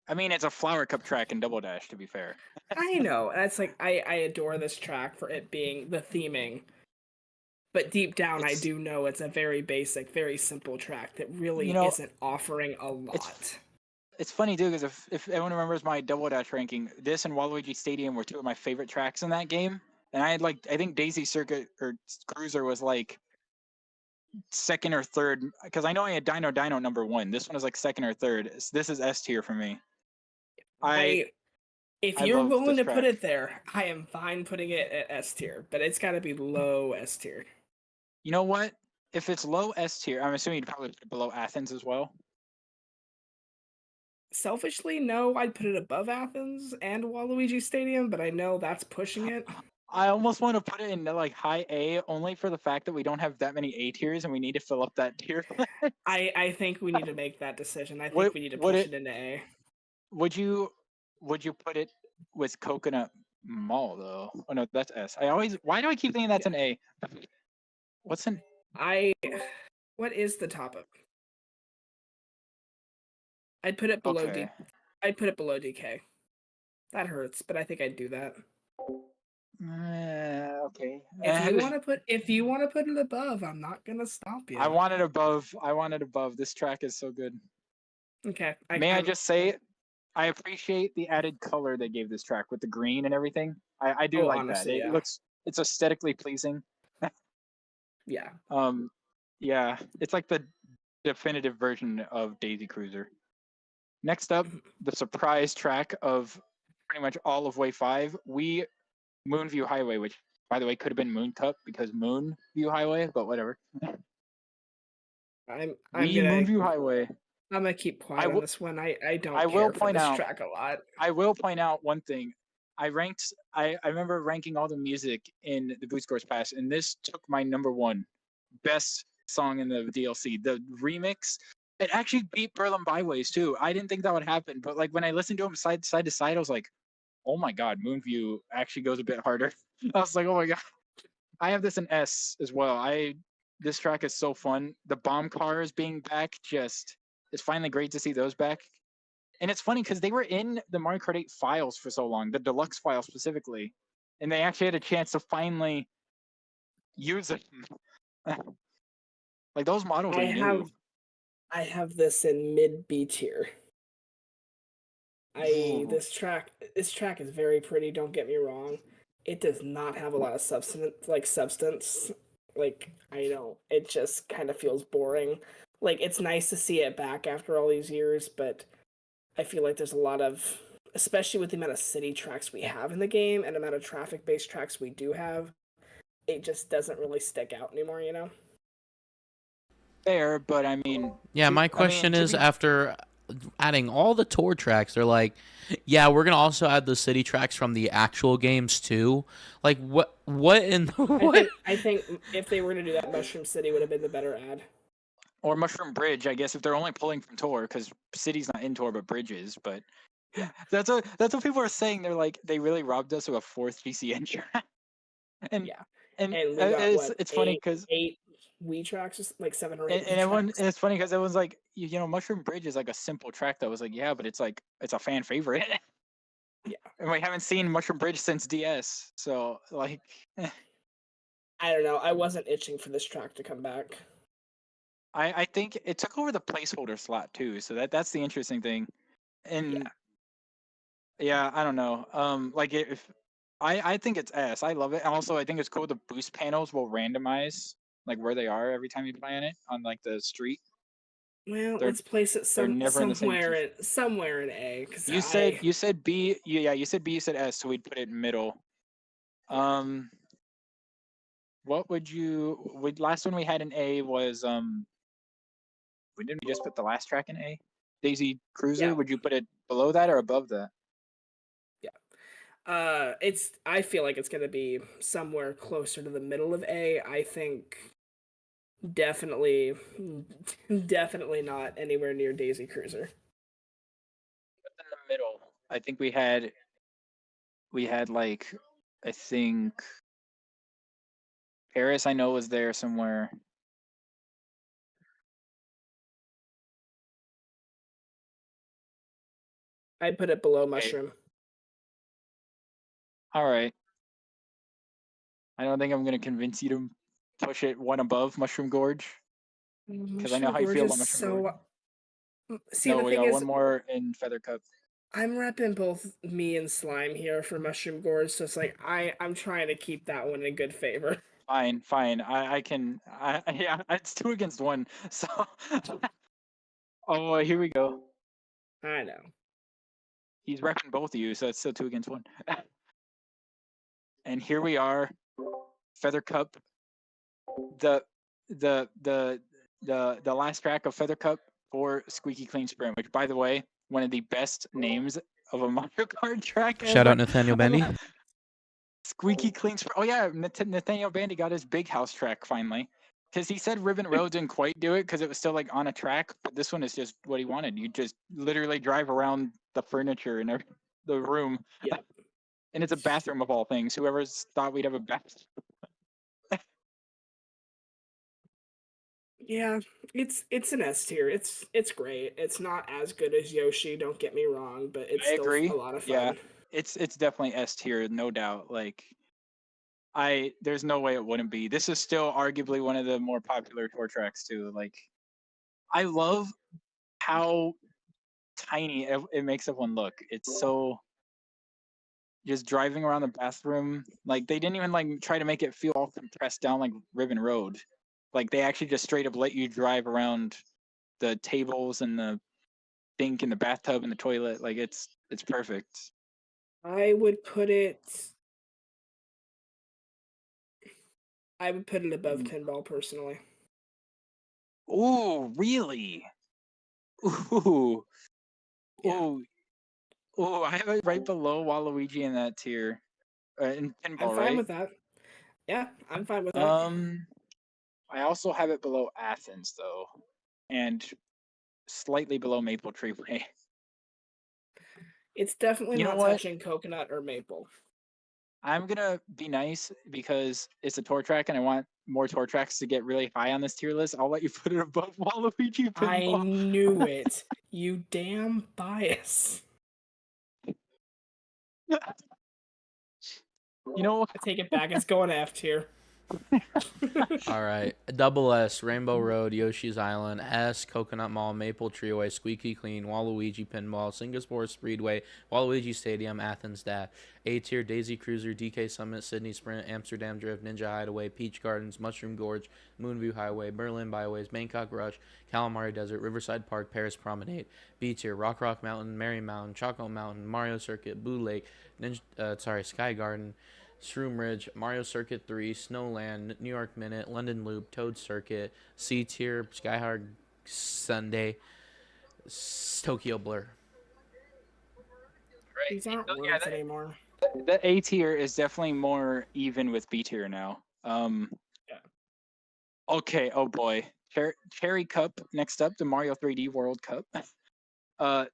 S1: I mean, it's a Flower Cup track in Double Dash, to be fair.
S2: I know. That's like I adore this track for it being the theming. But deep down, I do know it's a very basic, very simple track that really isn't offering a lot.
S1: It's funny too because if everyone remembers my Double Dash ranking, this and Waluigi Stadium were two of my favorite tracks in that game, and I think Daisy Circuit or Cruiser was like second or third because I know I had Dino number 1. This one is like second or third. This is S tier for me.
S2: If you're willing to put it there, I am fine putting it at S tier, but it's got to be low S tier.
S1: You know what? If it's low S tier, I'm assuming you'd probably put it below Athens as well.
S2: Selfishly, no, I'd put it above Athens and Waluigi Stadium, but I know that's pushing it.
S1: I almost want to put it in like high A only for the fact that we don't have that many A tiers and we need to fill up that tier.
S2: I think we need to make that decision. I think we need to push it into A.
S1: Would you put it with Coconut Mall though? Oh no, that's S. Why do I keep thinking that's an A? What's an
S2: what is the top of? I'd put it below I'd put it below DK. That hurts, but I think I'd do that.
S1: Okay.
S2: If you want to put it above, I'm not gonna stop you.
S1: I want it above. This track is so good.
S2: Okay.
S1: I just say, I appreciate the added color they gave this track with the green and everything. I do like honestly, that. It's aesthetically pleasing.
S2: Yeah.
S1: Yeah. It's like the definitive version of Daisy Cruiser. Next up, the surprise track of pretty much all of Wave 5, Moonview Highway, which, by the way, could have been Moon Cup because Moonview Highway, but whatever. Moonview Highway.
S2: I'm gonna keep quiet on this one. I don't
S1: I
S2: care
S1: will
S2: for
S1: point
S2: this
S1: out,
S2: track a lot.
S1: I will point out one thing. I remember ranking all the music in the Boost Course Pass, and this took my number 1 best song in the DLC. The remix, it actually beat Berlin Byways too. I didn't think that would happen, but like when I listened to them side to side, I was like, oh my god, Moonview actually goes a bit harder. I was like, oh my god. I have this in S as well. This track is so fun. The bomb cars being back, it's finally great to see those back. And it's funny because they were in the Mario Kart 8 files for so long, the Deluxe file specifically, and they actually had a chance to finally use them. Like those models are new.
S2: I have this in mid B tier. This track is very pretty, don't get me wrong. It does not have a lot of substance. Like, I know, it just kind of feels boring. Like, it's nice to see it back after all these years, but I feel like there's a lot of, especially with the amount of city tracks we have in the game and the amount of traffic-based tracks we do have, it just doesn't really stick out anymore, you know?
S1: Fair, but I mean...
S3: Yeah, my question is, after adding all the tour tracks, they're like, yeah, we're going to also add the city tracks from the actual games too. Like, what in the... What?
S2: I think if they were to do that, Mushroom City would have been the better ad.
S1: Or Mushroom Bridge, I guess, if they're only pulling from Tour, because City's not in Tour, but Bridge is. But yeah, that's what people are saying. They're like, they really robbed us of a 4th GCN track. And
S2: yeah,
S1: and it's funny because
S2: Wii tracks, just like 7 or 8
S1: And
S2: Wii tracks.
S1: it's funny because everyone's like, you know, Mushroom Bridge is like a simple track that was like, yeah, but it's like it's a fan favorite.
S2: Yeah.
S1: And we haven't seen Mushroom Bridge since DS, so like,
S2: I don't know. I wasn't itching for this track to come back.
S1: I think it took over the placeholder slot too, so that's the interesting thing. And yeah, I don't know. Like if I think it's S. I love it. And also, I think it's cool. The boost panels will randomize like where they are every time you play on it on like the street.
S2: Well,
S1: They're
S2: let's place it
S1: they're never in the same position.
S2: somewhere in A. Cause
S1: You said B. Yeah, you said B. You said S. So we'd put it in middle. What would you? Last one we had in A was We didn't we just put the last track in A? Daisy Cruiser.
S2: Yeah.
S1: Would you put it below that or above that?
S2: I feel like it's gonna be somewhere closer to the middle of A. I think definitely not anywhere near Daisy Cruiser.
S1: In the middle, I think we had like, I think Paris, I know, was there somewhere.
S2: I'd put it below
S1: Okay.
S2: Mushroom.
S1: All right. I don't think I'm gonna convince you to push it one above Mushroom Gorge because I know how you feel about Mushroom Gorge.
S2: See,
S1: No,
S2: the
S1: we
S2: thing
S1: got
S2: is,
S1: one more in Feather Cup.
S2: I'm repping both me and Slime here for Mushroom Gorge, so it's like I'm trying to keep that one in good favor.
S1: Fine. I can. Yeah, it's 2 against 1. So. Oh, here we go.
S2: I know.
S1: He's repping both of you, so it's still 2 against 1. And here we are, Feather Cup. The last track of Feather Cup for Squeaky Clean Sprint, which, by the way, one of the best names of a Mario Kart track ever.
S3: Shout out Nathaniel Bendy.
S1: Squeaky Clean Sprint. Oh yeah, Nathaniel Bandy got his big house track finally. Because he said Ribbon Road didn't quite do it because it was still like on a track, but this one is just what he wanted. You just literally drive around the furniture in the room.
S2: Yeah.
S1: And it's a bathroom of all things. Whoever's thought we'd have a bathroom.
S2: Yeah, it's an S tier. It's great. It's not as good as Yoshi, don't get me wrong, but it's
S1: I
S2: still
S1: agree.
S2: a lot of fun.
S1: Yeah, it's definitely S tier, no doubt. Like, there's no way it wouldn't be. This is still arguably one of the more popular tour tracks too. Like, I love how tiny it makes everyone look. It's so just driving around the bathroom. Like, they didn't even like try to make it feel all compressed down like Ribbon Road. Like, they actually just straight up let you drive around the tables and the sink and the bathtub and the toilet. Like, it's perfect.
S2: I would put it above Pinball personally.
S1: Ooh, really? Ooh.
S2: Yeah.
S1: Ooh, I have it right below Waluigi in that tier. In Pinball,
S2: I'm fine
S1: right?
S2: with that. Yeah, I'm fine with that.
S1: I also have it below Athens though, and slightly below Maple Tree Way.
S2: It's definitely
S1: You know
S2: not
S1: what?
S2: touching Coconut or Maple.
S1: I'm gonna be nice because it's a tour track and I want more tour tracks to get really high on this tier list. I'll let you put it above Waluigi Pinball.
S2: I knew it. You damn bias.
S1: You know,
S2: I take it back. It's going F tier.
S3: All right. Double S, Rainbow Road, Yoshi's Island, S, Coconut Mall, Maple Treeway, Squeaky Clean, Waluigi Pinball, Singapore Speedway, Waluigi Stadium, Athens DAF. A tier, Daisy Cruiser, DK Summit, Sydney Sprint, Amsterdam Drift, Ninja Hideaway, Peach Gardens, Mushroom Gorge, Moonview Highway, Berlin Byways, Bangkok Rush, Calamari Desert, Riverside Park, Paris Promenade. B tier, Rock Mountain, Merry Mountain, Choco Mountain, Mario Circuit, Blue Lake, Sky Garden, Shroom Ridge, Mario Circuit 3, Snowland, New York Minute, London Loop, Toad Circuit, C Tier, Skyhard Sunday, Tokyo Blur.
S2: These aren't words anymore.
S1: The A tier is definitely more even with B tier now.
S2: Yeah.
S1: Okay, oh boy. Cherry Cup next up, the Mario 3D World Cup.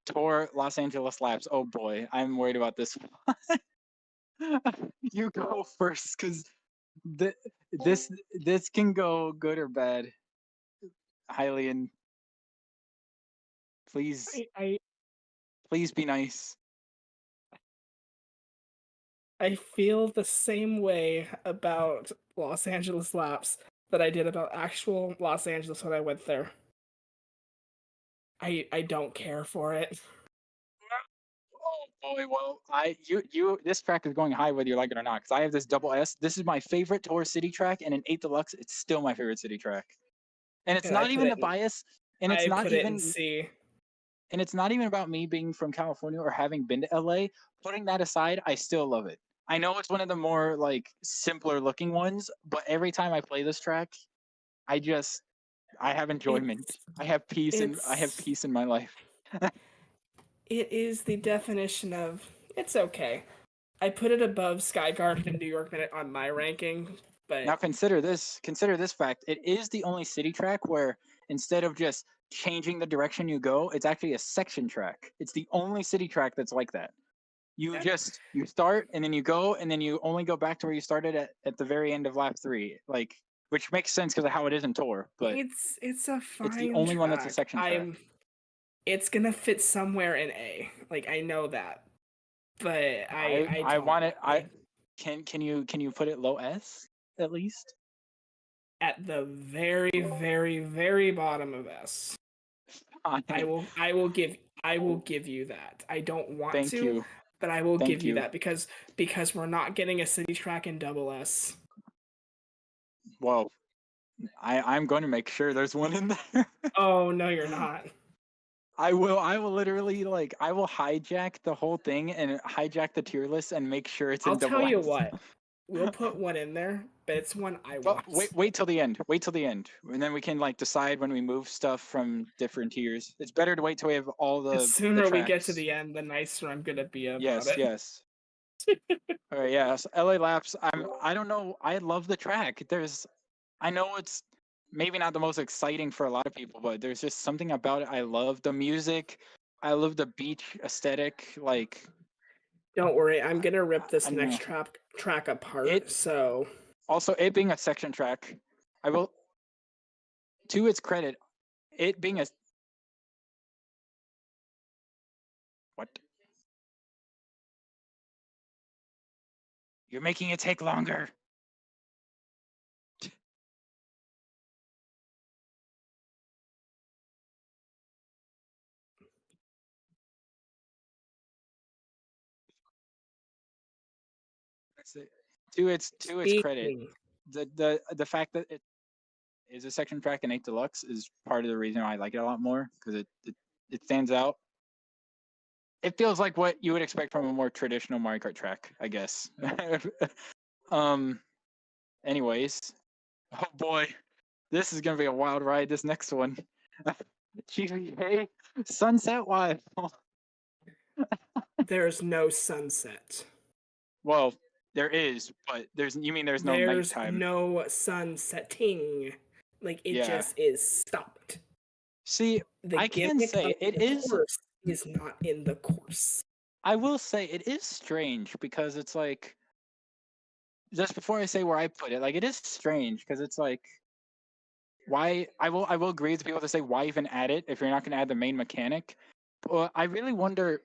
S1: Tour Los Angeles Labs. Oh boy, I'm worried about this one. You go first, because This can go good or bad. Hylian, please please be nice.
S2: I feel the same way about Los Angeles laps that I did about actual Los Angeles when I went there. I don't care for it.
S1: Oh boy, well, this track is going high whether you like it or not. Because I have this double S. This is my favorite Tour City track, and in 8 Deluxe, it's still my favorite city track. And it's
S2: And I
S1: not
S2: put
S1: even
S2: it
S1: a
S2: in,
S1: bias, and it's
S2: I
S1: not
S2: put it in
S1: even
S2: C.
S1: and it's not even about me being from California or having been to LA. Putting that aside, I still love it. I know it's one of the more like simpler looking ones, but every time I play this track, I have enjoyment.
S2: It's
S1: I have peace
S2: it's
S1: in my life.
S2: it is the definition of it's okay. I put it above Sky Garden and New York Minute on my ranking,
S1: Now
S2: but
S1: consider this fact. It is the only city track where instead of just changing the direction you go, it's actually a section track. It's the only city track that's like that. You start and then you go and then you only go back to where you started at the very end of lap 3. Like, which makes sense because of how it is in Tour, but
S2: it's a fine
S1: it's the only
S2: track.
S1: one that's a section track.
S2: It's gonna fit somewhere in A. Like I know that, but
S1: I want it. Can you put it low S at least?
S2: At the very, very, very bottom of S. I will give you that. I don't want
S1: Thank
S2: to,
S1: you.
S2: but I will
S1: Thank
S2: give you
S1: you.
S2: that because we're not getting a city track in double S.
S1: Well, I'm going to make sure there's one in there.
S2: Oh no, you're not.
S1: I will literally I will hijack the whole thing and hijack the tier list and make sure it's in
S2: I'll
S1: double
S2: tell you
S1: S.
S2: what. We'll put one in there, but it's one I
S1: But
S2: want.
S1: wait till the end. Wait till the end, and then we can decide when we move stuff from different tiers. It's better to wait till we have all
S2: The
S1: the
S2: sooner we get to
S1: tracks.
S2: the end, the nicer I'm gonna be about
S1: Yes,
S2: it.
S1: yes. All right, yeah. So LA Laps. I don't know. I love the track. I know it's maybe not the most exciting for a lot of people, but there's just something about it. I love the music. I love the beach aesthetic.
S2: Don't worry, I'm gonna rip this
S1: I don't
S2: next
S1: know.
S2: track apart.
S1: It
S2: So
S1: also it being a section track. I will, to its credit, it being a what? You're making it take longer. That's it. To its credit,
S2: speaking,
S1: the fact that it is a section track in 8 Deluxe is part of the reason why I like it a lot more because it stands out. It feels like what you would expect from a more traditional Mario Kart track, I guess. Anyways, oh boy, this is gonna be a wild ride. This next one, GVA Sunset Wild.
S2: there's no sunset.
S1: Well, there is, but you mean there's no
S2: There's
S1: nighttime?
S2: no sun setting. Like it
S1: Yeah.
S2: just is stopped.
S1: See,
S2: The
S1: I can
S2: gimmick
S1: say
S2: of
S1: it
S2: the
S1: is.
S2: course is not in the course.
S1: I will say it is strange because it's just before I say where I put it, it is strange because it's why I will agree with people to say why even add it if you're not going to add the main mechanic. Well, I really wonder.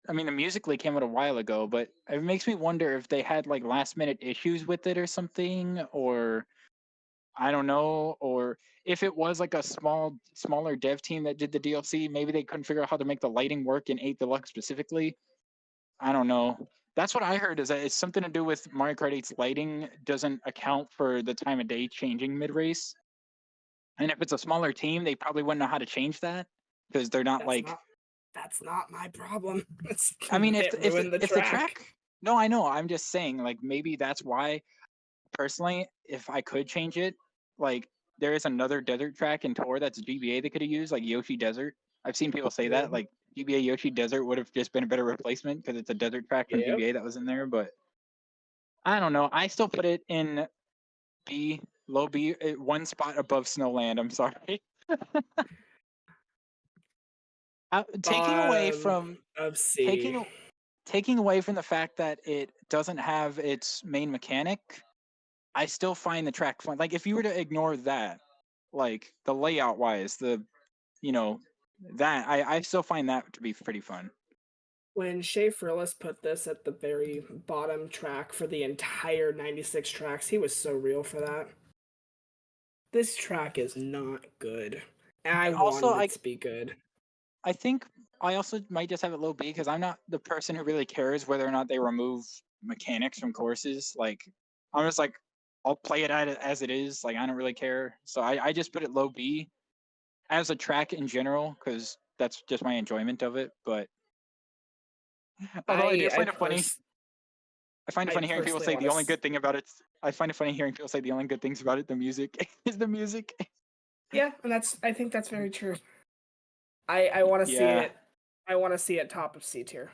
S1: I mean, the musically came out a while ago, but it makes me wonder if they had last minute issues with it or something, or I don't know, or if it was a smaller dev team that did the DLC, maybe they couldn't figure out how to make the lighting work in 8 Deluxe specifically. I don't know. That's what I heard is that it's something to do with Mario Kart 8's lighting doesn't account for the time of day changing mid race. And if it's a smaller team, they probably wouldn't know how to change that because they're not
S2: That's not my problem.
S1: I mean,
S2: It ruined the
S1: if the
S2: track.
S1: no, I know. I'm just saying, maybe that's why. Personally, if I could change it, there is another desert track in Tour that's GBA they could have used, like Yoshi Desert. I've seen people say that, GBA Yoshi Desert would have just been a better replacement because it's a desert track from
S2: Yep.
S1: GBA that was in there. But I don't know. I still put it in B, low B, one spot above Snowland. I'm sorry. Taking away from
S2: of C.
S1: taking away from the fact that it doesn't have its main mechanic, I still find the track fun. Like if you were to ignore that, like the layout wise, you know, that I still find that to be pretty fun.
S2: When Shea Frillis put this at the very bottom track for the entire 96 tracks, he was so real for that. This track is not good. And I
S1: Also,
S2: wanted it to be good.
S1: I think I also might just have it low B because I'm not the person who really cares whether or not they remove mechanics from courses. Like, I'm just like, I'll play it as it is. Like, I don't really care. So I just put it low B as a track in general because that's just my enjoyment of it. But although I do find it funny. I find it funny hearing people say the only good thing about it. I find it funny hearing people say the only good things about it, the music, is the music.
S2: Yeah, and I think that's very true. I want to see it. I want to see it top of C tier,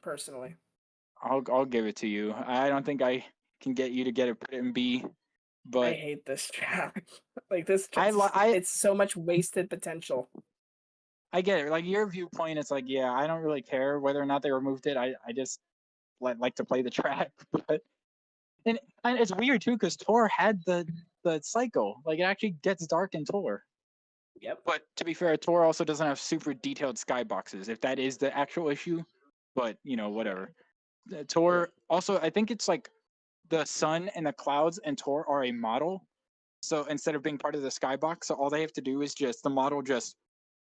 S2: personally.
S1: I'll give it to you. I don't think I can get you to put it in B, but
S2: I hate this track. Like this, it's so much wasted potential.
S1: I get it. Like your viewpoint, it's like, yeah, I don't really care whether or not they removed it. I just like to play the track, but and it's weird too because Tor had the cycle. Like it actually gets dark in Tor.
S2: Yep.
S1: But to be fair, Tor also doesn't have super detailed skyboxes. If that is the actual issue, but whatever. Tor also, I think it's like the sun and the clouds and Tor are a model. So instead of being part of the skybox, so all they have to do is just the model just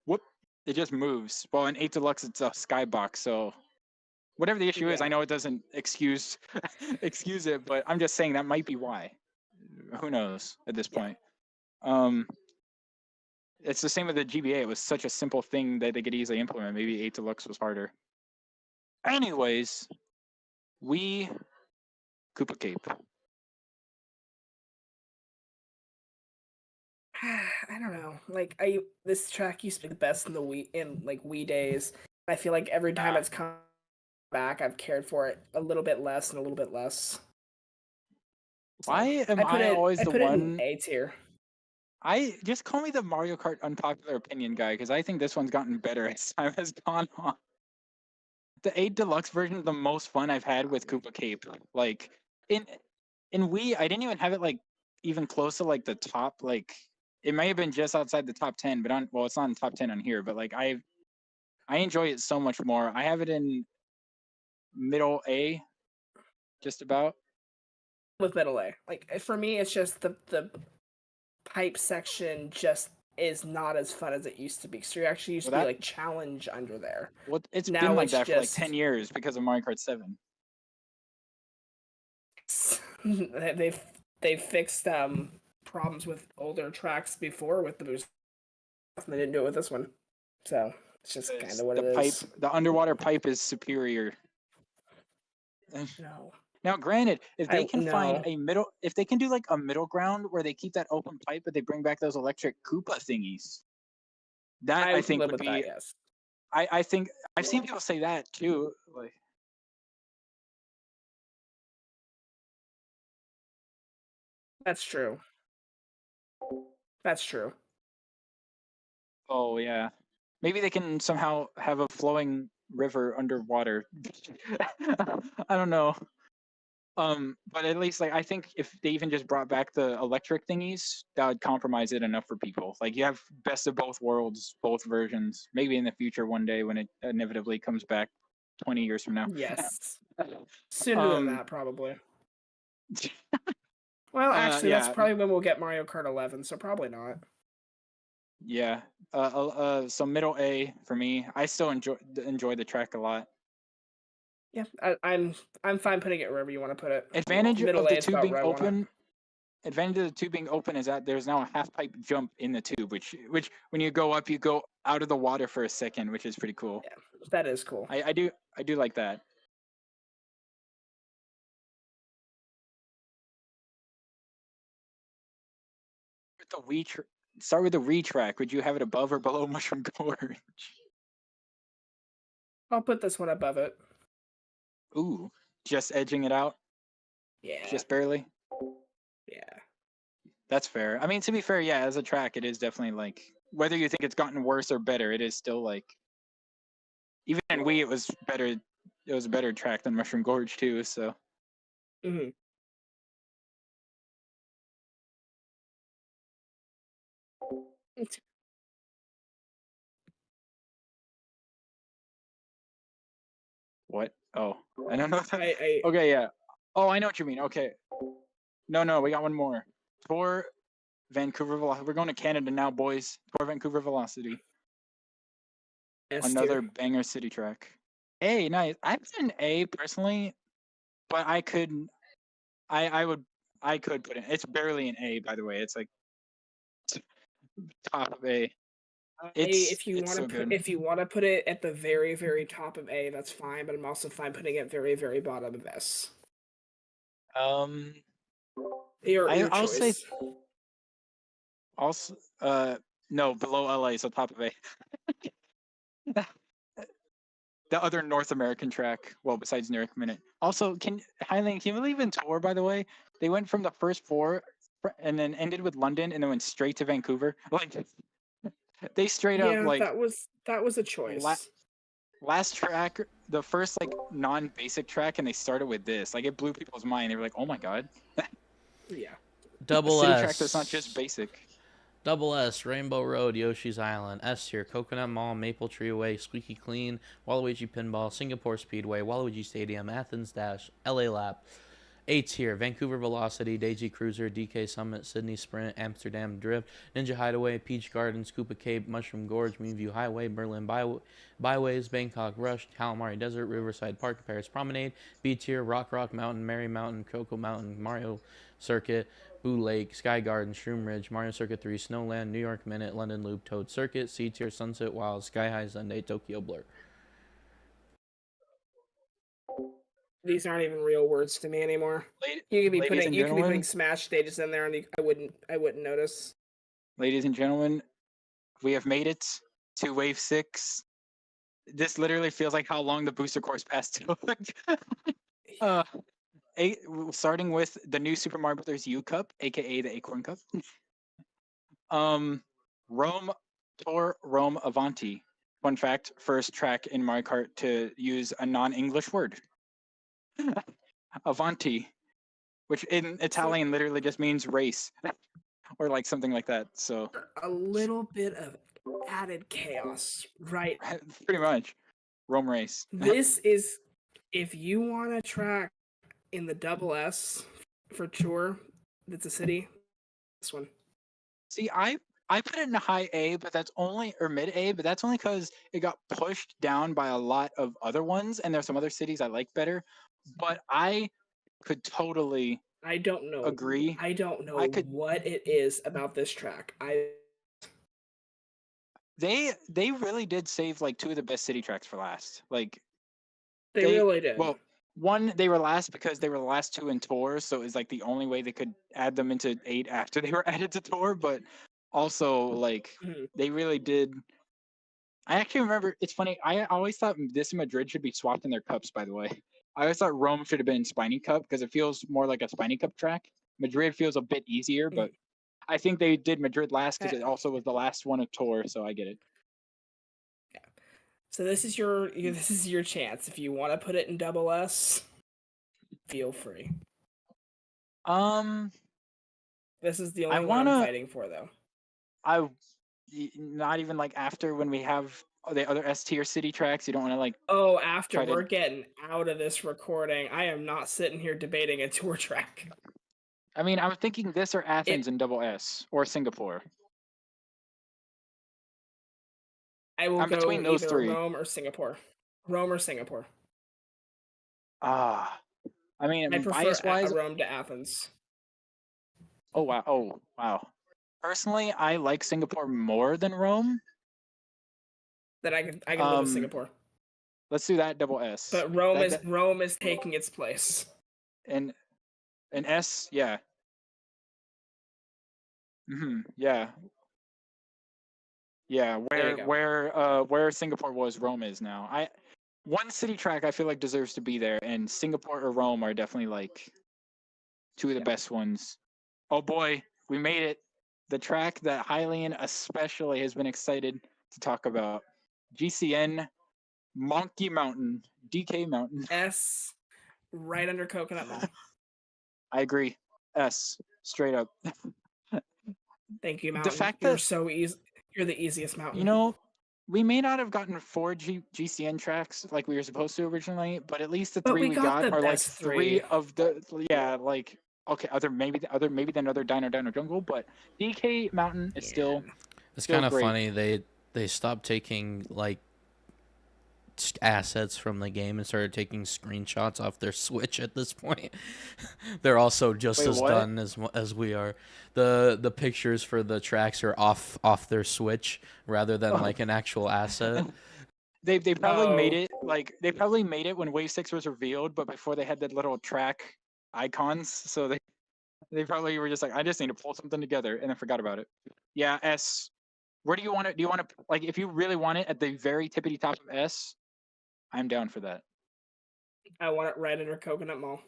S1: whoop, it just moves. Well, in 8 Deluxe, it's a skybox. So whatever the issue is, I know it doesn't excuse it, but I'm just saying that might be why. Who knows at this point? It's the same with the GBA. It was such a simple thing that they could easily implement. Maybe 8 Deluxe was harder. Anyways, Koopa Cape.
S2: I don't know. Like this track used to be the best in the Wii days. I feel like every time it's come back, I've cared for it a little bit less and a little bit less.
S1: So why am I always the one?
S2: A tier.
S1: I just call me the Mario Kart unpopular opinion guy because I think this one's gotten better as time has gone on. The 8 Deluxe version is the most fun I've had with Koopa Cape. Like in Wii, I didn't even have it like even close to like the top. Like it may have been just outside the top 10, but it's not in top 10 on here. But like I enjoy it so much more. I have it in middle A, just about.
S2: With middle A, like for me, it's just the pipe section just is not as fun as it used to be. So you actually used to be like challenge under there.
S1: Well, it's been like that for like 10 years because of Mario Kart 7.
S2: They've fixed problems with older tracks before with the boost. And they didn't do it with this one. So it's just kind of what it is.
S1: The underwater pipe is superior.
S2: No.
S1: Now, granted, if they can find if they can do like a middle ground where they keep that open pipe, but they bring back those electric Koopa thingies, that I think would be. That, yes. I think I've seen people say that too. Like,
S2: that's true. That's true.
S1: Oh yeah, maybe they can somehow have a flowing river underwater. I don't know. But at least like I think if they even just brought back the electric thingies, that would compromise it enough for people. Like you have best of both worlds, both versions. Maybe in the future one day when it inevitably comes back 20 years from now.
S2: Yes. Sooner than that, probably. Well, actually, that's probably when we'll get Mario Kart 11, so probably not.
S1: Yeah. So middle A for me. I still enjoy the track a lot.
S2: Yeah, I'm fine putting it wherever you want to put it.
S1: Advantage of the tube being open. Advantage of the tube being open is that there's now a half pipe jump in the tube, which when you go up, you go out of the water for a second, which is pretty cool.
S2: Yeah, that is cool.
S1: I do like that. With the start with the retrack. Would you have it above or below Mushroom Gorge?
S2: I'll put this one above it.
S1: Ooh, just edging it out?
S2: Yeah.
S1: Just barely?
S2: Yeah.
S1: That's fair. I mean, to be fair, yeah, as a track, it is definitely like, whether you think it's gotten worse or better, it is still like, even in Wii, it was better. It was a better track than Mushroom Gorge too, so.
S2: Mm-hmm.
S1: What? Oh, I don't know.
S2: I
S1: Okay, yeah. Oh, I know what you mean. Okay. No, we got one more. Tour Vancouver Velocity. We're going to Canada now, boys. Tour Vancouver Velocity.
S2: S
S1: Another
S2: tier.
S1: banger city track. A, nice. I put an A personally, but I could put it. It's barely an A, by the way. It's like top of A. It's so good.
S2: If you want to put it at the very, very top of A, that's fine. But I'm also fine putting it very, very bottom of S. Your
S1: I'll say
S2: choice.
S1: also no, below LA, so top of A. The other North American track, well, besides New York Minute. Also, Highland, can you believe in Tour, by the way? They went from the first four and then ended with London and then went straight to Vancouver. Like they straight up like
S2: that was a choice.
S1: Last track, the first like non-basic track, and they started with this. Like it blew people's mind. They were like, "Oh my god!"
S2: Yeah.
S3: Double
S1: City
S3: S.
S1: track that's not just basic.
S3: Double S, Rainbow Road, Yoshi's Island, S tier, Coconut Mall, Maple Tree Way, Squeaky Clean, Waluigi Pinball, Singapore Speedway, Waluigi Stadium, Athens Dash, LA Lap. A tier, Vancouver Velocity, Daisy Cruiser, DK Summit, Sydney Sprint, Amsterdam Drift, Ninja Hideaway, Peach Garden, Scuba Cape, Mushroom Gorge, Moonview Highway, Berlin Byways, Bangkok Rush, Calamari Desert, Riverside Park, Paris Promenade. B tier, Rock Mountain, Merry Mountain, Cocoa Mountain, Mario Circuit, Boo Lake, Sky Garden, Shroom Ridge, Mario Circuit 3, Snowland, New York Minute, London Loop, Toad Circuit. C tier, Sunset Wild, Sky High Sunday, Tokyo Blur.
S2: These aren't even real words to me anymore. You could be putting Smash stages in there, and I wouldn't notice.
S1: Ladies and gentlemen, we have made it to Wave 6. This literally feels like how long the booster course pass took. Starting with the new Super Mario Bros. U Cup, aka the Acorn Cup. Rome Tour Rome Avanti. Fun fact: first track in Mario Kart to use a non-English word. Avanti, which in Italian literally just means race, or like something like that. So
S2: a little bit of added chaos, right?
S1: Pretty much, Rome race.
S2: This is if you want a track in the double S for tour. That's a city. This one.
S1: See, I put it in a high A, but that's only or mid A, but that's only because it got pushed down by a lot of other ones, and there's some other cities I like better. But I could totally.
S2: I don't know.
S1: Agree.
S2: I don't know what it is about this track.
S1: They really did save like two of the best city tracks for last. Like
S2: they really did.
S1: Well, one, they were last because they were the last two in Tour, so it's like the only way they could add them into 8 after they were added to Tour. But also, like they really did. I actually remember. It's funny. I always thought this and Madrid should be swapped in their cups. By the way, I always thought Rome should have been Spiny Cup because it feels more like a Spiny Cup track. Madrid feels a bit easier, but I think they did Madrid last because it also was the last one of Tour, so I get it.
S2: Yeah. So this is your chance. If you want to put it in double S, feel free. This is the only one I'm fighting for, though.
S1: Not even like after when we have the other S tier city tracks. You don't want to like.
S2: Oh, after we're getting out of this recording, I am not sitting here debating a tour track.
S1: I mean, I was thinking this or Athens in double S or Singapore.
S2: I will go between those three. Rome or Singapore.
S1: I mean,
S2: I prefer Rome to Athens.
S1: Oh wow. Personally, I like Singapore more than Rome.
S2: Then I can live with Singapore.
S1: Let's do that double S.
S2: But Rome is taking its place.
S1: And S, yeah. Yeah. Yeah, where Singapore was, Rome is now. One city track I feel like deserves to be there, and Singapore or Rome are definitely like two of the best ones. Oh boy, we made it. The track that Hylian especially has been excited to talk about. GCN Monkey Mountain, DK Mountain.
S2: S, right under Coconut Mall.
S1: I agree. S, straight up.
S2: Thank you, Mountain. The fact that you're so easy. You're the easiest mountain.
S1: You know, we may not have gotten 4 GCN tracks like we were supposed to originally, but at least the
S2: But
S1: 3
S2: we
S1: we
S2: got
S1: got
S2: the
S1: are like
S2: best
S1: 3
S2: 3.
S1: of the like okay, maybe than other Dino Jungle, but DK Mountain is
S2: Yeah.
S3: It's
S1: still
S3: kind of
S1: great.
S3: funny they stopped taking like assets from the game and started taking screenshots off their Switch at this point. They're also just
S1: Wait,
S3: as
S1: what?
S3: done as we are. The pictures for the tracks are off their Switch rather than
S1: Oh.
S3: like an actual asset.
S1: They probably made
S2: Oh.
S1: it like they probably made it when Wave 6 was revealed, but before they had the little track icons, so they probably were just like, I just need to pull something together, and then forgot about it. Yeah, S. Where do you want it? Do you want to like if you really want it at the very tippity top of S? I'm down for that.
S2: I want it right under Coconut Mall.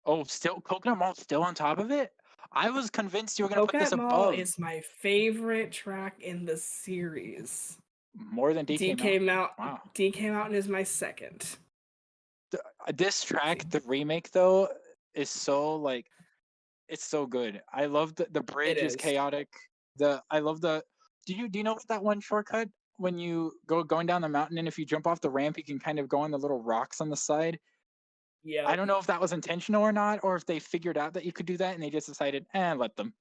S1: Oh, still Coconut Mall still on top of it? I was convinced you were gonna put this
S2: Coconut Mall
S1: above
S2: is my favorite track in the series.
S1: more than DK Mountain. Wow.
S2: DK Mountain is my second.
S1: This track, the remake though, is so like it's so good. I love the bridge is
S2: is.
S1: chaotic. I love the do you know that one shortcut when you going down the mountain and if you jump off the ramp you can kind of go on the little rocks on the side?
S2: Yeah.
S1: I don't know if that was intentional or not, or if they figured out that you could do that and they just decided, let them.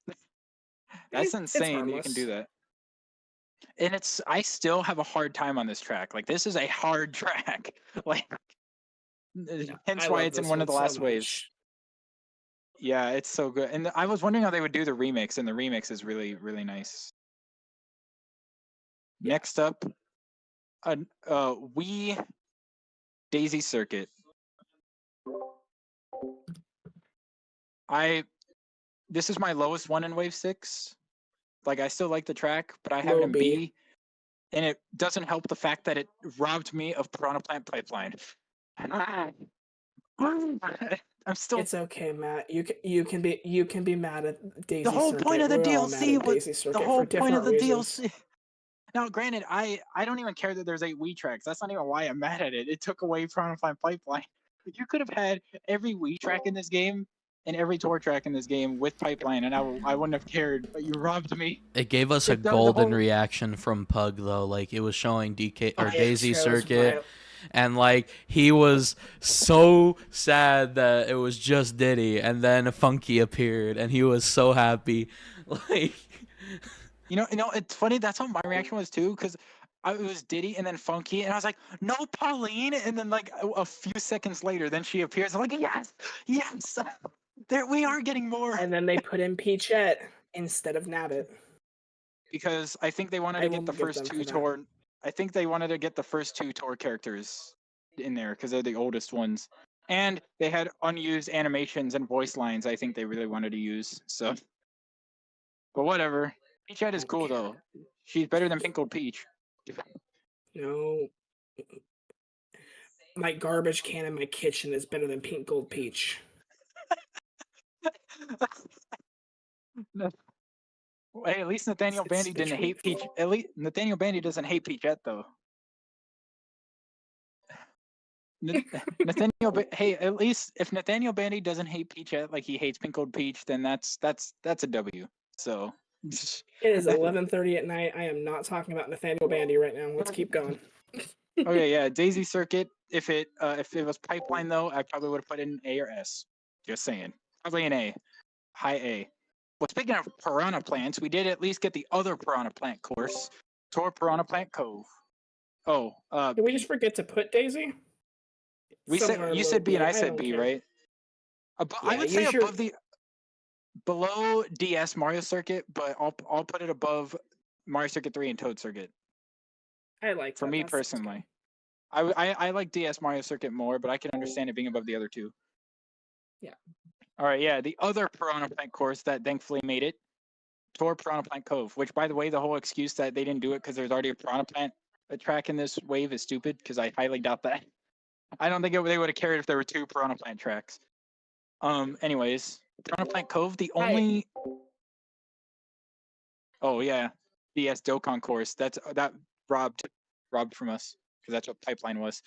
S1: That's insane that you can do that. And I still have a hard time on this track. Like this is a hard track. Like hence why it's in one of the last waves. Yeah, it's so good. And I was wondering how they would do the remix, and the remix is really, really nice.
S2: Yeah.
S1: Next up, Wii Daisy Circuit. This is my lowest one in Wave 6. Like I still like the track, but I have it in B. And it doesn't help the fact that it robbed me of Piranha Plant Pipeline. I'm still.
S2: It's okay, Matt. You can be mad at Daisy.
S1: The whole
S2: Circuit.
S1: point of the
S2: We're
S1: DLC was the whole point of the
S2: reasons.
S1: DLC. Now, granted, I don't even care that there's 8 Wii tracks. That's not even why I'm mad at it. It took away Piranha Plant Pipeline. You could have had every Wii track in this game and every tour track in this game with Pipeline, and I wouldn't have cared. But you robbed me.
S3: It gave us a golden reaction from Pug though. Like it was showing DK or Daisy Circuit. And like he was so sad that it was just Diddy, and then Funky appeared, and he was so happy. Like,
S1: you know, it's funny. That's how my reaction was too, because it was Diddy and then Funky, and I was like, no, Pauline, and then like a few seconds later, then she appears. I'm like, yes, there we are getting more.
S2: And then they put in Peachette instead of Nabbit.
S1: Because I think they wanted to get the first 2 tour. I think they wanted to get the first 2 tour characters in there because they're the oldest ones. And they had unused animations and voice lines I think they really wanted to use. So, but whatever. Peachette is cool though. She's better than Pickled Peach.
S2: No. My garbage can in my kitchen is better than Pickled Peach.
S1: No. Hey, at least Nathaniel Bandy didn't hate Peach. At least Nathaniel Bandy doesn't hate Peachette though. Nathaniel, hey, at least if Nathaniel Bandy doesn't hate Peachette like he hates Pickled Peach, then that's a W. So
S2: it is 11:30 at night. I am not talking about Nathaniel Bandy right now. Let's keep going.
S1: Okay, yeah, Daisy Circuit. If it was Pipeline though, I probably would have put in A or S. Just saying, probably an A, high A. Well, speaking of Piranha Plants, we did at least get the other Piranha Plant course, Tour Piranha Plant Cove. Oh,
S2: did we just forget to put Daisy?
S1: You said B and I said B, right? I would say above below DS Mario Circuit, but I'll put it above Mario Circuit 3 and Toad Circuit.
S2: I like
S1: for me personally. I like DS Mario Circuit more, but I can understand it being above the other 2.
S2: Yeah.
S1: All right, yeah, the other Piranha Plant course that thankfully made it, Tour Piranha Plant Cove, which, by the way, the whole excuse that they didn't do it because there's already a Piranha Plant track in this wave is stupid, because I highly doubt that. I don't think they would have cared if there were 2 Piranha Plant tracks. Anyways, Piranha Plant Cove, the only... Oh, yeah, DS Dokkan course. That robbed from us, because that's what Pipeline was.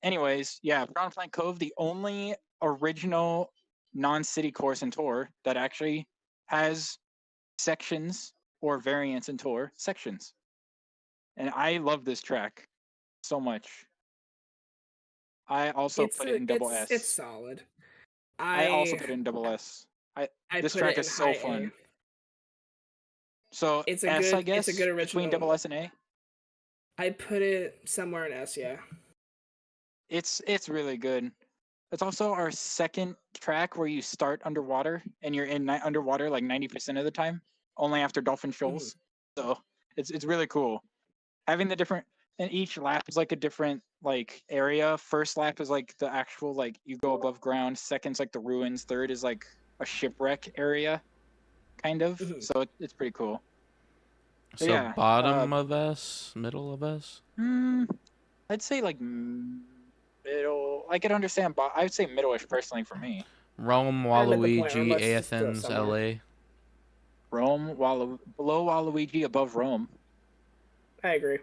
S1: Anyways, yeah, Piranha Plant Cove, the only original non-city course in Tour that actually has sections or variants in tour sections. And I love this track so much. I also put it in double S.
S2: It's solid.
S1: I also put it in double S. This
S2: put
S1: track
S2: it
S1: is
S2: in
S1: so
S2: high
S1: fun.
S2: A.
S1: So
S2: It's a
S1: S,
S2: good
S1: I guess,
S2: it's a good
S1: between
S2: original.
S1: double S and A.
S2: I'd put it somewhere in S, yeah.
S1: It's really good. It's also our second track where you start underwater and you're in underwater like 90% of the time, only after Dolphin Shoals. So it's really cool. Having the different, and each lap is like a different like area. First lap is like the actual like you go above ground. Second's like the ruins. Third is like a shipwreck area, kind of. So it's pretty cool.
S3: So
S1: yeah,
S3: bottom of S, middle of S.
S1: I'd say like middle. I could understand, but I would say middle-ish personally for me.
S3: Rome,
S2: I'm at the point where
S3: Waluigi,
S2: let's just go
S3: Athens,
S2: somewhere.
S3: LA.
S1: Rome, below Waluigi, above Rome.
S2: I agree.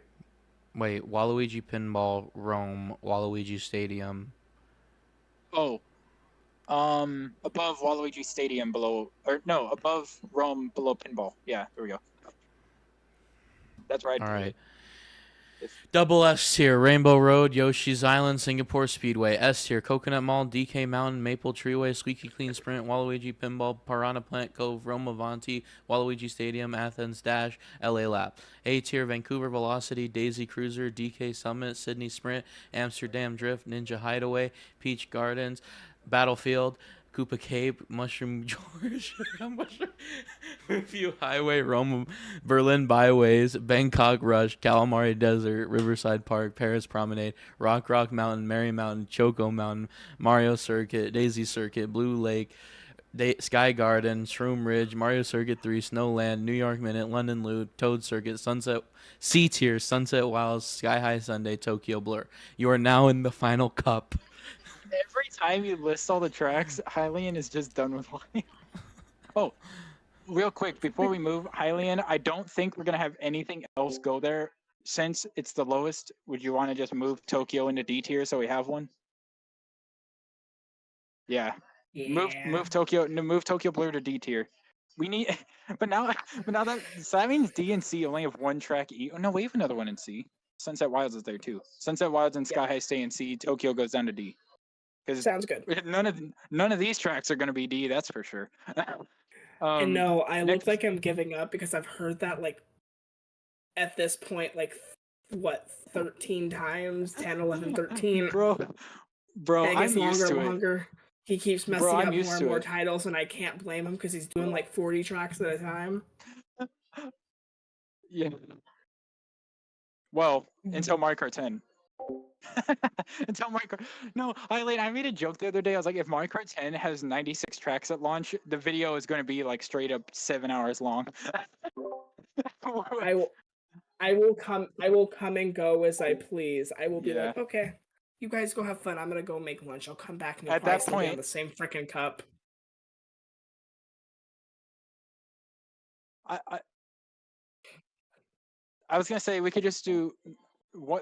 S3: Wait, Waluigi Pinball, Rome, Waluigi Stadium.
S1: Oh, above Waluigi Stadium, above Rome, below Pinball. Yeah, there we go. That's right.
S3: All right. Double S tier, Rainbow Road, Yoshi's Island, Singapore Speedway. S tier, Coconut Mall, DK Mountain, Maple Treeway, Squeaky Clean Sprint, Waluigi Pinball, Piranha Plant Cove, Rome Avanti, Waluigi Stadium, Athens Dash, LA Lap. A tier, Vancouver Velocity, Daisy Cruiser, DK Summit, Sydney Sprint, Amsterdam Drift, Ninja Hideaway, Peach Gardens, Battlefield, Koopa Cape, Mushroom George, Review Highway, Rome, Berlin Byways, Bangkok Rush, Calamari Desert, Riverside Park, Paris Promenade, Rock Mountain, Merry Mountain, Choco Mountain, Mario Circuit, Daisy Circuit, Blue Lake, Sky Garden, Shroom Ridge, Mario Circuit 3, Snowland, New York Minute, London Loop, Toad Circuit, Sunset, C Tier, Sunset Wilds, Sky High Sunday, Tokyo Blur. You are now in the final cup.
S1: Every time you list all the tracks, Hylian is just done with one. Oh, real quick, before we move, Hylian, I don't think we're going to have anything else go there. Since it's the lowest, would you want to just move Tokyo into D tier so we have one? Yeah. Move Tokyo Blur to D tier. We need, but now that means D and C only have one track E. Oh no, we have another one in C. Sunset Wilds is there too. Sunset Wilds and Sky High stay in C. Tokyo goes down to D.
S2: Sounds good.
S1: None of these tracks are going to be D. That's for sure.
S2: And no, I look like I'm giving up because I've heard that like at this point, like what, 13 times, 10, 11, 13.
S1: Bro,
S2: and it gets
S1: I'm used to
S2: longer. He keeps messing
S1: Bro,
S2: up more and more titles, and I can't blame him because he's doing like 40 tracks at a time.
S1: Yeah. Well, until Mario Kart 10. Until Mario Kart. No, I made a joke the other day. I was like, if Mario Kart 10 has 96 tracks at launch, the video is going to be like straight up 7 hours long.
S2: I will come and go as I please. I will be like, okay, you guys go have fun. I'm gonna go make lunch. I'll come back and
S1: at that point
S2: on the same freaking cup.
S1: I was gonna say we could just do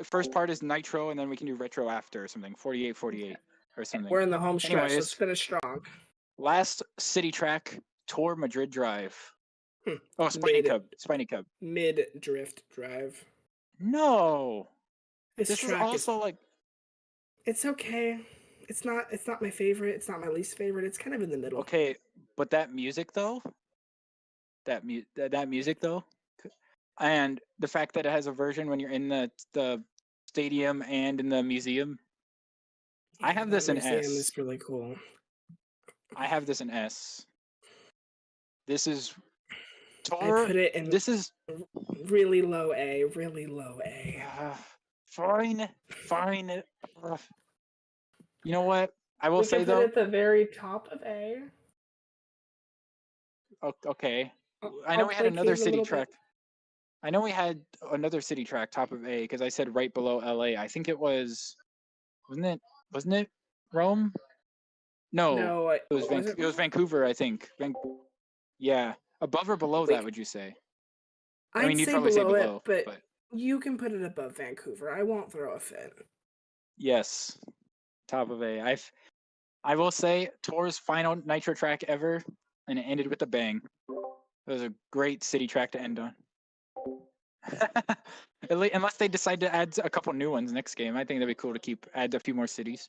S1: first part is Nitro and then we can do Retro after or something. 48 or something.
S2: We're in the home stretch. Let's finish strong.
S1: Last city track, Tour Madrid Drive. Oh, Spiny Cub.
S2: Mid Drift Drive.
S1: No.
S2: This
S1: is also like.
S2: It's okay. It's not my favorite. It's not my least favorite. It's kind of in the middle.
S1: Okay, but that music though. That music though, and the fact that it has a version when you're in the stadium and in the museum.
S2: Yeah,
S1: I have this in S.
S2: It's really cool.
S1: I have this in S. This is.
S2: I put it in.
S1: This is
S2: really low A. Really low A.
S1: Fine. You know what? I will say though.
S2: Put it at the very top of A.
S1: Okay. I know we had another city track. I know we had another city track top of A because I said right below LA. I think it was. Wasn't it Rome? No, it was Vancouver. I think. Yeah. Above or below that, would you say?
S2: I mean, you'd probably say below it, but you can put it above Vancouver. I won't throw a fit.
S1: Yes, top of A. I will say Tour's final Nitro track ever, and it ended with a bang. It was a great city track to end on. Unless they decide to add a couple new ones next game, I think that'd be cool to add a few more cities.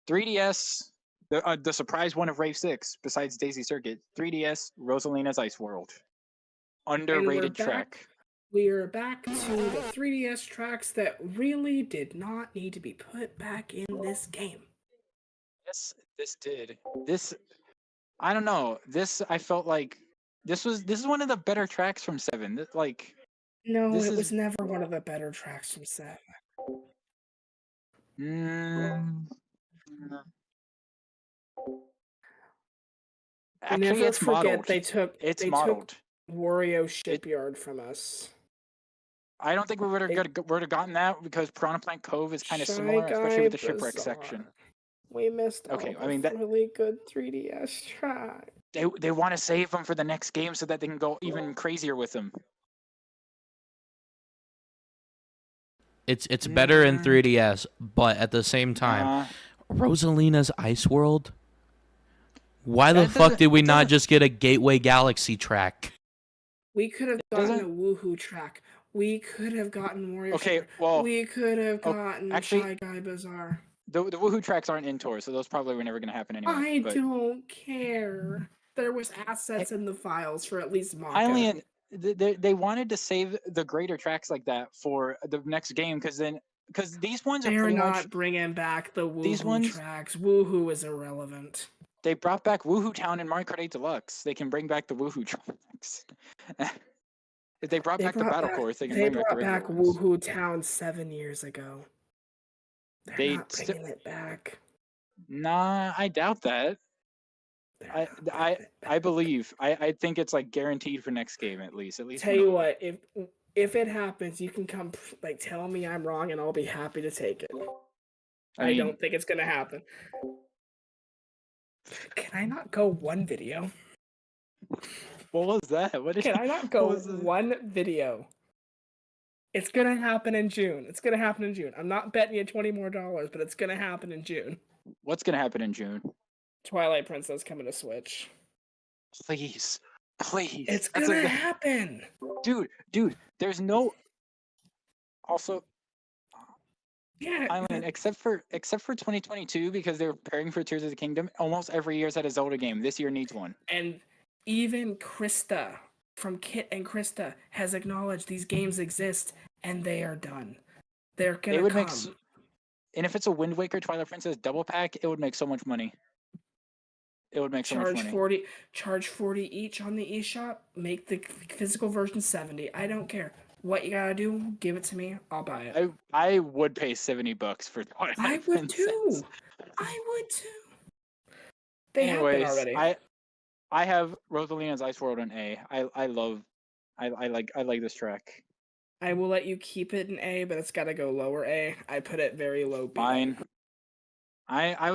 S1: 3DS, the surprise one of Rave 6, besides Daisy Circuit, 3DS, Rosalina's Ice World. Underrated track.
S2: We are back to the 3DS tracks that really did not need to be put back in this game.
S1: Yes, this did. This, I don't know. This, I felt like this is one of the better tracks from 7. Like,
S2: no,
S1: this
S2: it was never one of the better tracks from 7.
S1: Actually,
S2: never
S1: it's
S2: forget
S1: modeled.
S2: they took
S1: modeled.
S2: Wario Shipyard from us.
S1: I don't think we would have gotten that because Piranha Plant Cove is kind of similar, especially with the shipwreck section.
S2: We missed really good 3DS track.
S1: They want to save them for the next game so that they can go even crazier with them.
S3: It's better in 3DS, but at the same time, Rosalina's Ice World. Why the fuck did we not just get a Gateway Galaxy track?
S2: We could have gotten a Woohoo track. We could have gotten Wario.
S1: Okay, well,
S2: we could have gotten Shy Guy Bazaar.
S1: The Woohoo tracks aren't in tour, so those probably were never going to happen anyway.
S2: I don't care. There was assets in the files for at least Maka.
S1: Hylian, they wanted to save the greater tracks like that for the next game because these ones are pretty much... They're not
S2: bringing back the Woohoo tracks. Woohoo is irrelevant.
S1: They brought back Woohoo Town in Mario Kart 8 Deluxe. They can bring back the Woohoo tracks. If they brought back the Battle Course, they can bring back the regular ones.
S2: They brought back Woohoo Town 7 years ago. They're not bringing it back.
S1: Nah, I doubt that. I believe. I think it's like guaranteed for next game at least.
S2: Tell you what, if it happens, you can come tell me I'm wrong, and I'll be happy to take it. I don't think it's gonna happen. Can I not go one video?
S1: What was that?
S2: Can I not go one video? It's gonna happen in June. I'm not betting you $20 more, but it's gonna happen in June.
S1: What's gonna happen in June?
S2: Twilight Princess coming to Switch.
S1: Please.
S2: It's gonna happen.
S1: Dude, there's no... Also...
S2: Yeah.
S1: I mean, except for 2022, because they're preparing for Tears of the Kingdom, almost every year's had a Zelda game. This year needs one.
S2: And even Krista from Kit and Krista has acknowledged these games exist, and they are done. They're gonna come.
S1: And if it's a Wind Waker Twilight Princess double pack, it would make so much money. It would make so much money.
S2: Charge 40 each on the eShop. Make the physical version 70. I don't care. What you gotta do, give it to me. I'll buy it.
S1: I would pay $70 for Twilight Princess.
S2: I would too.
S1: Anyways, have been already. I have Rosalina's Ice World on A. I like this track.
S2: I will let you keep it in A, but it's gotta go lower A. I put it very low B.
S1: Fine. I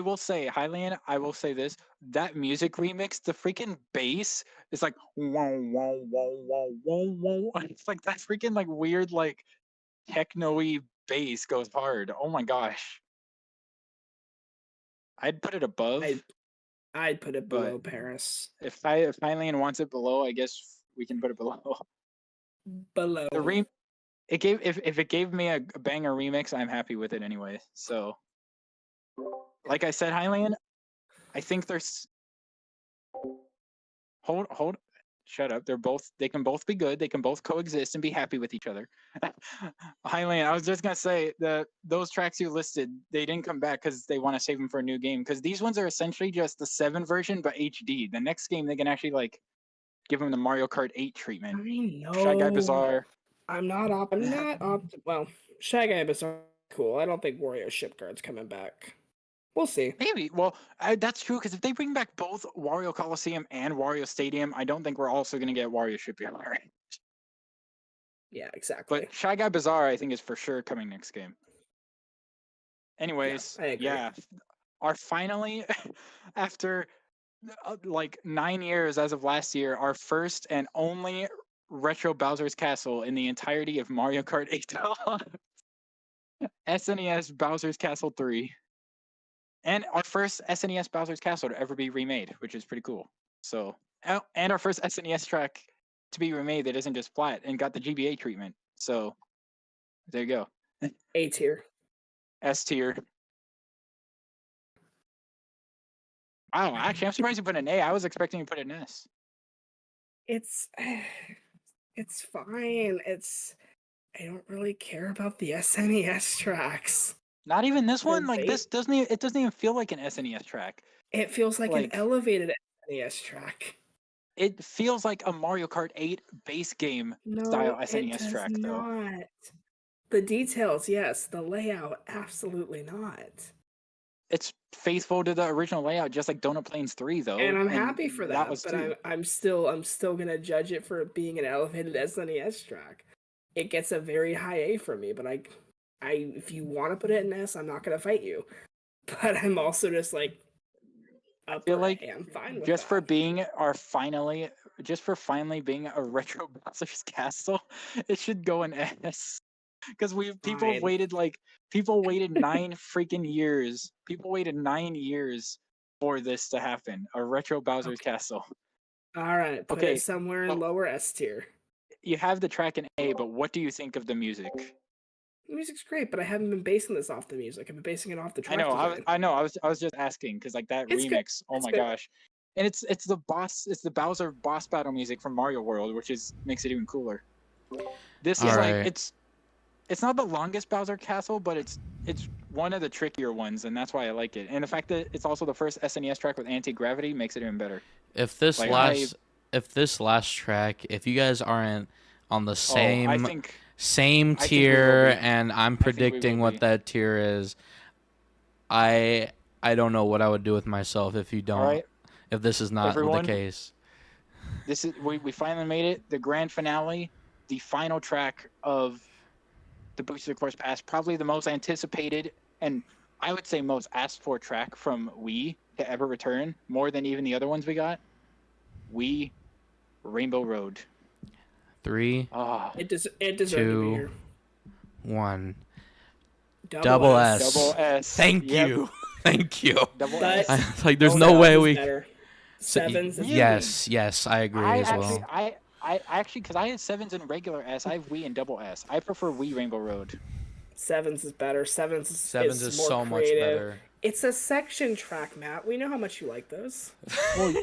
S1: will say, Hylian, I will say this. That music remix, the freaking bass is like whoa, whoa, whoa, whoa, whoa, whoa. It's like that freaking like weird like techno-y bass goes hard. Oh my gosh. I'd put it above.
S2: I'd put it below Paris.
S1: If Hylian wants it below, I guess we can put it below.
S2: Below.
S1: If it gave me a banger remix, I'm happy with it anyway. So like I said, Hylian, I think there's hold shut up. They can both be good. They can both coexist and be happy with each other. Hylian, I was just gonna say those tracks you listed, they didn't come back because they want to save them for a new game. Because these ones are essentially just the 7 version but HD. The next game they can actually like give them the Mario Kart 8 treatment.
S2: I know.
S1: Shy Guy Bazaar.
S2: Well, Shy Guy Bazaar, cool. I don't think Wario Shipyard's coming back. We'll see.
S1: Maybe. Well, that's true, because if they bring back both Wario Coliseum and Wario Stadium, I don't think we're also going to get Wario Shipyard.
S2: Yeah, exactly.
S1: But Shy Guy Bazaar, I think, is for sure coming next game. Anyways, yeah. Our finally, after like 9 years as of last year, our first and only retro Bowser's Castle in the entirety of Mario Kart 8 SNES Bowser's Castle 3. And our first SNES Bowser's Castle to ever be remade, which is pretty cool. So And our first SNES track to be remade that isn't just flat and got the GBA treatment. So there you go.
S2: A tier.
S1: S tier. Wow, actually, I'm surprised you put an A. I was expecting you to put an S.
S2: It's it's fine. I don't really care about the SNES tracks.
S1: Not even this
S2: They're
S1: one. Like this doesn't even. It doesn't even feel like an SNES track.
S2: It feels like an
S1: Like-
S2: elevated SNES track.
S1: It feels like a Mario Kart 8 base game
S2: No,
S1: style
S2: it
S1: SNES
S2: does
S1: track, though.
S2: not. The details, yes. The layout, absolutely not.
S1: It's faithful to the original layout, just like Donut Plains 3, though.
S2: And I'm happy for that,
S1: was
S2: but
S1: too.
S2: I'm still gonna judge it for being an elevated SNES track. It gets a very high A from me, but I if you want to put it in S, I'm not gonna fight you. But I'm also just like,
S1: I feel like
S2: I'm fine with
S1: just
S2: that.
S1: for finally being a retro Bowser's Castle, it should go in S. Because people
S2: Fine.
S1: waited 9 freaking years. People waited 9 years for this to happen. A retro Bowser's Castle.
S2: All right, put
S1: Okay,
S2: it somewhere in lower S tier.
S1: You have the track in A, but what do you think of the music?
S2: The music's great, but I haven't been basing this off the music. I've been basing it off the track
S1: I
S2: design.
S1: know. I was just asking because like that
S2: It's good.
S1: remix. Oh
S2: It's
S1: my
S2: good.
S1: gosh! And it's the Bowser boss battle music from Mario World, which makes it even cooler. This is like
S3: Alright.
S1: it's not the longest Bowser Castle, but it's one of the trickier ones, and that's why I like it. And the fact that it's also the first SNES track with anti-gravity makes it even better.
S3: If this
S1: Like,
S3: last track, if you guys aren't on the same
S1: I think
S3: same
S1: I think we will
S3: tier,
S1: be.
S3: and I'm
S1: think we
S3: predicting
S1: will
S3: what
S1: be.
S3: that tier is, I don't know what I would do with myself if you don't.
S1: All right,
S3: If this is not
S1: everyone.
S3: the case.
S1: This is we finally made it. The grand finale, the final track of the Booster Course Pass, probably the most anticipated and I would say most asked for track from Wii to ever return, more than even the other ones we got. Wii Rainbow Road.
S3: 3,
S2: It deserved to be
S3: 2,
S2: here.
S3: 1.
S2: Double S.
S1: Double S.
S3: Thank
S1: Yep.
S3: you. Thank you.
S1: Double
S2: But-
S1: S.
S3: Like, there's
S2: Sevens
S3: no way
S2: is
S3: we.
S2: better. Sevens is
S3: Yes, I agree
S1: I
S3: as
S1: actually,
S3: well.
S1: I actually, because I had 7s in regular S, I have Wii and double S. I prefer Wii Rainbow Road.
S2: Sevens is better. Sevens
S3: Sevens is
S2: more
S3: so much
S2: creative.
S3: better.
S2: It's a section track, Matt. We know how much you like those.
S1: Well,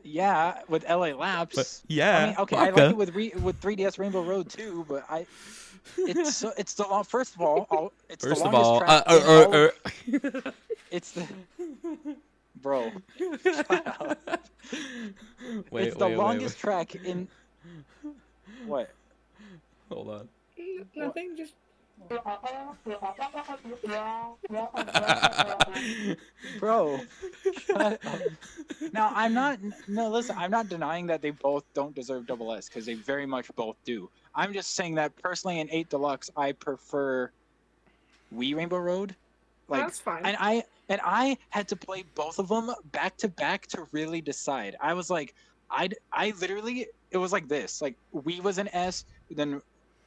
S1: yeah, with LA Laps.
S3: But yeah,
S1: I mean, okay, I like it with 3DS Rainbow Road too, but it's the long. First of all, it's
S3: First
S1: the
S3: of
S1: longest
S3: all,
S1: track. It's the bro. Shut up. It's the longest track in. What?
S3: Hold on.
S2: Nothing, just
S1: Bro, shut up. Now I'm not. No, listen. I'm not denying that they both don't deserve double S because they very much both do. I'm just saying that personally in 8 Deluxe, I prefer Wii Rainbow Road. Like,
S2: that's fine.
S1: and I had to play both of them back to back to really decide. I was like, I literally, it was like this. Like Wii was an S, then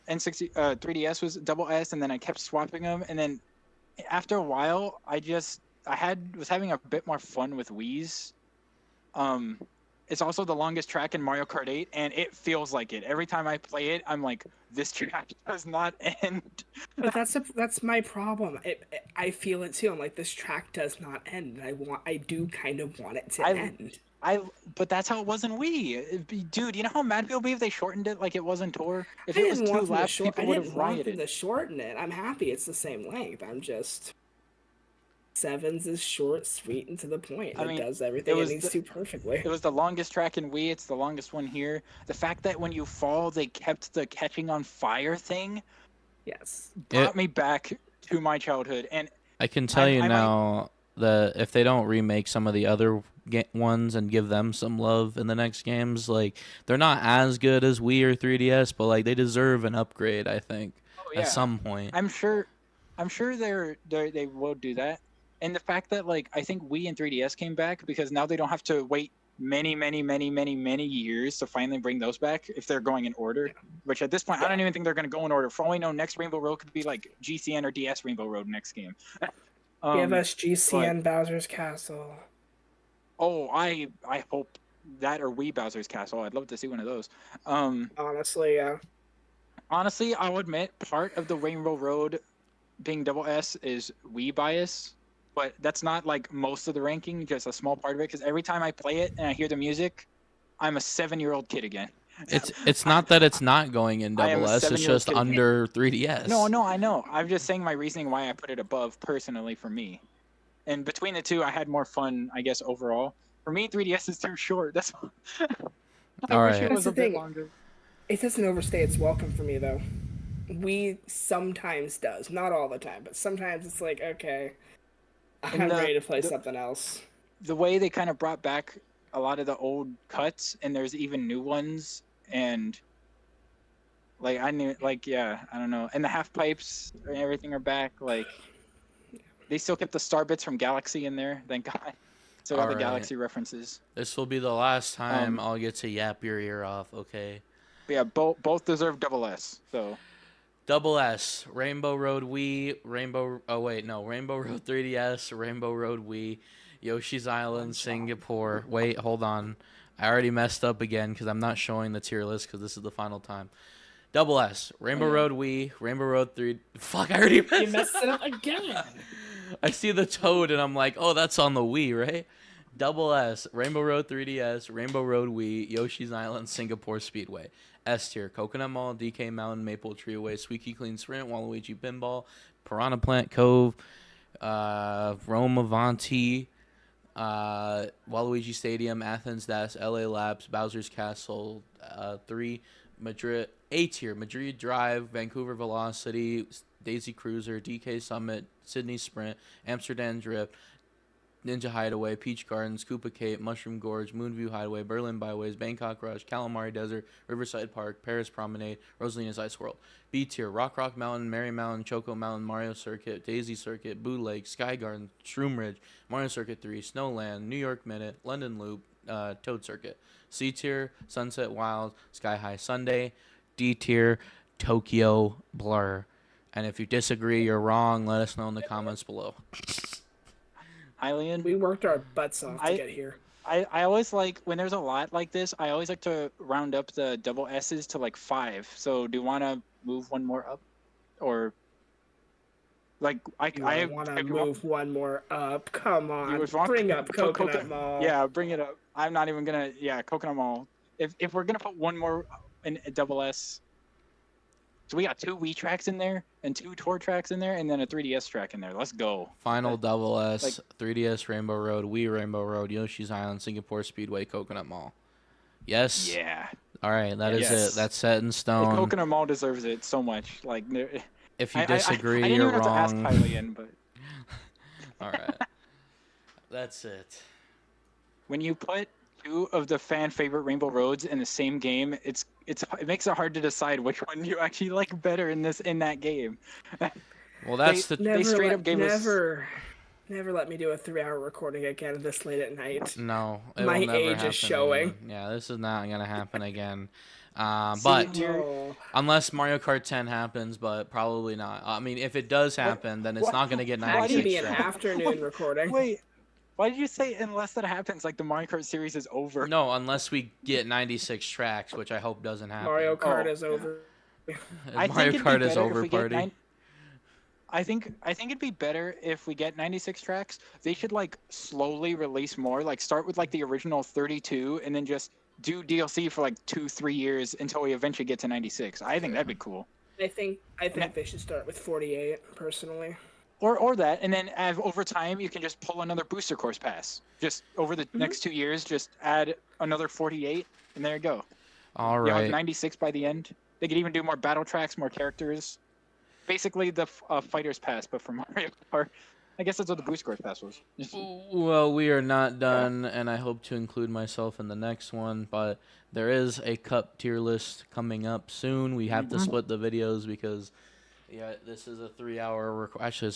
S1: N60 3DS was double S, and then I kept swapping them, and then after a while, was having a bit more fun with Wii's. It's also the longest track in Mario Kart 8, and it feels like it. Every time I play it, I'm like, this track does not end.
S2: But that's my problem. I feel it too. I'm like, this track does not end. I do kind of want it to end.
S1: But that's how it was in Wii. Dude, you know how mad people be if they shortened it like it was in Tour? If
S2: I
S1: it was
S2: didn't
S1: 2
S2: want them to
S1: laps, people would have rioted.
S2: to shorten it. I'm happy it's the same length. I'm just Sevens is short, sweet, and to the point.
S1: I mean,
S2: it does everything
S1: was
S2: it needs to perfectly.
S1: It was the longest track in Wii. It's the longest one here. The fact that when you fall, they kept the catching on fire thing
S2: Yes.
S1: brought me back to my childhood. And
S3: I can tell you now that if they don't remake some of the other ones and give them some love in the next games, like, they're not as good as Wii or 3DS, but like they deserve an upgrade, I think, at some point.
S1: I'm sure they will do that. And the fact that, like, I think Wii and 3DS came back because now they don't have to wait many years to finally bring those back if they're going in order. Which at this point, I don't even think they're going to go in order. For all we know, next Rainbow Road could be like GCN or DS Rainbow Road next game.
S2: Give us GCN Bowser's Castle.
S1: Oh, I hope that or Wii Bowser's Castle. I'd love to see one of those.
S2: Honestly, yeah.
S1: Honestly, I'll admit part of the Rainbow Road being double S is Wii bias, but that's not like most of the ranking, just a small part of it. Because every time I play it and I hear the music, I'm a 7-year-old kid again.
S3: It's not that it's not going in
S1: I am
S3: double
S1: a
S3: S. It's
S1: 7-year-old
S3: just
S1: kid again.
S3: under 3DS.
S1: No, I know. I'm just saying my reasoning why I put it above personally for me. And between the two, I had more fun, I guess, overall. For me, 3DS is too short. That's I
S3: All
S1: wish it
S3: right.
S1: was
S2: That's
S1: a
S2: the
S1: bit
S2: thing.
S1: longer.
S2: It doesn't overstay its welcome for me though. We sometimes does, not all the time, but sometimes it's like, okay, I'm
S1: And
S2: ready to play something else.
S1: the way they kind of brought back a lot of the old cuts, and there's even new ones, and like I knew, like I don't know, and the half pipes and everything are back. Like they still kept the star bits from Galaxy in there. Thank God. Still got
S3: All
S1: the
S3: right.
S1: Galaxy references.
S3: This will be the last time I'll get to yap your ear off, okay?
S1: But yeah, both deserve double S. So
S3: Double S, Rainbow Road Wii, Rainbow Road 3DS, Rainbow Road Wii, Yoshi's Island, Singapore. Wait, hold on. I already messed up again because I'm not showing the tier list because this is the final time. Double S, Rainbow Road Wii, Rainbow Road 3. Fuck, I already
S2: You messed it up again.
S3: I see the toad and I'm like, oh, that's on the Wii, right? Double S, Rainbow Road 3DS, Rainbow Road Wii, Yoshi's Island, Singapore Speedway. S tier, Coconut Mall, DK Mountain, Maple Treeway, Squeaky Clean Sprint, Waluigi Pinball, Piranha Plant Cove, Rome Avanti, Waluigi Stadium, Athens Dash, LA Labs, Bowser's Castle, 3, Madrid. A tier, Madrid Drive, Vancouver Velocity, Daisy Cruiser, DK Summit, Sydney Sprint, Amsterdam Drift, Ninja Hideaway, Peach Gardens, Koopa Cape, Mushroom Gorge, Moonview Hideaway, Berlin Byways, Bangkok Rush, Calamari Desert, Riverside Park, Paris Promenade, Rosalina's Ice World. B tier, Rock Mountain, Merry Mountain, Choco Mountain, Mario Circuit, Daisy Circuit, Boo Lake, Sky Garden, Shroom Ridge, Mario Circuit 3, Snowland, New York Minute, London Loop, Toad Circuit. C tier, Sunset Wild, Sky High Sunday. D tier, Tokyo Blur. And if you disagree, you're wrong. Let us know in the comments below.
S1: Eileen,
S2: We worked our butts off to get here.
S1: I always like when there's a lot like this. I always like to round up the double S's to like 5. So do you want to move one more up, or like
S2: I want to move one more up. Come on, bring up Coconut Mall.
S1: Yeah, bring it up. I'm not even gonna. Yeah, Coconut Mall. If we're gonna put one more in a double S, so we got 2 Wii tracks in there and 2 tour tracks in there, and then a 3DS track in there. Let's go.
S3: Final double S, 3DS Rainbow Road, Wii Rainbow Road, Yoshi's Island, Singapore Speedway, Coconut Mall. Yes?
S1: Yeah.
S3: All right, that is it. That's set in stone.
S1: The Coconut Mall deserves it so much. Like,
S3: if you disagree,
S1: I didn't
S3: you're
S1: even
S3: wrong.
S1: have to ask Kylian, but
S3: all right. That's it.
S1: When you put 2 of the fan favorite Rainbow Roads in the same game, it makes it hard to decide which one you actually like better in that game.
S3: Well, that's
S1: they straight up gave us.
S2: Never let me do a 3-hour recording again this late at night.
S3: No,
S2: my
S3: will never
S2: age
S3: happen
S2: is showing.
S3: Again. Yeah, this is not gonna happen again. But unless Mario Kart 10 happens, but probably not. I mean, if it does happen, then it's not gonna get 96
S2: Why do you be an
S3: tracks.
S2: afternoon recording?
S1: Wait, why did you say unless that happens, like the Mario Kart series is over?
S3: No, unless we get 96 tracks, which I hope doesn't happen.
S2: Mario Kart is over.
S3: Mario Kart is over, party.
S1: I think it'd be better if we get 96 tracks. They should like slowly release more. Like start with like the original 32, and then just do DLC for like 2-3 years until we eventually get to 96. I think that'd be cool.
S2: I think they should start with 48 personally.
S1: Or that, and then over time you can just pull another booster course pass. Just over the next 2 years, just add another 48, and there you go.
S3: All right.
S1: You'll have 96 by the end. They could even do more battle tracks, more characters. Basically the Fighter's Pass, but for Mario Kart. I guess that's what the Boost Course Pass was.
S3: Well, we are not done, and I hope to include myself in the next one, but there is a cup tier list coming up soon. We have to split the videos because, this is a 3-hour actually,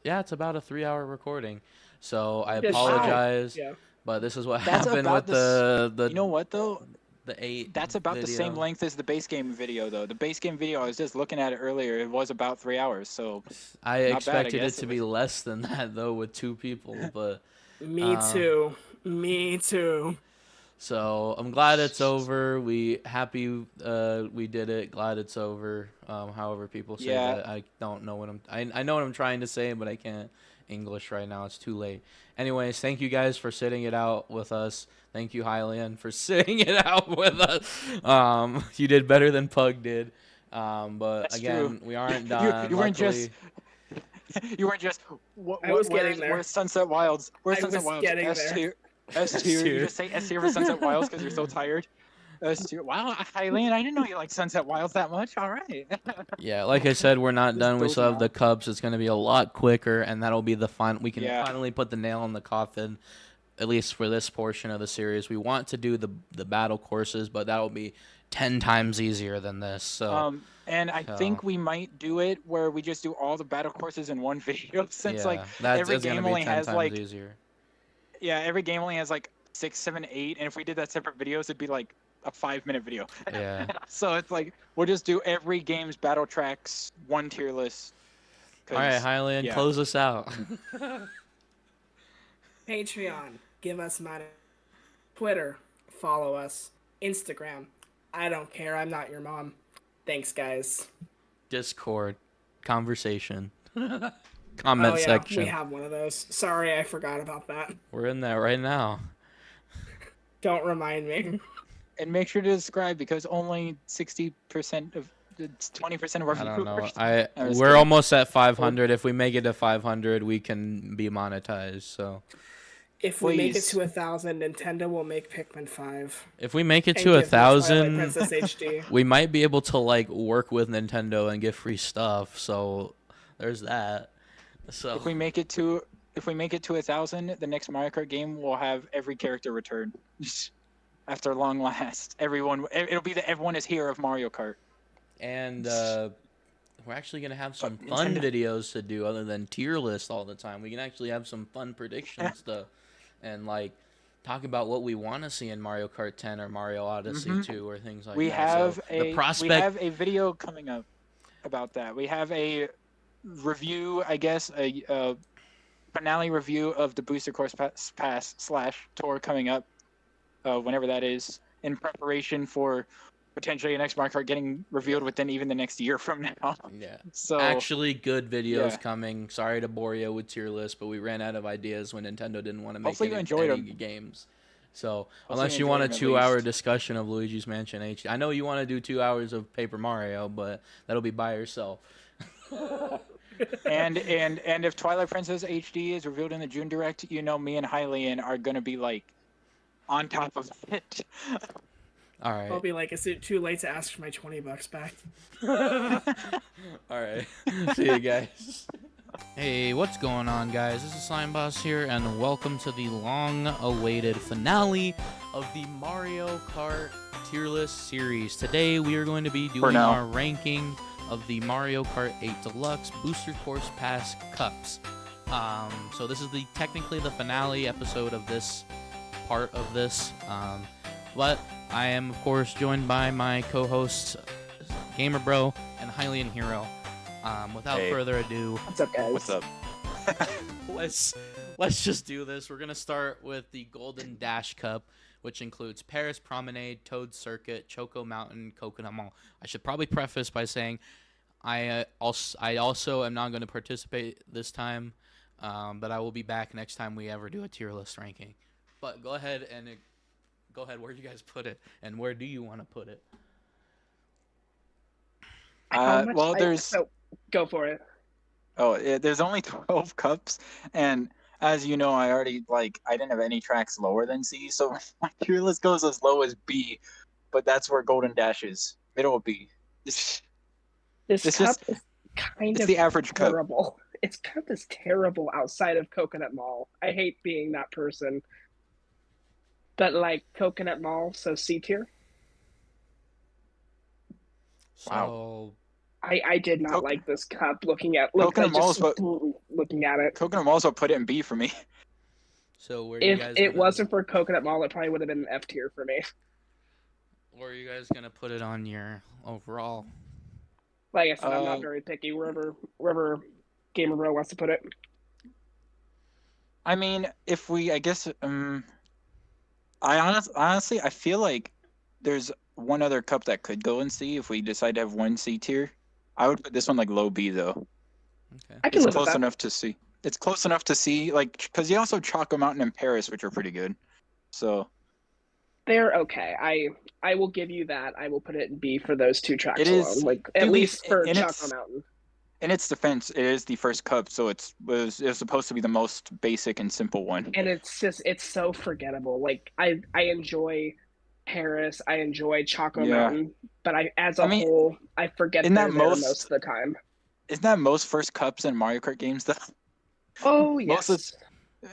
S3: it's about a 3-hour recording. So I apologize, but this is what happened with the.
S1: You know what though?
S3: The 8.
S1: That's about the same length as the base game video, though. The base game video, I was just looking at it earlier. It was about 3 hours, so
S3: I expected it to be less than that, though, with 2 people. But
S2: me too.
S3: So I'm glad it's over. We happy we did it. Glad it's over. However people say
S1: Yeah.
S3: that. I don't know what I know what I'm trying to say, but I can't English right now. It's too late. Anyways, thank you guys for sitting it out with us. Thank you, Hylian, for sitting it out with us. You did better than Pug did. But
S1: That's
S3: again,
S1: true.
S3: we aren't done.
S1: You weren't
S3: Luckily,
S1: you weren't just
S2: I was getting there.
S1: where's Sunset Wilds? Where's
S2: I
S1: Sunset
S2: was
S1: Wilds?
S2: getting
S1: S
S2: there.
S1: tier. S tier. You just say S tier for Sunset Wilds because you're so tired. S tier. Wow, Hylian, I didn't know you liked Sunset Wilds that much. All right.
S3: yeah, like I said, we're not
S1: Just
S3: done. We
S1: dozing
S3: still have the
S1: off.
S3: Cubs. It's going to be a lot quicker, and that'll be the fun. We can
S1: Yeah.
S3: finally put the nail in the coffin, at least for this portion of the series. We want to do the battle courses, but that'll be 10 times easier than this. So
S1: And I think we might do it where we just do all the battle courses in one video, since
S3: yeah,
S1: like
S3: that's
S1: every
S3: it's going to
S1: game
S3: be
S1: only
S3: 10
S1: has
S3: times
S1: like
S3: easier.
S1: every game only has like 6, 7, 8, and if we did that separate videos, it'd be like a 5-minute video.
S3: Yeah.
S1: So it's like we'll just do every game's battle tracks one tier list.
S3: All right, Hylian,
S1: yeah.
S3: close us out.
S2: Patreon, give us money. Twitter, follow us. Instagram, I don't care, I'm not your mom. Thanks, guys.
S3: Discord, conversation, comment section.
S2: We have one of those. Sorry, I forgot about that.
S3: We're in there right now.
S2: Don't remind me.
S1: And make sure to subscribe because only 60% of 20% of our
S3: I don't know.
S1: viewers.
S3: We're almost at 500. If we make it to 500, we can be monetized. So
S2: If we make it
S1: Please.
S2: to 1,000, Nintendo will make Pikmin 5.
S3: if we make it
S2: And
S3: to
S2: give me Twilight
S3: 1,000,
S2: Princess HD.
S3: we might be able to like work with Nintendo and get free stuff. So there's that. So
S1: If we make it to 1,000, the next Mario Kart game will have every character return. After long last, it'll be the everyone is here of Mario Kart.
S3: and we're actually gonna have some
S1: But
S3: fun
S1: Nintendo-
S3: videos to do other than tier list all the time. We can actually have some fun prediction stuff and like talk about what we want to see in Mario Kart 10 or Mario Odyssey 2 or things like
S1: We
S3: that.
S1: have
S3: So
S1: a
S3: the prospect.
S1: we have a video coming up about that. We have a review, I guess, a finale review of the Booster Course Pass / tour coming up, whenever that is, in preparation for potentially an next Mario Kart getting revealed within even the next year from now.
S3: Yeah.
S1: So
S3: Actually, good videos
S1: yeah.
S3: coming. Sorry to bore you with tier list, but we ran out of ideas when Nintendo didn't want to make
S1: Hopefully you
S3: any
S1: enjoyed
S3: any
S1: 'em.
S3: games. So
S1: Hopefully
S3: unless
S1: you
S3: you want a
S1: enjoyed 'em at
S3: 2-hour
S1: least.
S3: discussion of Luigi's Mansion HD, I know you want to do 2 hours of Paper Mario, but that'll be by yourself.
S1: and if Twilight Princess HD is revealed in the June Direct, you know me and Hylian are gonna be like on top of it.
S3: All right.
S2: I'll be like, is it too late to ask for my $20 back?
S3: All right. See you guys. Hey, what's going on, guys? This is Slime Boss here, and welcome to the long-awaited finale of the Mario Kart tier list series. Today, we are going to be doing
S1: now.
S3: our ranking of the Mario Kart 8 Deluxe Booster Course Pass Cups. So this is technically the finale episode of this part of this. But I am, of course, joined by my co-hosts, Gamer Bro and Hylian Hero. Without
S1: Hey.
S3: further ado,
S2: What's up, guys?
S1: What's up?
S3: let's just do this. We're gonna start with the Golden Dash Cup, which includes Paris Promenade, Toad Circuit, Choco Mountain, Coconut Mall. I should probably preface by saying I also am not going to participate this time, but I will be back next time we ever do a tier list ranking. But go ahead, where do you guys put it, and where do you want to put it?
S2: So, go for it.
S1: There's only 12 cups, and as you know, I didn't have any tracks lower than C, so my tier list goes as low as B, but that's where Golden Dash is, middle of B.
S2: This
S1: It's
S2: cup
S1: just-
S2: is kind
S1: It's
S2: of
S1: the average cup.
S2: terrible. Its cup is terrible outside of Coconut Mall. I hate being that person. But like Coconut Mall, so C tier.
S3: So
S2: I did not like this cup. Looking at
S1: Coconut Mall's what-
S2: looking at it.
S1: Coconut Mall's what put it in B for me.
S3: So where are you
S2: If
S3: guys?
S2: it wasn't for Coconut Mall, it probably would have been an F tier for me.
S3: Where are you guys gonna put it on your overall?
S2: Like I said, I'm
S1: Uh,
S2: not very picky. Wherever Gamer Bro wants to put it.
S1: I mean, if we, I guess, Honestly, I feel like there's one other cup that could go in C if we decide to have one C tier. I would put this one like low B though.
S3: Okay.
S2: I can
S1: It's
S2: live with
S1: close
S2: that.
S1: enough to C. It's close enough to C, like because you also have Choco Mountain and Paris, which are pretty good. So
S2: They're okay. I will give you that. I will put it in B for those two tracks
S1: it
S2: alone.
S1: is
S2: Like at
S1: to be
S2: least for
S1: in
S2: Choco
S1: its
S2: Mountain.
S1: in its defense, it is the first cup, so it was supposed to be the most basic and simple one.
S2: And it's so forgettable. Like I enjoy Paris, I enjoy Choco
S1: Yeah,
S2: Mountain, but as
S1: I
S2: a
S1: mean,
S2: whole, I forget
S1: isn't that
S2: they're there most
S1: most
S2: of the time.
S1: isn't that most first cups in Mario Kart games though?
S2: Oh
S1: Most of
S2: yes.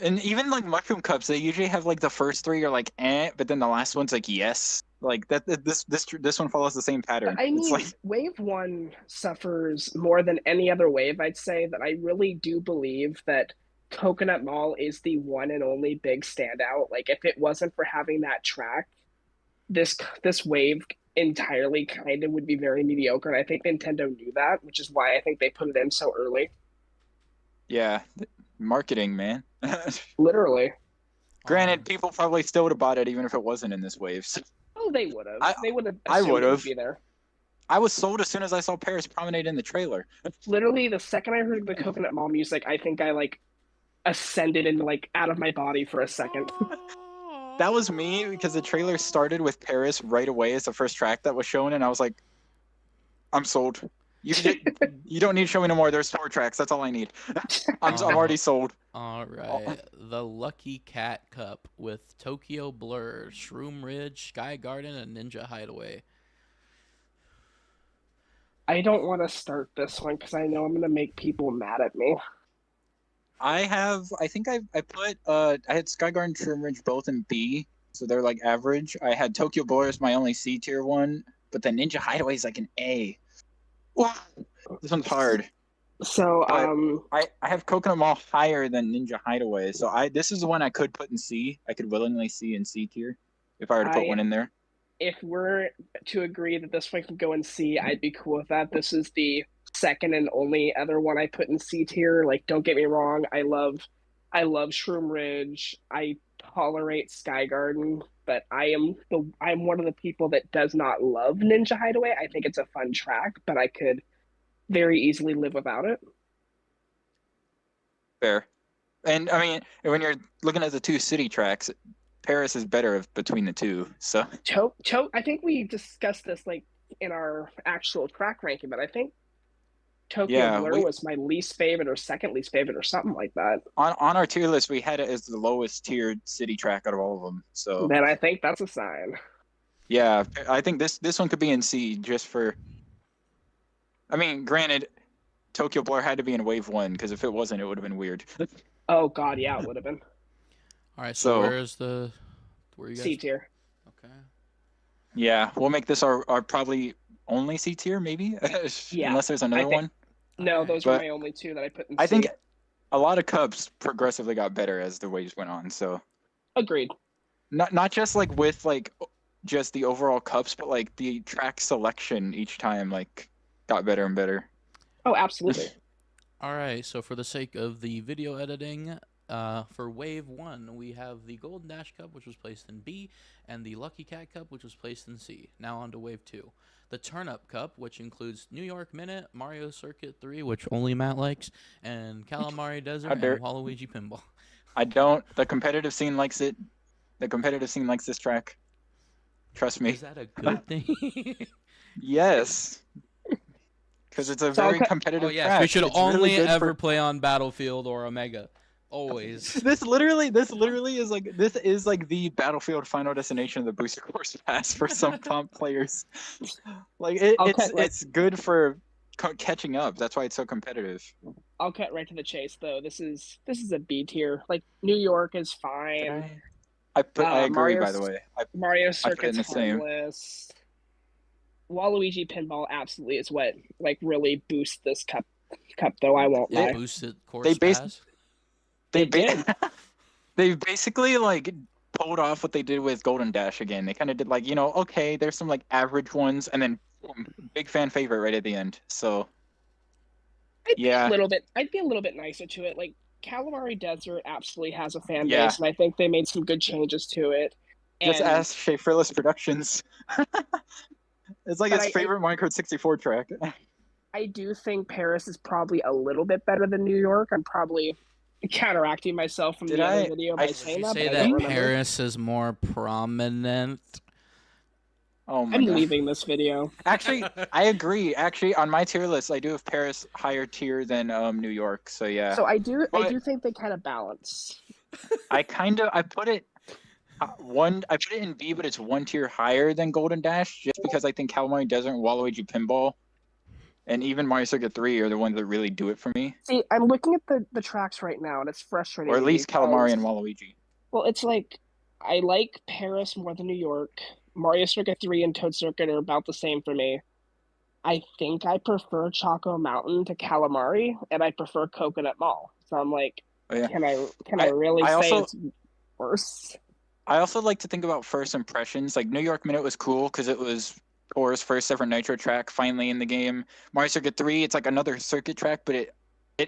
S1: And even like mushroom cups, they usually have like the first three are like but then the last one's like yes. Like this one follows the same
S2: But
S1: pattern.
S2: I
S1: It's like
S2: mean, Wave 1 suffers more than any other wave, I'd say, that I really do believe that Coconut Mall is the one and only big standout. Like, if it wasn't for having that track, this wave entirely kind of would be very mediocre. And I think Nintendo knew that, which is why I think they put it in so early.
S1: yeah, marketing, man.
S2: Literally.
S1: Granted, people probably still would have bought it even if it wasn't in this wave. So
S2: Oh, they would have.
S1: I
S2: They would have
S1: I
S2: assumed
S1: would
S2: it would
S1: have.
S2: be there.
S1: I was sold as soon as I saw Paris Promenade in the trailer.
S2: Literally, the second I heard the Coconut Mall music, I think I like ascended into like out of my body for a second.
S1: That was me because the trailer started with Paris right away as the first track that was shown, and I was like, I'm sold. You don't need to show me no more. There's 4 tracks. That's all I need. I'm already sold.
S3: All right. The Lucky Cat Cup with Tokyo Blur, Shroom Ridge, Sky Garden, and Ninja Hideaway.
S2: I don't want to start this one because I know I'm going to make people mad at me.
S1: I think I put I had Skyguard and Trim Ridge both in B, so they're like average. I had Tokyo Boy as my only C tier one, but then Ninja Hideaway is like an A. Wow, this one's hard.
S2: So
S1: I have Coconut Mall higher than Ninja Hideaway, so this is the one I could put in C. I could willingly see in C tier if I were to put one in there.
S2: if we're to agree that this one can go in C, I'd be cool with that. This is the second and only other one I put in C tier. Like, don't get me wrong, I love Shroom Ridge. I tolerate Sky Garden, but I'm one of the people that does not love Ninja Hideaway. I think it's a fun track, but I could very easily live without it.
S1: Fair. And I mean, when you're looking at the 2 city tracks, Paris is better between the 2. So
S2: I think we discussed this like in our actual track ranking, but I think Tokyo Blur was my least favorite or second least favorite or something like that.
S1: On our tier list, we had it as the lowest tiered city track out of all of them. So
S2: then I think that's a sign.
S1: Yeah, I think this one could be in C just for. I mean, granted, Tokyo Blur had to be in Wave 1 because if it wasn't, it would have been weird.
S2: Oh God, yeah, it would have been.
S3: All right, so where you guys?
S2: C tier.
S3: Okay.
S1: Yeah, we'll make this our probably only C tier, maybe.
S2: Yeah,
S1: unless there's another one.
S2: No, those were my only 2 that I put in C.
S1: I think a lot of cups progressively got better as the waves went on. So.
S2: Agreed.
S1: Not just like with like just the overall cups, but like the track selection each time like got better and better.
S2: Oh, absolutely.
S3: All right, so for the sake of the video editing, for Wave 1, we have the Golden Dash Cup, which was placed in B, and the Lucky Cat Cup, which was placed in C. Now on to Wave 2. The Turn-Up Cup, which includes New York Minute, Mario Circuit 3, which only Matt likes, and Calamari Desert, and Waluigi Pinball.
S1: I don't. The competitive scene likes it. The competitive scene likes this track. Trust me.
S3: Is that a good thing?
S1: Yes. Because it's a very competitive track.
S3: We should only ever play on Battlefield or Omega. Always.
S1: This literally is like the Battlefield Final Destination of the Booster Course Pass for some comp players. Like it's good for catching up. That's why it's so competitive.
S2: I'll cut right to the chase though. This is a B tier. Like New York is fine.
S1: I agree. By the way,
S2: Mario Circuit's harmless. Waluigi Pinball absolutely is what like really boosts this cup though. I won't lie.
S3: Boosted course pass.
S1: They did. They basically like pulled off what they did with Golden Dash again. They kind of did like, okay, there's some like average ones, and then boom, big fan favorite right at the end. So
S2: I'd be a little bit nicer to it. Like Calamari Desert absolutely has a fan base, and I think they made some good changes to it.
S1: Just
S2: And
S1: ask Schaeferless Productions. It's like
S2: But
S1: his favorite Minecraft 64 track.
S2: I do think Paris is probably a little bit better than New York. I'm probably counteracting myself from
S1: Did
S2: the other
S1: I-
S2: video
S1: I-
S2: by
S1: Would
S2: saying
S3: you
S2: that,
S3: say
S2: but I
S3: that
S2: don't remember.
S3: Paris is more prominent?
S1: Oh my
S2: I'm
S1: god.
S2: leaving this video.
S1: Actually, I agree. Actually, on my tier list, I do have Paris higher tier than New York. So yeah,
S2: So I do
S1: But-
S2: think they kind of balance.
S1: I put it I put it in B, but it's one tier higher than Golden Dash, just because I think Calamari Desert and Waluigi Pinball, and even Mario Circuit 3 are the ones that really do it for me.
S2: See, I'm looking at the tracks right now, and it's frustrating.
S1: Or at
S2: me
S1: least Calamari
S2: because-
S1: and Waluigi.
S2: Well, it's like I like Paris more than New York. Mario Circuit 3 and Toad Circuit are about the same for me. I think I prefer Choco Mountain to Calamari, and I prefer Coconut Mall. So I'm like,
S1: Oh, yeah.
S2: can I really
S1: I
S2: say
S1: also-
S2: it's worse?
S1: I also like to think about first impressions. Like New York Minute was cool because it was Tour's first ever Nitro track finally in the game. Mario Circuit 3, it's like another circuit track, but it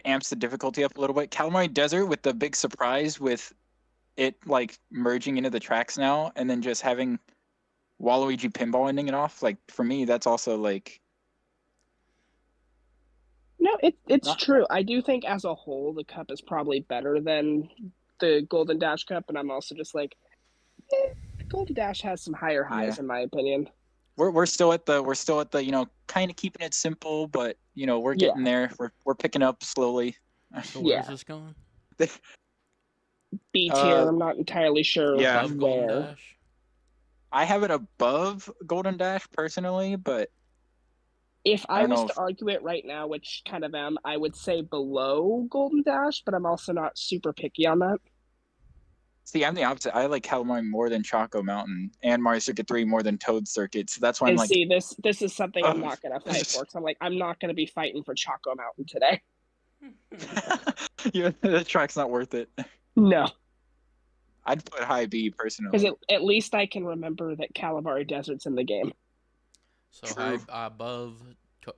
S1: amps the difficulty up a little bit. Calamari Desert with the big surprise with it like merging into the tracks now, and then just having Waluigi Pinball ending it off. Like for me, that's also like
S2: No, it's
S1: Not-
S2: true. I do think as a whole, the cup is probably better than the Golden Dash Cup, and I'm also just like, the Golden Dash has some higher highs in my opinion.
S1: we're still at the kind of keeping it simple, but we're getting there. We're picking up slowly.
S3: So
S2: Yeah.
S3: where's this going?
S2: B tier, I'm not entirely sure
S1: yeah.
S3: Above Golden
S2: where.
S3: Dash?
S1: I have it above Golden Dash personally, but
S2: If
S1: I
S2: I
S1: don't
S2: was
S1: know
S2: to
S1: if-
S2: argue it right now, which kind of am, I would say below Golden Dash, but I'm also not super picky on that.
S1: see, I'm the opposite. I like Calamari more than Choco Mountain and Mario Circuit 3 more than Toad Circuit. So that's why I'm
S2: And
S1: like,
S2: see, this is something I'm
S1: Ugh.
S2: not gonna fight for. Because I'm like, I'm not gonna be fighting for Choco Mountain today.
S1: the track's not worth it.
S2: No,
S1: I'd put high B personally.
S2: because at least I can remember that Calamari Desert's in the game.
S3: So
S1: True.
S3: high above,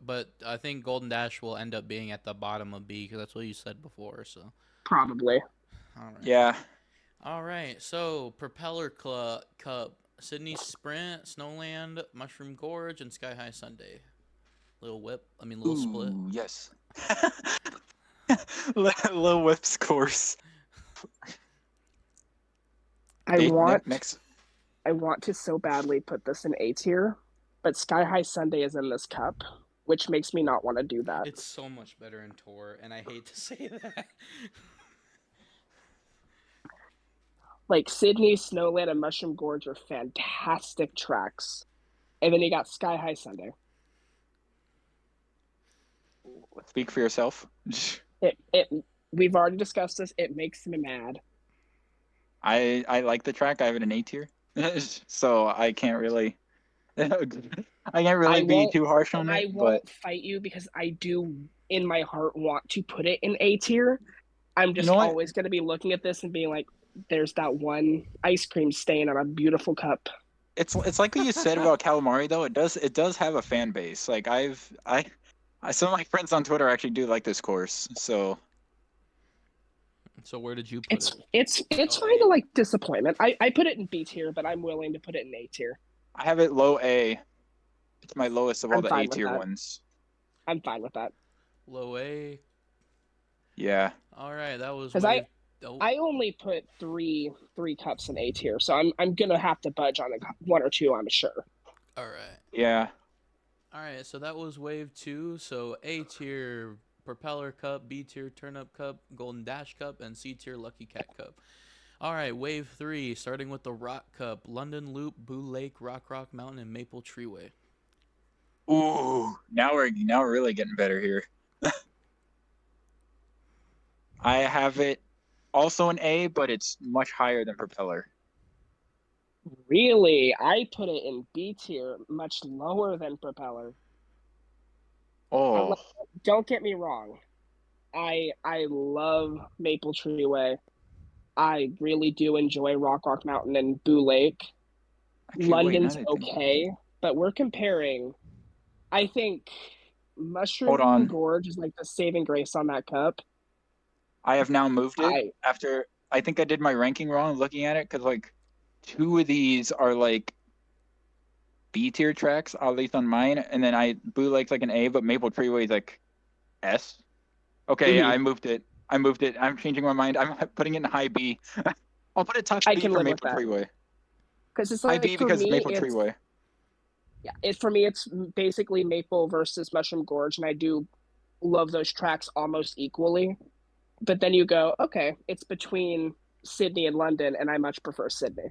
S3: but I think Golden Dash will end up being at the bottom of B because that's what you said before. So
S2: Probably.
S3: all right.
S1: Yeah.
S3: All right. So Propeller Cup, Sydney Sprint, Snowland, Mushroom Gorge, and Sky High Sunday. Little split.
S1: Ooh, yes. Little Whip's course.
S2: I want
S1: Next.
S2: to so badly put this in A tier, but Sky High Sunday is in this cup, which makes me not want to do that.
S3: It's so much better in Tour, and I hate to say that.
S2: Like Sydney, Snowland, and Mushroom Gorge are fantastic tracks, and then you got Sky High Sunday.
S1: Speak for yourself.
S2: We've already discussed this. It makes me mad.
S1: I like the track. I have it in A tier, so I can't really. Be too harsh on
S2: I
S1: it.
S2: won't fight you because I do, in my heart, want to put it in A tier. I'm just
S1: know what?
S2: always going to be looking at this and being like, "There's that one ice cream stain on a beautiful cup."
S1: It's like what you said about Calamari though. It does have a fan base. Like some of my friends on Twitter actually do like this course. So
S3: Where did you put it?
S2: It's kind of like disappointment. I put it in B tier, but I'm willing to put it in A tier.
S1: I have it low A. It's my lowest of all
S2: I'm
S1: the
S2: fine
S1: A
S2: with
S1: tier
S2: that.
S1: ones.
S2: I'm fine with that.
S3: Low A.
S1: Yeah.
S3: All right, that was.
S2: 'Cause
S3: Oh,
S2: I only put three cups in A tier, so I'm gonna have to budge on one or two, I'm sure.
S3: all right.
S1: Yeah.
S3: All right, so that was wave 2. So A tier Propeller Cup, B tier Turnip Cup, Golden Dash Cup, and C tier Lucky Cat Cup. All right, wave 3, starting with the Rock Cup, London Loop, Boo Lake, Rock Mountain, and Maple Treeway.
S1: Ooh. Now we're really getting better here. I have it also in A, but it's much higher than Propeller.
S2: Really, I put it in B tier, much lower than Propeller.
S1: Oh.
S2: Don't get me wrong, I love Maple Treeway. I really do enjoy Rock Mountain and Boo Lake.
S1: Actually, wait,
S2: London's
S1: now that I think-
S2: okay, but we're comparing. I think
S1: Hold
S2: Mushroom
S1: on.
S2: Gorge is like the saving grace on that cup.
S1: I have now moved it
S2: I-
S1: after I think I did my ranking wrong looking at it because like 2 of these are like B tier tracks, at least on mine, and then Blue Lake's like an A, but Maple Treeway is like S. Okay, yeah, I moved it. I'm changing my mind. I'm putting it in high B. I'll put it top
S2: I
S1: B
S2: can
S1: for
S2: live with
S1: Maple
S2: that.
S1: Treeway.
S2: Because it's
S1: High
S2: like
S1: B
S2: for
S1: because
S2: me,
S1: Maple
S2: it's
S1: Treeway.
S2: for me it's basically Maple versus Mushroom Gorge, and I do love those tracks almost equally. But then you go, okay, it's between Sydney and London, and I much prefer Sydney.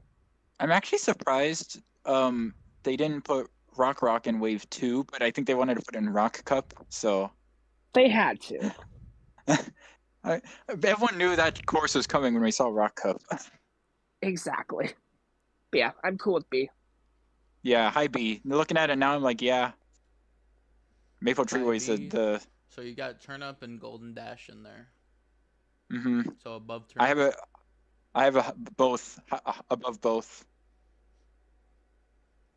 S1: I'm actually surprised they didn't put Rock in Wave 2, but I think they wanted to put in Rock Cup, so
S2: They had to.
S1: everyone knew that course was coming when we saw Rock Cup.
S2: Exactly. But yeah, I'm cool with B.
S1: Yeah, high B. Looking at it now, I'm like, yeah. Maple Treeway's
S3: B.
S1: the.
S3: So you got Turnip and Golden Dash in there.
S1: Mm-hmm.
S3: So above Turnip.
S1: I have a both above both.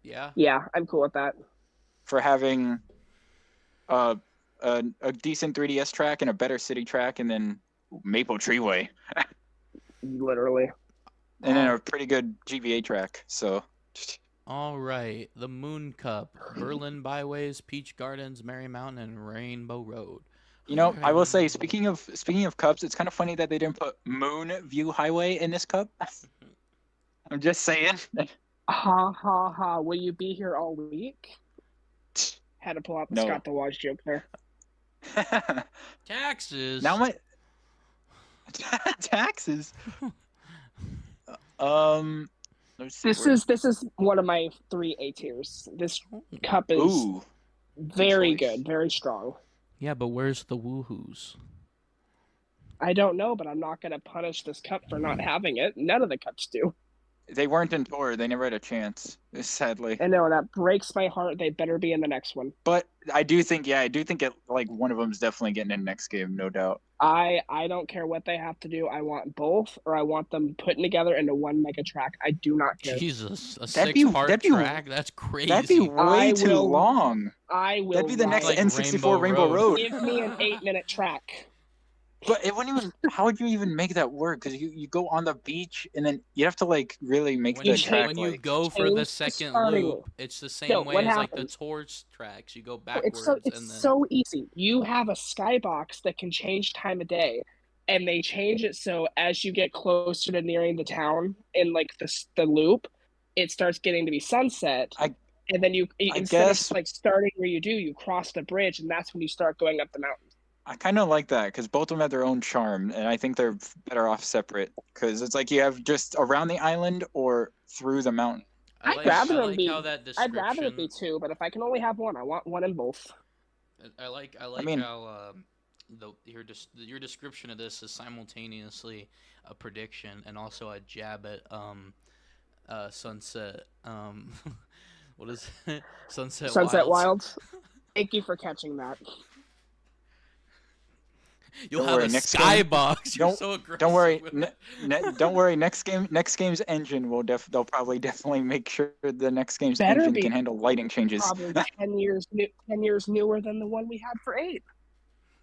S3: Yeah.
S2: Yeah, I'm cool with that.
S1: For having a decent 3DS track and a better city track, and then Maple Treeway.
S2: Literally.
S1: And then a pretty good GBA track. So.
S3: All right, the Moon Cup, Berlin Byways, Peach Gardens, Merry Mountain, and Rainbow Road.
S1: You know, I will say, speaking of cups, it's kind of funny that they didn't put Moon View Highway in this cup. I'm just saying.
S2: Ha ha ha! Will you be here all week? Had to pull out the Scott DeWaj joke there.
S3: Taxes.
S1: Now my taxes.
S2: This is one of my 3 A tiers. This cup is very good, very strong.
S3: Yeah, but where's the woohoos?
S2: I don't know, but I'm not going to punish this cup for not having it. None of the cups do.
S1: They weren't in tour. They never had a chance, sadly.
S2: I know, that breaks my heart. They better be in the next one.
S1: But I do think it, like, one of them is definitely getting in the next game, no doubt.
S2: I don't care what they have to do. I want both, or I want them putting together into one mega track. I do not care.
S3: Jesus, a 6-part track? That's crazy.
S1: That'd be way too long.
S2: I will.
S1: That'd be the next
S3: like
S1: N64 Rainbow Road.
S2: Give me an 8-minute track.
S1: But it wouldn't even. How would you even make that work? Because you go on the beach and then you have to like really make the track.
S3: When you go for the second loop, it's the same way as like the tours tracks. You go backwards.
S2: It's so easy. You have a skybox that can change time of day, and they change it so as you get closer to nearing the town in like the loop, it starts getting to be sunset. And then instead of like starting where you cross the bridge, and that's when you start going up the mountain.
S1: I kind of like that because both of them have their own charm, and I think they're better off separate because it's like you have just around the island or through the mountain.
S2: I'd rather it be 2, but if I can only have one, I want one in both.
S3: I like how your description of this is simultaneously a prediction and also a jab at Sunset. What is it? Sunset
S2: Wilds. Thank you for catching that.
S3: You'll have a skybox. You're so aggressive.
S1: Don't worry. Don't worry. Next game's engine will they'll probably definitely make sure the next game's engine can handle lighting changes.
S2: Probably 10 years newer than the one we had for 8.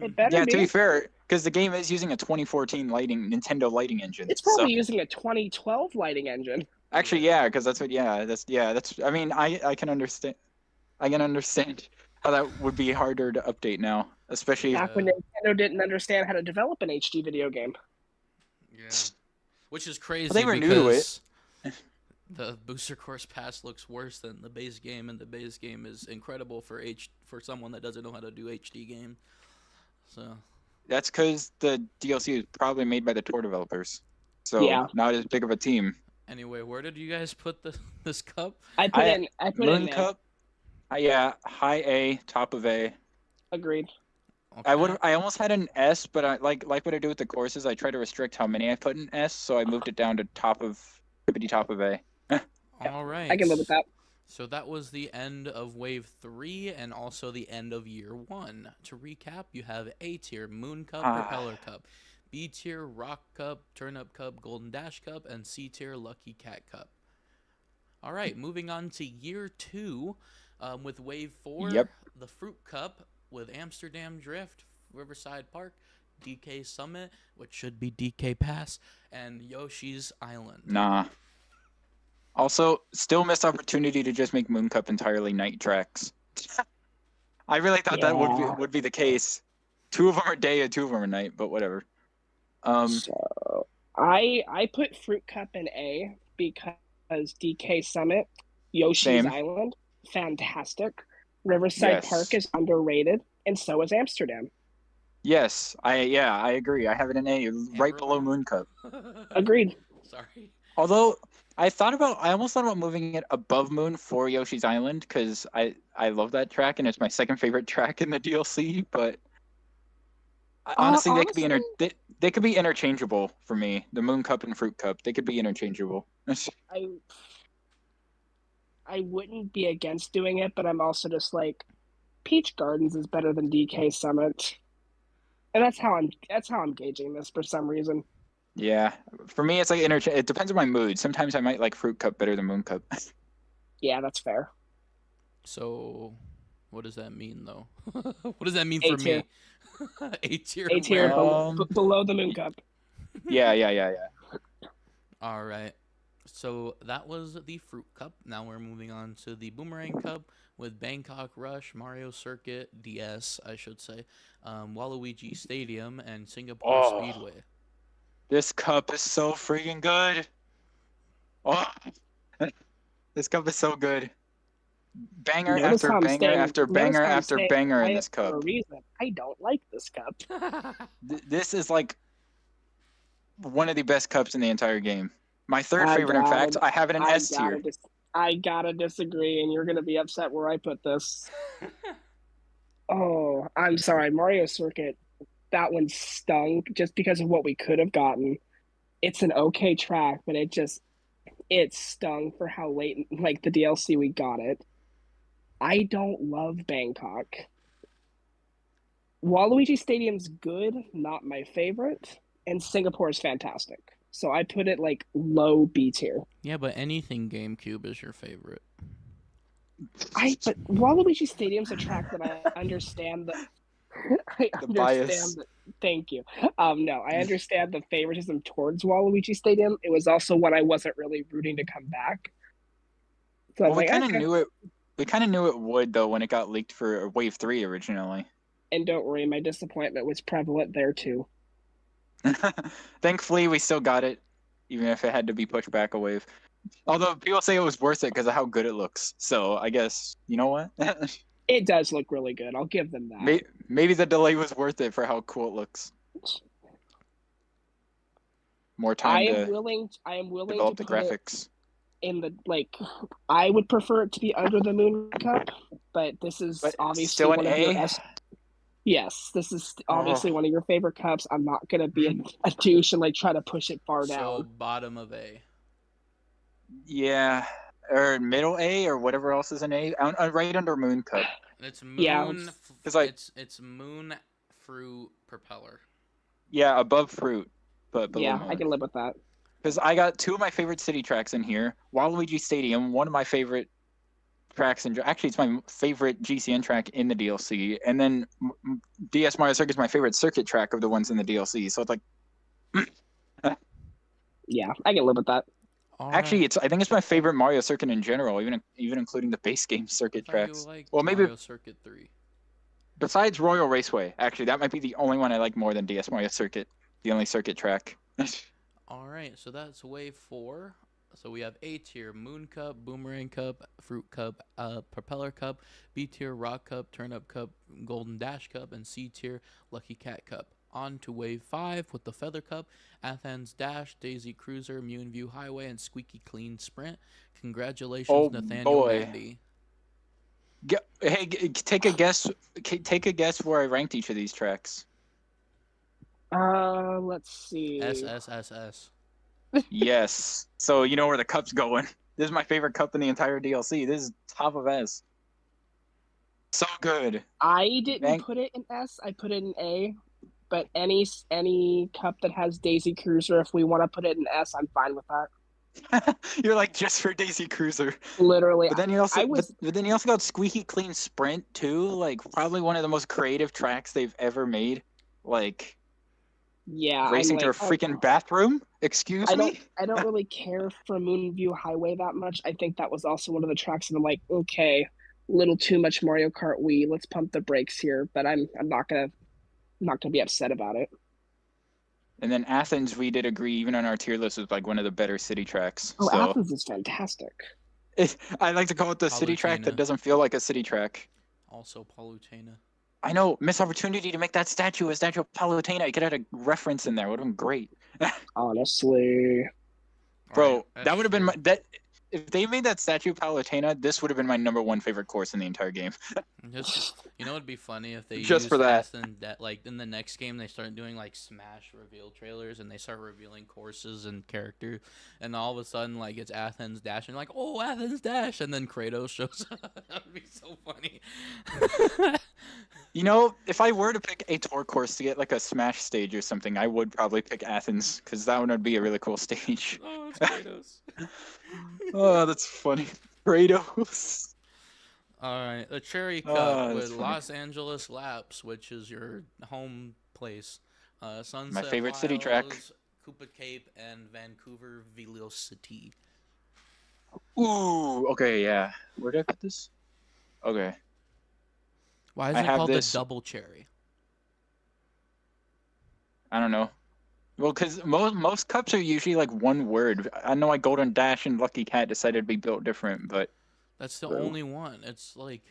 S2: It better be.
S1: Yeah, to be fair, because the game is using a 2014 Nintendo lighting engine.
S2: It's probably using a 2012 lighting engine.
S1: Actually, yeah, because that's. I mean, I can understand. I can understand how that would be harder to update now, especially
S2: back when Nintendo didn't understand how to develop an HD video game.
S3: Yeah, which is crazy.
S1: Well, they were new to it.
S3: The Booster Course Pass looks worse than the base game, and the base game is incredible for someone that doesn't know how to do HD game. So
S1: that's because the DLC is probably made by the tour developers, so not as big of a team.
S3: Anyway, where did you guys put this cup?
S2: I put it in
S1: Cup. Yeah, high A, top of A.
S2: Agreed.
S1: Okay. I almost had an S, but I like what I do with the courses. I try to restrict how many I put in S, so I moved it down to top of A.
S3: All right.
S2: I can live with that.
S3: So that was the end of Wave 3 and also the end of Year 1. To recap, you have A tier, Moon Cup, Propeller Cup. B tier, Rock Cup, Turnip Cup, Golden Dash Cup, and C tier, Lucky Cat Cup. All right, moving on to Year 2 with Wave 4, the Fruit Cup with Amsterdam Drift, Riverside Park, DK Summit, which should be DK Pass, and Yoshi's Island.
S1: Nah. Also, still missed opportunity to just make Moon Cup entirely night tracks. I really thought that would be the case. 2 of them are day and 2 of them are night, but whatever.
S2: So I put Fruit Cup in A because DK Summit, Yoshi's
S1: Same.
S2: Island, fantastic. Riverside
S1: Yes.
S2: Park is underrated, and so is Amsterdam.
S1: Yes, I agree. I have it in A, right below Moon Cup.
S2: Agreed.
S3: Sorry.
S1: Although I almost thought about moving it above Moon for Yoshi's Island because I love that track and it's my second favorite track in the DLC. But honestly, they could be interchangeable for me. The Moon Cup and Fruit Cup, they could be interchangeable.
S2: I wouldn't be against doing it, but I'm also just like, Peach Gardens is better than DK Summit, and that's how I'm gauging this for some reason.
S1: Yeah, for me, it's like it depends on my mood. Sometimes I might like Fruit Cup better than Moon Cup.
S2: Yeah, that's fair.
S3: So, what does that mean, though? What does that mean
S2: A
S3: for
S2: tier.
S3: me? A tier.
S2: A tier
S1: Well,
S2: below the Moon Cup.
S1: Yeah.
S3: All right. So that was the Fruit Cup. Now we're moving on to the Boomerang Cup with Bangkok Rush, Mario Circuit, DS, I should say, Waluigi Stadium, and Singapore Speedway.
S1: This cup is so freaking good. Oh, this cup is so good. Banger
S2: Notice
S1: after
S2: how I'm
S1: banger
S2: staying-
S1: after
S2: notice
S1: banger
S2: how I'm
S1: after
S2: staying
S1: banger in
S2: quiet
S1: this cup.
S2: For a reason. I don't like this cup.
S1: This is like one of the best cups in the entire game. My third
S2: I
S1: favorite, in fact. I have it in S tier.
S2: I gotta disagree, and you're gonna be upset where I put this. Oh, I'm sorry, Mario Circuit. That one stung just because of what we could have gotten. It's an okay track, but it stung for how late, like the DLC we got it. I don't love Bangkok. Waluigi Stadium's good, not my favorite, and Singapore is fantastic. So I put it like low B tier.
S3: Yeah, but anything GameCube is your favorite.
S2: But Waluigi Stadium's a track that I understand
S1: bias.
S2: Thank you. No, I understand the favoritism towards Waluigi Stadium. It was also one I wasn't really rooting to come back. So
S1: well, we kind of knew it. We kind of knew it would though when it got leaked for Wave 3 originally.
S2: And don't worry, my disappointment was prevalent there too.
S1: Thankfully, we still got it, even if it had to be pushed back a wave. Although people say it was worth it because of how good it looks. So I guess, you know what?
S2: It does look really good. I'll give them that.
S1: Maybe the delay was worth it for how cool it looks. More time
S2: I am
S1: to
S2: willing
S1: develop
S2: to
S1: the
S2: put
S1: graphics.
S2: in the I would prefer it to be under the Moon Cup, but this is obviously
S1: still
S2: one of your
S1: A?
S2: Yes, this is obviously one of your favorite cups. I'm not gonna be a douche and like try to push it far down.
S3: So bottom of A.
S1: Yeah, or middle A or whatever else is an A, right under Moon Cup.
S3: It's Moon.
S2: Yeah,
S3: it's Moon Fruit Propeller.
S1: Yeah, above Fruit, but below
S2: yeah,
S1: Moon.
S2: I can live with that.
S1: Because I got 2 of my favorite city tracks in here. Waluigi Stadium, one of my favorite tracks, and actually it's my favorite GCN track in the DLC. And then DS Mario Circuit is my favorite circuit track of the ones in the DLC. So it's like,
S2: yeah, I can live with that.
S1: Actually, I think it's my favorite Mario Circuit in general, even including the base game circuit tracks.
S3: Well, maybe Mario Circuit 3.
S1: Besides Royal Raceway, actually, that might be the only one I like more than DS Mario Circuit, the only circuit track.
S3: All right, so that's Wave 4. So we have A tier, Moon Cup, Boomerang Cup, Fruit Cup, Propeller Cup, B tier, Rock Cup, Turnip Cup, Golden Dash Cup, and C tier, Lucky Cat Cup. On to Wave 5 with the Feather Cup, Athens Dash, Daisy Cruiser, Mune View Highway, and Squeaky Clean Sprint. Congratulations, Nathaniel Mandy.
S1: Hey, take a guess. Take a guess where I ranked each of these tracks.
S2: Let's see.
S3: SSSS.
S1: Yes. So you know where the cup's going. This is my favorite cup in the entire DLC. This is top of S. So good.
S2: I didn't put it in S. I put it in A. But any cup that has Daisy Cruiser, if we want to put it in S, I'm fine with that.
S1: You're like, just for Daisy Cruiser.
S2: Literally.
S1: But then you also but then you also got Squeaky Clean Sprint too, like probably one of the most creative tracks they've ever made. Like
S2: Yeah, I'm
S1: Racing to a
S2: like,
S1: freaking bathroom? Excuse me?
S2: I don't really care for Moonview Highway that much. I think that was also one of the tracks that I'm like, okay, little too much Mario Kart Wii. Let's pump the brakes here, but I'm not gonna be upset about it.
S1: And then Athens, we did agree, even on our tier list, was like one of the better city tracks.
S2: Oh,
S1: So
S2: Athens is fantastic.
S1: I like to call it the city track that
S3: Palutena.
S1: doesn't feel like a city track.
S3: Also Palutena.
S1: I know, missed opportunity to make that statue a statue of Palutena. I could have had a reference in there. Would have been great.
S2: Honestly.
S1: Bro,
S3: Alright,
S1: that would have been
S3: S
S1: my that if they made that statue of Palutena, this would have been my #1 favorite course in the entire game.
S3: Just, you know, it'd be funny if they
S1: Just
S3: used
S1: for that.
S3: Athens that like in the next game they start doing like Smash reveal trailers and they start revealing courses and character, and all of a sudden like it's Athens Dash and like, oh, Athens Dash, and then Kratos shows up. That would be so funny.
S1: You know, if I were to pick a tour course to get like a Smash stage or something, I would probably pick Athens because that one would be a really cool stage.
S3: Oh, it's Kratos.
S1: Oh, that's funny. Kratos.
S3: All right, the Cherry Cup
S1: Oh,
S3: with
S1: that's funny.
S3: Los Angeles Laps, which is your home place. Sunset
S1: favorite city track.
S3: Wilds, Koopa Cape, and Vancouver Velocity.
S1: Ooh, okay, yeah. Where did I put this? Okay.
S3: Why is
S1: I
S3: it
S1: have
S3: called
S1: this-
S3: the Double Cherry?
S1: I don't know. Well, because most cups are usually like one word. I know like Golden Dash and Lucky Cat decided to be built different, but
S3: That's the
S1: True.
S3: only one. It's like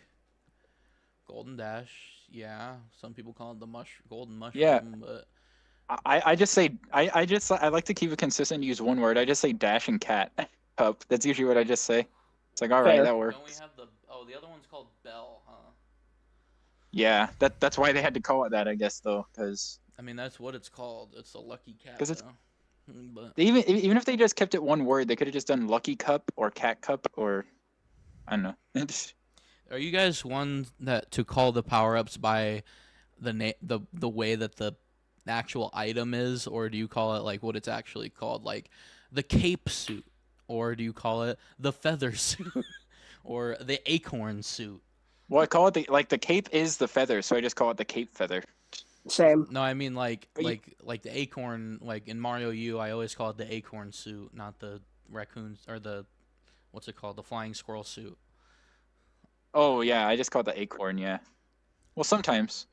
S3: Golden Dash. Yeah, some people call it the golden mushroom.
S1: Yeah.
S3: But
S1: I just say I like to keep it consistent and use one word. I just say Dash and Cat cup. That's usually what I just say. It's like, all right,
S2: Fair.
S1: that
S3: don't we
S1: works.
S3: have the other one's called Bell, huh?
S1: Yeah, that's why they had to call it that, I guess, though, because
S3: I mean, that's what it's called. It's a Lucky Cat.
S1: 'Cause it's-
S3: though. But
S1: even if they just kept it one word, they could have just done Lucky Cup or Cat Cup or I don't know.
S3: are you guys one that to call the power ups by the way that the actual item is, or do you call it like what it's actually called, like the cape suit, or do you call it the feather suit, or the acorn suit?
S1: Well, I call it the cape is the feather, so I just call it the cape feather.
S2: Same.
S3: No, I mean like
S1: But you-
S3: like the acorn, like in Mario U, I always call it the acorn suit, not the raccoon or the what's it called, the flying squirrel suit.
S1: Oh yeah, I just call it the acorn. Yeah. Well, sometimes.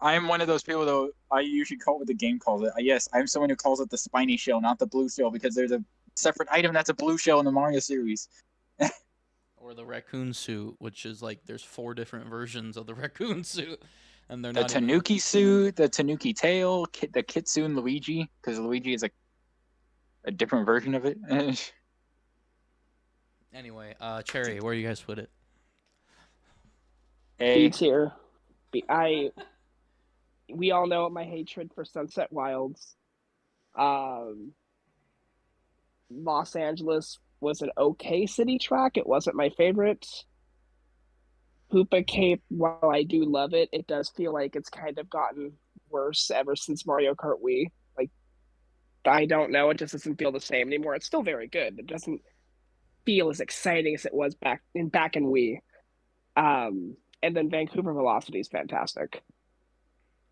S1: I'm one of those people though. I usually call it what the game calls it. Yes, I'm someone who calls it the spiny shell, not the blue shell, because there's a separate item that's a blue shell in the Mario series.
S3: Or the raccoon suit, which is like there's 4 different versions of the raccoon suit, and they're
S1: The
S3: not even...
S1: Tanuki suit, the Tanuki tail, the Kitsune Luigi, because Luigi is a different version of it.
S3: Anyway, Cherry, where do you guys put it?
S2: B
S1: A.
S2: tier. We all know my hatred for Sunset Wilds. Los Angeles was an okay city track. It wasn't my favorite. Hoopa Cape, while I do love it, it does feel like it's kind of gotten worse ever since Mario Kart Wii. Like, I don't know, it just doesn't feel the same anymore. It's still very good. It doesn't feel as exciting as it was back in Wii. And then Vancouver Velocity is fantastic.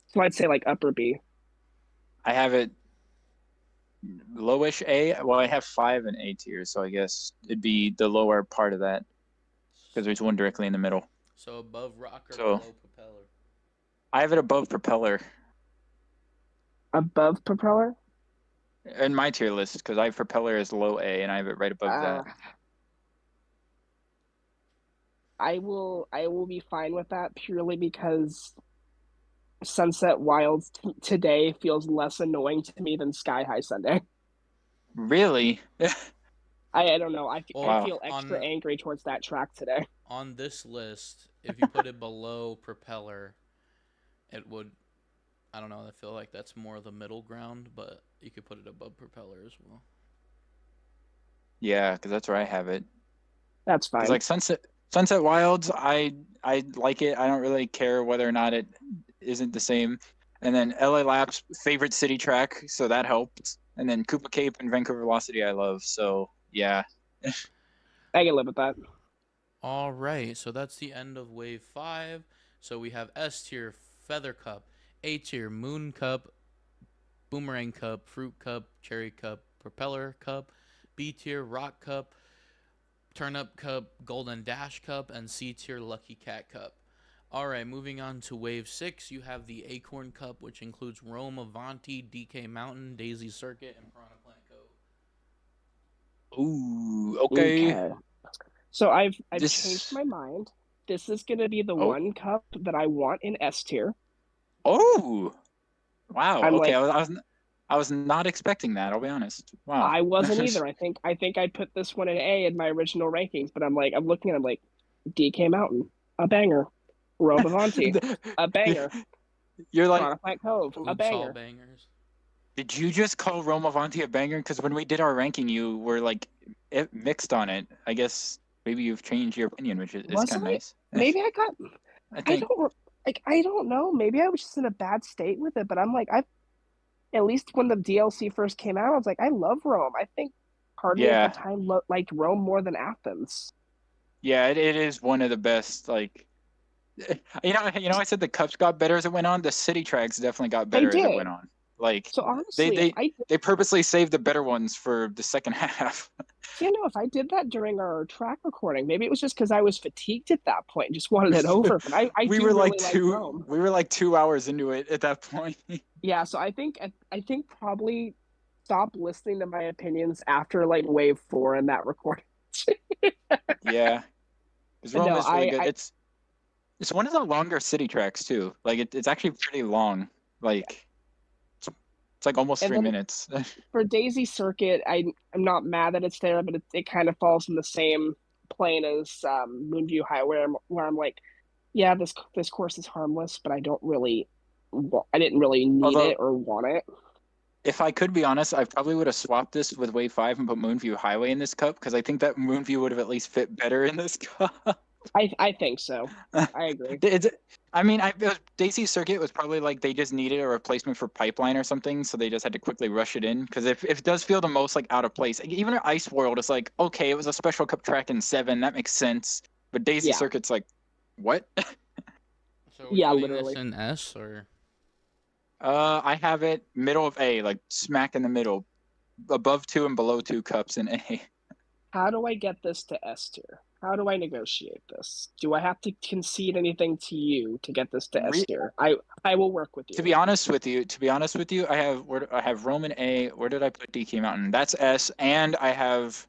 S2: So I'd say like upper B.
S1: I have it lowish A. Well, I have 5 in A tier, so I guess it'd be the lower part of that because there's one directly in the middle.
S3: So above rock or
S1: So-
S3: below propeller?
S1: I have it above propeller
S2: Above propeller?
S1: in my tier list because I have propeller as low A and I have it right above that.
S2: I will be fine with that purely because Sunset Wilds today feels less annoying to me than Sky High Sunday.
S1: Really?
S2: I don't know. I
S1: Wow.
S2: feel extra
S3: On-
S2: angry towards that track today.
S3: On this list, if you put it below propeller, it would, I don't know, I feel like that's more the middle ground, but you could put it above propeller as well.
S1: Yeah, because that's where I have it.
S2: That's fine.
S1: It's like Sunset Wilds, I like it. I don't really care whether or not it isn't the same. And then LA Labs, favorite city track, so that helped. And then Koopa Cape and Vancouver Velocity I love. So yeah.
S2: I can live with that.
S3: All right, so that's the end of Wave 5. So we have S tier Feather Cup, A tier Moon Cup, Boomerang Cup, Fruit Cup, Cherry Cup, Propeller Cup, B tier Rock Cup, Turnip Cup, Golden Dash Cup, and C tier Lucky Cat Cup. Alright, moving on to Wave 6, you have the Acorn Cup, which includes Rome, Avanti, DK Mountain, Daisy Circuit, and Piranha Plant Cove.
S1: Ooh, okay.
S2: So I've
S1: This-
S2: changed my mind. This is going to be the
S1: Oh.
S2: one cup that I want in S tier.
S1: Oh, wow.
S2: I'm
S1: Okay,
S2: like-
S1: I was not expecting that. I'll be honest. Wow.
S2: I wasn't either. I think I put this one in A in my original rankings, but I'm looking at it, I'm like, DK Mountain, a banger. Rome Avanti, a banger.
S1: You're like,
S2: Piranha Plant Cove, a
S3: Oops, all
S2: banger.
S3: bangers.
S1: did you just call Rome Avanti a banger? Because when we did our ranking, you were like mixed on it. I guess maybe you've changed your opinion, which is
S2: Was
S1: kind of
S2: I?
S1: nice.
S2: Maybe I got.
S1: I
S2: I
S1: think.
S2: don't know. Maybe I was just in a bad state with it, but I'm like, at least when the DLC first came out, I was like, I love Rome. I think hardly
S1: Yeah.
S2: at the time liked Rome more than Athens.
S1: Yeah, it is one of the best. Like, you know, I said the cups got better as it went on. The city tracks definitely got better as it
S2: did.
S1: went on. Like,
S2: So honestly,
S1: they purposely saved the better ones for the second half.
S2: if I did that during our track recording, maybe it was just because I was fatigued at that point and just wanted it over. But I
S1: we
S2: do
S1: were
S2: really
S1: like
S2: Rome.
S1: we were like 2 hours into it at that point.
S2: Yeah, so I think probably stop listening to my opinions after like wave 4 in that recording.
S1: Yeah, because
S2: But
S1: Rome
S2: no,
S1: is really good. It's one of the longer city tracks too. Like it's actually pretty long. Like it's like almost
S2: And
S1: 3
S2: then-
S1: minutes.
S2: For Daisy Circuit, I'm not mad that it's there, but it kind of falls in the same plane as Moonview High, where I'm like, yeah, this course is harmless, but I didn't really need
S1: Although-
S2: it or want it.
S1: If I could be honest, I probably would have swapped this with Wave 5 and put Moonview Highway in this cup because I think that Moonview would have at least fit better in this cup.
S2: I think so. I agree.
S1: Daisy Circuit was probably like they just needed a replacement for Pipeline or something, so they just had to quickly rush it in. Because if it does feel the most like out of place, even at Ice World, it's like okay, it was a special cup track in 7, that makes sense. But Daisy
S2: Yeah.
S1: Circuit's like, what?
S3: So are we
S2: Yeah,
S3: putting
S2: literally.
S3: this in S or?
S1: I have it middle of A, like smack in the middle, above 2 and below 2 cups in A.
S2: How do I get this to S tier? How do I negotiate this? Do I have to concede anything to you to get this to S tier? I will work with you.
S1: To be honest with you, I have Rome in A. Where did I put DK Mountain? That's S, and I have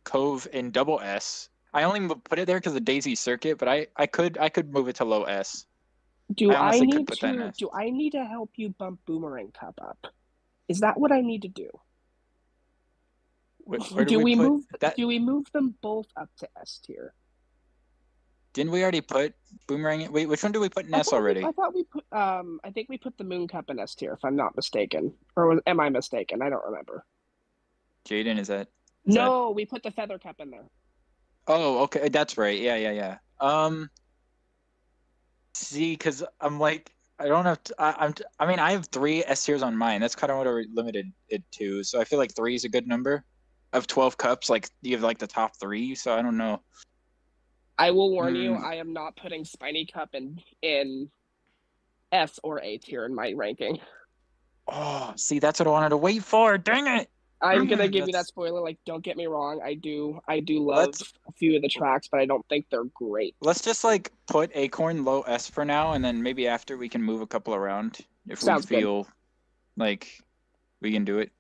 S1: Cove in double S. I only put it there because of Daisy Circuit, but I could move it to low S.
S2: Do
S1: I
S2: I
S1: honestly could
S2: need
S1: put that in
S2: to
S1: S.
S2: do I need to help you bump Boomerang Cup up? Is that what I need to do?
S1: Where
S2: do we
S1: put
S2: move
S1: that?
S2: do we move them both up to S tier?
S1: Didn't we already put Boomerang? Wait, which one did we put in S already?
S2: I thought we put I think we put the Moon Cup in S tier if I'm not mistaken. Or am I mistaken? I don't remember.
S1: Jaden, is that?
S2: No, we put the Feather Cup in there.
S1: Oh, okay, that's right. Yeah. See, because I'm like, I don't have. I have 3 S tiers on mine. That's kind of what I limited it to. So I feel like 3 is a good number. Of 12 cups, like you have like the top 3. So I don't know.
S2: I will warn you, I am not putting Spiny Cup in S or A tier in my ranking.
S1: Oh, see, that's what I wanted to wait for. Dang it!
S2: I'm gonna give you that
S1: That's-
S2: spoiler. Like, don't get me wrong, I do love a few of the tracks, but I don't think they're great.
S1: Let's just like put Acorn low S for now, and then maybe after we can move a couple around if
S2: Sounds
S1: we
S2: good.
S1: feel like we can do it.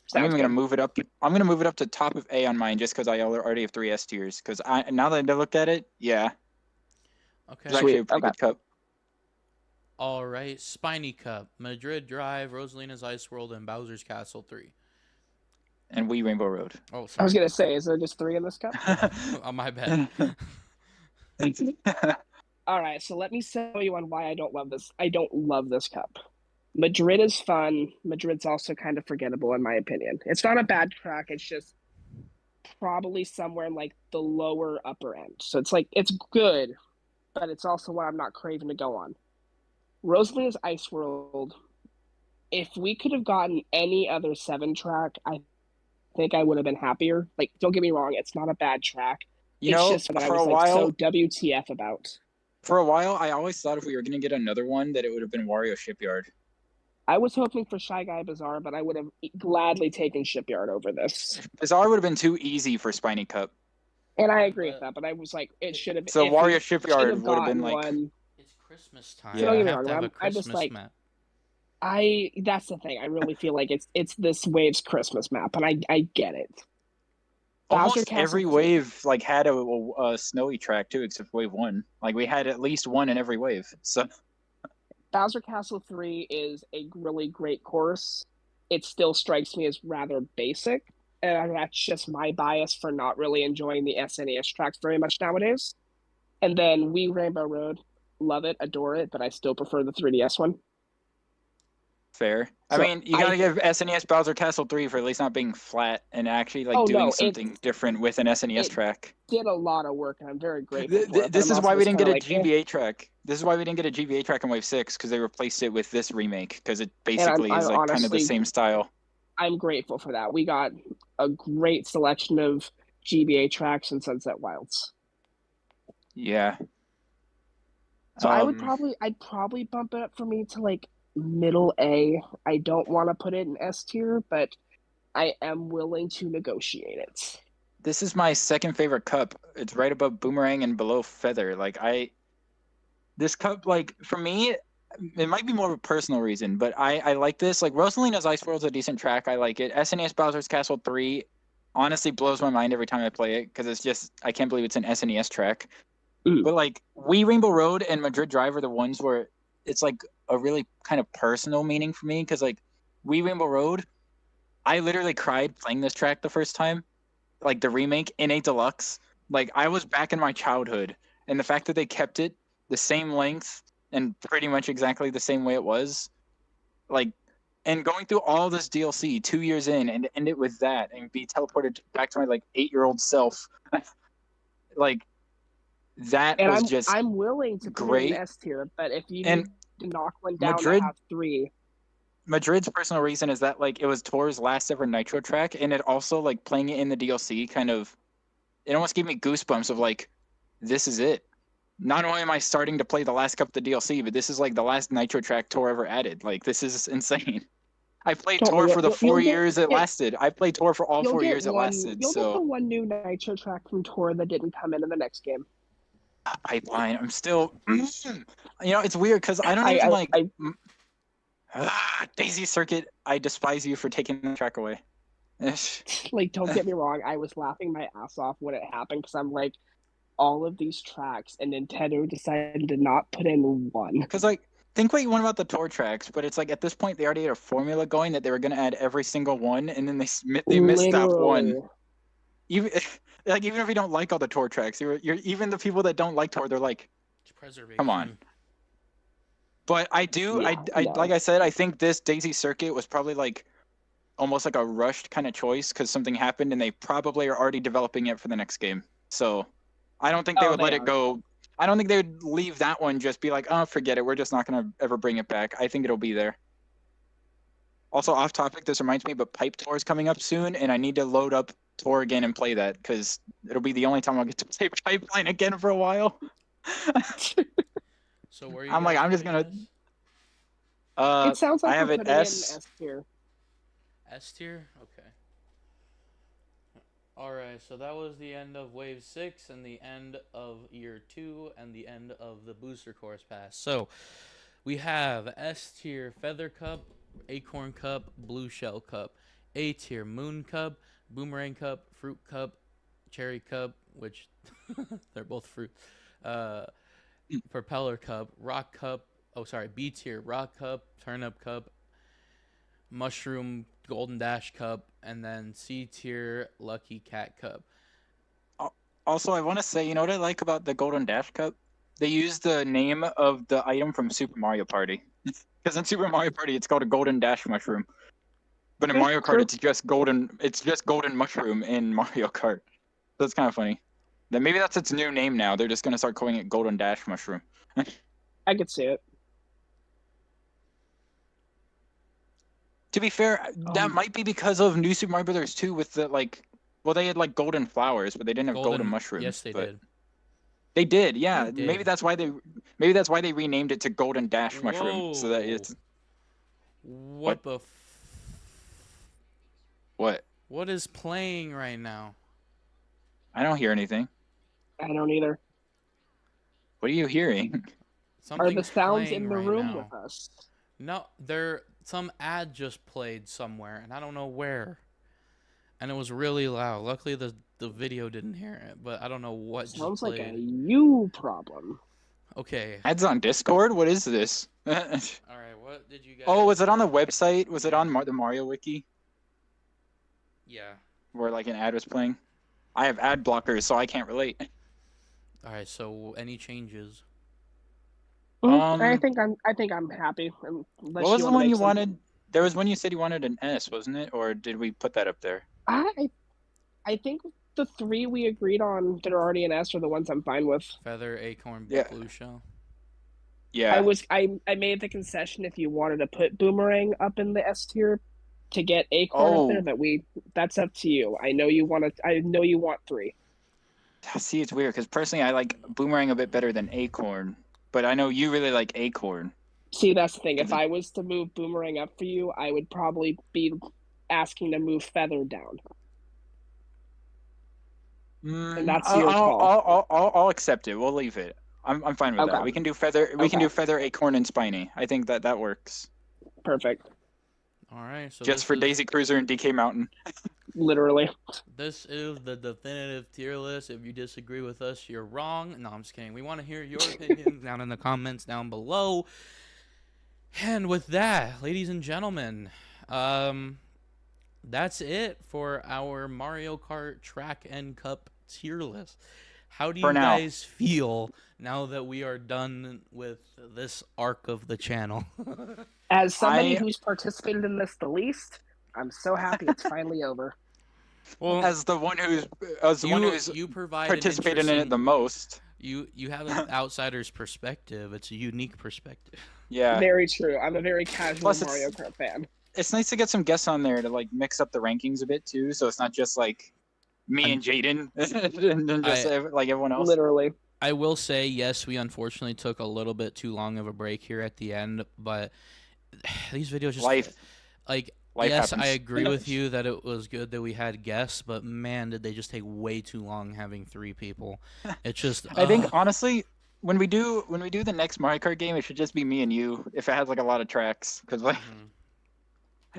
S2: Sounds
S1: I'm even gonna
S2: good.
S1: move it up. I'm gonna move it up to top of A on mine just because I already have 3 S tiers. Because now that I looked at it, yeah,
S3: Okay.
S1: it's actually a
S2: Sweet,
S1: pretty good cup.
S3: All right. Spiny Cup, Madrid Drive, Rosalina's Ice World, and Bowser's Castle 3.
S1: And we Rainbow Road.
S3: Oh,
S2: I
S3: sorry.
S2: was gonna say, is there just 3 in this cup?
S3: Oh, my bad.
S2: All right, so let me tell you on why I don't love this. I don't love this cup. Madrid is fun. Madrid's also kind of forgettable in my opinion. It's not a bad track. It's just probably somewhere in like the lower upper end. So it's like it's good, but it's also what I'm not craving to go on. Rosalina's Ice World. If we could have gotten any other 7 track, I think I would have been happier. Like, don't get me wrong, it's not a bad track. It's just that I was like so WTF about.
S1: For a while, I always thought if we were gonna get another one, that it would have been Wario Shipyard.
S2: I was hoping for Shy Guy Bazaar, but I would have gladly taken Shipyard over this.
S1: Bizarre would have been too easy for Spiny Cup.
S2: And I agree with that, but I was like, it should have.
S1: So
S2: if we
S1: Wario
S2: should
S1: Shipyard
S2: have
S1: would have been
S2: gotten
S1: like,
S2: one.
S3: It's Christmas time.
S1: Yeah.
S2: Don't
S3: You
S2: get me
S3: have to
S2: wrong.
S3: have a
S2: I'm just
S3: Christmas
S2: like,
S3: map.
S2: that's the thing. I really feel like it's this wave's Christmas map, and I get it. Bowser
S1: almost
S2: Castle
S1: every
S2: 2.
S1: wave like had a snowy track too, except wave 1. Like we had at least one in every wave. So
S2: Bowser Castle 3 is a really great course. It still strikes me as rather basic, and that's just my bias for not really enjoying the SNES tracks very much nowadays. And then Wii Rainbow Road, love it, adore it, but I still prefer the 3DS one.
S1: fair.
S2: So
S1: I mean, you gotta give SNES Bowser Castle 3 for at least not being flat and actually like doing something different with an SNES track.
S2: Did a lot of work, and I'm very grateful for it.
S1: This is why we didn't get a GBA
S2: eh.
S1: track. This is why we didn't get a GBA track in Wave 6, because they replaced it with this remake, because it basically is like kind of the same style.
S2: I'm grateful for that. We got a great selection of GBA tracks in Sunset Wilds.
S1: Yeah.
S2: So I'd probably bump it up for me to like middle A. I don't want to put it in S tier, but I am willing to negotiate it.
S1: This is my second favorite cup. It's right above Boomerang and below Feather. Like this cup, like for me, it might be more of a personal reason, but I like this. Like Rosalina's Ice World's a decent track. I like it. SNES Bowser's Castle 3 honestly blows my mind every time I play it, because it's just, I can't believe it's an SNES track. But like Wii Rainbow Road and Madrid Drive are the ones where it's like a really kind of personal meaning for me, because like Wii Rainbow Road, I literally cried playing this track the first time, like the remake in a deluxe. Like I was back in my childhood, and the fact that they kept it the same length and pretty much exactly the same way it was, like, and going through all this DLC 2 years in and end it with that and be teleported back to my like 8-year-old self, like that
S2: and
S1: was
S2: I'm willing to put it in S tier, but if you need to knock one down, I have 3.
S1: Madrid's personal reason is that like it was Tor's last ever Nitro track, and it also like playing it in the DLC kind of, it almost gave me goosebumps of like, this is it. Not only am I starting to play the last cup of the DLC, but this is like the last Nitro track Tor ever added. Like this is insane. I played Tor for the 4 years it lasted. I played Tor for all 4 years it lasted.
S2: You'll get the one new Nitro track from Tor that didn't come in the next game.
S1: Pipeline. I'm still, it's weird because I don't even Daisy Circuit. I despise you for taking the track away.
S2: Like, don't get me wrong. I was laughing my ass off when it happened, because I'm like, all of these tracks, and Nintendo decided to not put in one.
S1: Because like, think what you want about the Tor tracks, but it's like at this point they already had a formula going that they were gonna add every single one, and then they missed that one. Even if you don't like all the Tor tracks, you're even the people that don't like Tor, they're like, come on. But I do, like I said, I think this Daisy Circuit was probably like almost like a rushed kind of choice, because something happened and they probably are already developing it for the next game. So I don't think they would let it go. I don't think they would leave that one, just be like, oh, forget it, we're just not gonna ever bring it back. I think it'll be there. Also, off topic, this reminds me, but Pipe Tour is coming up soon, and I need to load up Tor again and play that, because it'll be the only time I'll get to play Pipeline again for a while.
S3: So where
S1: I'm like, I'm just gonna.
S2: It sounds like
S1: I have it S
S2: tier.
S3: S tier, okay. All right, so that was the end of Wave 6 and the end of Year 2 and the end of the Booster Course Pass. So we have S tier Feather Cup, Acorn Cup, Blue Shell Cup, A tier Moon Cup, Boomerang Cup, Fruit Cup, Cherry Cup, which they're both fruit, Propeller Cup, Rock Cup, B tier Rock Cup, Turnip Cup, Mushroom Golden Dash Cup, and then C tier Lucky Cat Cup.
S1: Also, I want to say, you know what I like about the Golden Dash Cup? They use the name of the item from Super Mario Party. Because in Super Mario Party, it's called a Golden Dash Mushroom. But in Mario Kart, it's just golden mushroom in Mario Kart. So it's kind of funny. Then maybe that's its new name now. They're just going to start calling it Golden Dash Mushroom.
S2: I could see it.
S1: To be fair, that might be because of New Super Mario Bros. 2 with the, like, well, they had, like, golden flowers, but they didn't have golden mushrooms.
S3: Yes, they did.
S1: They did, yeah.
S3: They did.
S1: Maybe that's why they renamed it to Golden Dash Mushroom. So that it's...
S3: What the?
S1: What?
S3: What is playing right now?
S1: I don't hear anything.
S2: I don't either.
S1: What are you hearing?
S2: Are the
S3: Something's
S2: sounds
S3: playing
S2: in the
S3: right
S2: room
S3: now.
S2: with us?
S3: No, some ad just played somewhere, and I don't know where. And it was really loud. Luckily, the video didn't hear it, but I don't know what just
S2: Sounds like a
S3: played.
S2: you problem.
S3: Okay.
S1: Ads on Discord? What is this?
S3: All right. What did you guys?
S1: Oh, was it on the website? Was it on the Mario Wiki
S3: Yeah.
S1: where like an ad was playing? I have ad blockers, so I can't relate.
S3: All right. So, any changes?
S2: I think I'm happy.
S1: What was the one you wanted? There was one you said you wanted an S, wasn't it? Or did we put that up there?
S2: I think the 3 we agreed on that are already in S are the ones I'm fine with.
S3: Feather, acorn, blue shell.
S1: Yeah.
S2: I made the concession if you wanted to put boomerang up in the S tier to get acorn up there. That's up to you. I know you want 3.
S1: See, it's weird because personally I like boomerang a bit better than acorn, but I know you really like acorn.
S2: See, that's the thing. If I was to move boomerang up for you, I would probably be asking to move feather down. And that's your call.
S1: I'll accept it. We'll leave it. I'm fine with that. We can do feather. We can do feather, acorn, and spiny. I think that works.
S2: Perfect.
S3: All right. So
S1: just for Daisy Cruiser and DK Mountain.
S2: Literally.
S3: This is the definitive tier list. If you disagree with us, you're wrong. No, I'm just kidding. We want to hear your opinions down in the comments down below. And with that, ladies and gentlemen, that's it for our Mario Kart Track and Cup tier list. How do you guys feel now that we are done with this arc of the channel?
S2: As somebody who's participated in this the least, I'm so happy it's finally over.
S1: Well, as the one who's participated in it the most.
S3: You have an outsider's perspective. It's a unique perspective.
S1: Yeah.
S2: Very true. I'm a very casual Mario Kart fan.
S1: It's nice to get some guests on there to like mix up the rankings a bit too, so it's not just like me and Jaden and just like everyone else.
S2: Literally.
S3: I will say, yes, we unfortunately took a little bit too long of a break here at the end, but these videos just
S1: life
S3: yes,
S1: happens.
S3: I agree with you that it was good that we had guests, but man, did they just take way too long having 3 people. It's just
S1: I think honestly, when we do the next Mario Kart game, it should just be me and you if it has like a lot of tracks, because like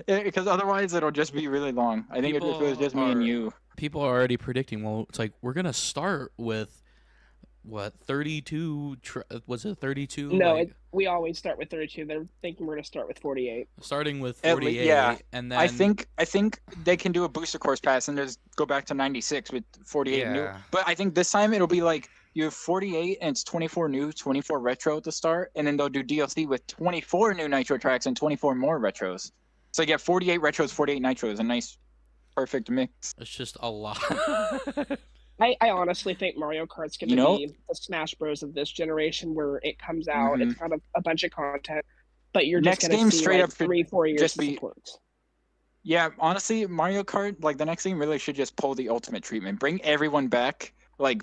S1: because otherwise it'll just be really long. I think if it was just me and you.
S3: People are already predicting. Well, it's like we're gonna start with what 32? Was it 32?
S2: No, we always start with 32. They're thinking we're gonna start with 48.
S3: Starting with 48,
S1: yeah.
S3: And then
S1: I think they can do a booster course pass and just go back to 96 with 48 new. But I think this time it'll be like you have 48 and it's 24 new, 24 retro to start, and then they'll do DLC with 24 new nitro tracks and 24 more retros. So you get 48 retros, 48 nitros, a nice, perfect mix.
S3: It's just a lot.
S2: I honestly think Mario Kart's going to be the Smash Bros of this generation, where it comes out, it's got a bunch of content, but you're just going to see like 3-4 years of support.
S1: Yeah, honestly, Mario Kart, like the next game really should just pull the ultimate treatment. Bring everyone back. Like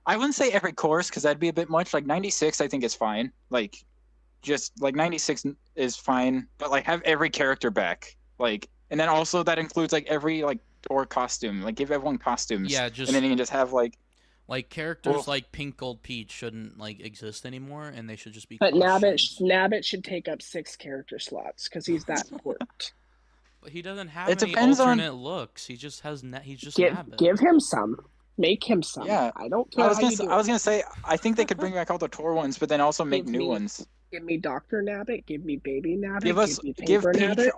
S1: I wouldn't say every course because that'd be a bit much. Like 96, I think is fine. Like just like 96 is fine, but like have every character back. Like, and then also that includes like every like or costume. Like give everyone costumes.
S3: Yeah,
S1: and then you can just have like
S3: characters like Pink Gold Peach shouldn't like exist anymore, and they should just be.
S2: But Nabbit should take up 6 character slots because he's that important.
S3: But he doesn't have any alternate looks. He just has Nabbit.
S2: Give him some. Make him some.
S1: Yeah,
S2: I don't care.
S1: I was gonna say I think they could bring back all the tour ones, but then also make new ones.
S2: Give me Dr. Nabbit. Give me Baby Nabbit.
S1: Give Peach.
S2: Nabbit.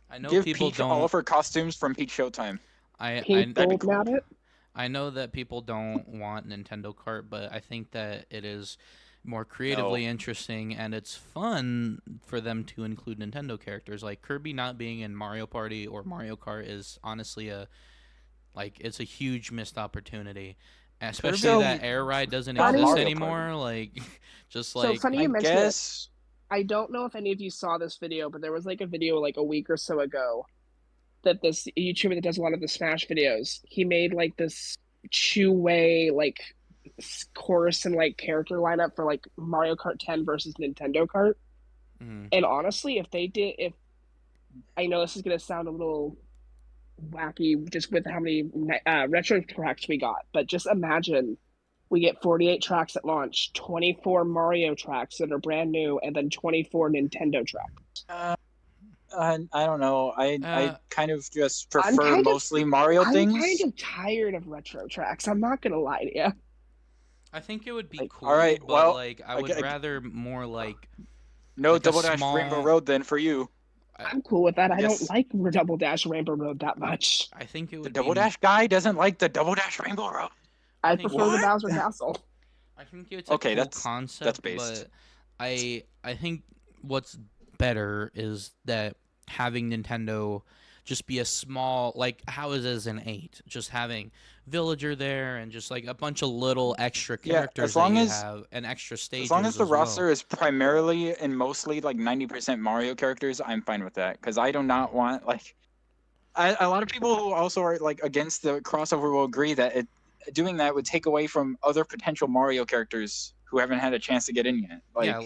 S3: I know
S1: give
S3: people
S1: Peach
S3: don't.
S1: all of her costumes from Peach Showtime.
S2: Nabbit.
S3: I know that people don't want Nintendo Kart, but I think that it is more creatively interesting, and it's fun for them to include Nintendo characters. Like Kirby not being in Mario Party or Mario Kart is honestly it's a huge missed opportunity. Especially that air ride doesn't exist anymore. Like, just like.
S2: So funny you mentioned it. I don't know if any of you saw this video, but there was like a video like a week or so ago that this YouTuber that does a lot of the Smash videos, he made like this two-way like course and like character lineup for like Mario Kart 10 versus Nintendo Kart. And honestly, if I know this is gonna sound a little wacky just with how many retro tracks we got, but just imagine we get 48 tracks at launch, 24 Mario tracks that are brand new, and then 24 Nintendo tracks.
S1: I don't know. I
S3: Uh,
S1: kind of just
S2: I'm
S1: prefer
S2: kind of
S1: mostly Mario
S2: I'm kind
S1: things.
S2: of tired of retro tracks. I'm not gonna lie to you.
S3: I think it would be
S2: Like,
S3: cool,
S1: All right,
S3: but
S1: well,
S3: like I would
S1: I,
S3: rather more
S1: no
S3: like a
S1: Double Dash Rainbow
S3: small.
S1: Road then for you.
S3: I,
S2: I'm cool with that.
S1: I
S2: I don't
S1: guess
S2: like Double Dash Rainbow Road that much.
S3: I think it
S1: the
S3: would be.
S1: Double Dash guy doesn't like the Double Dash Rainbow Road.
S3: I
S2: I
S3: think
S2: prefer the
S1: What?
S2: Bowser Castle.
S3: I think it's a
S1: Okay,
S3: cool
S1: that's
S3: concept,
S1: based.
S3: but I think what's better is that having Nintendo just be a small, like how is it as an 8, just having Villager there and just like a bunch of little extra
S1: Yeah,
S3: characters that you have and extra
S1: as long as
S3: stages
S1: the
S3: as well.
S1: roster is primarily and mostly like 90% Mario characters, I'm fine with that. Because I do not want like a lot of people who also are like against the crossover will agree that doing that would take away from other potential Mario characters who haven't had a chance to get in yet.
S3: Yeah,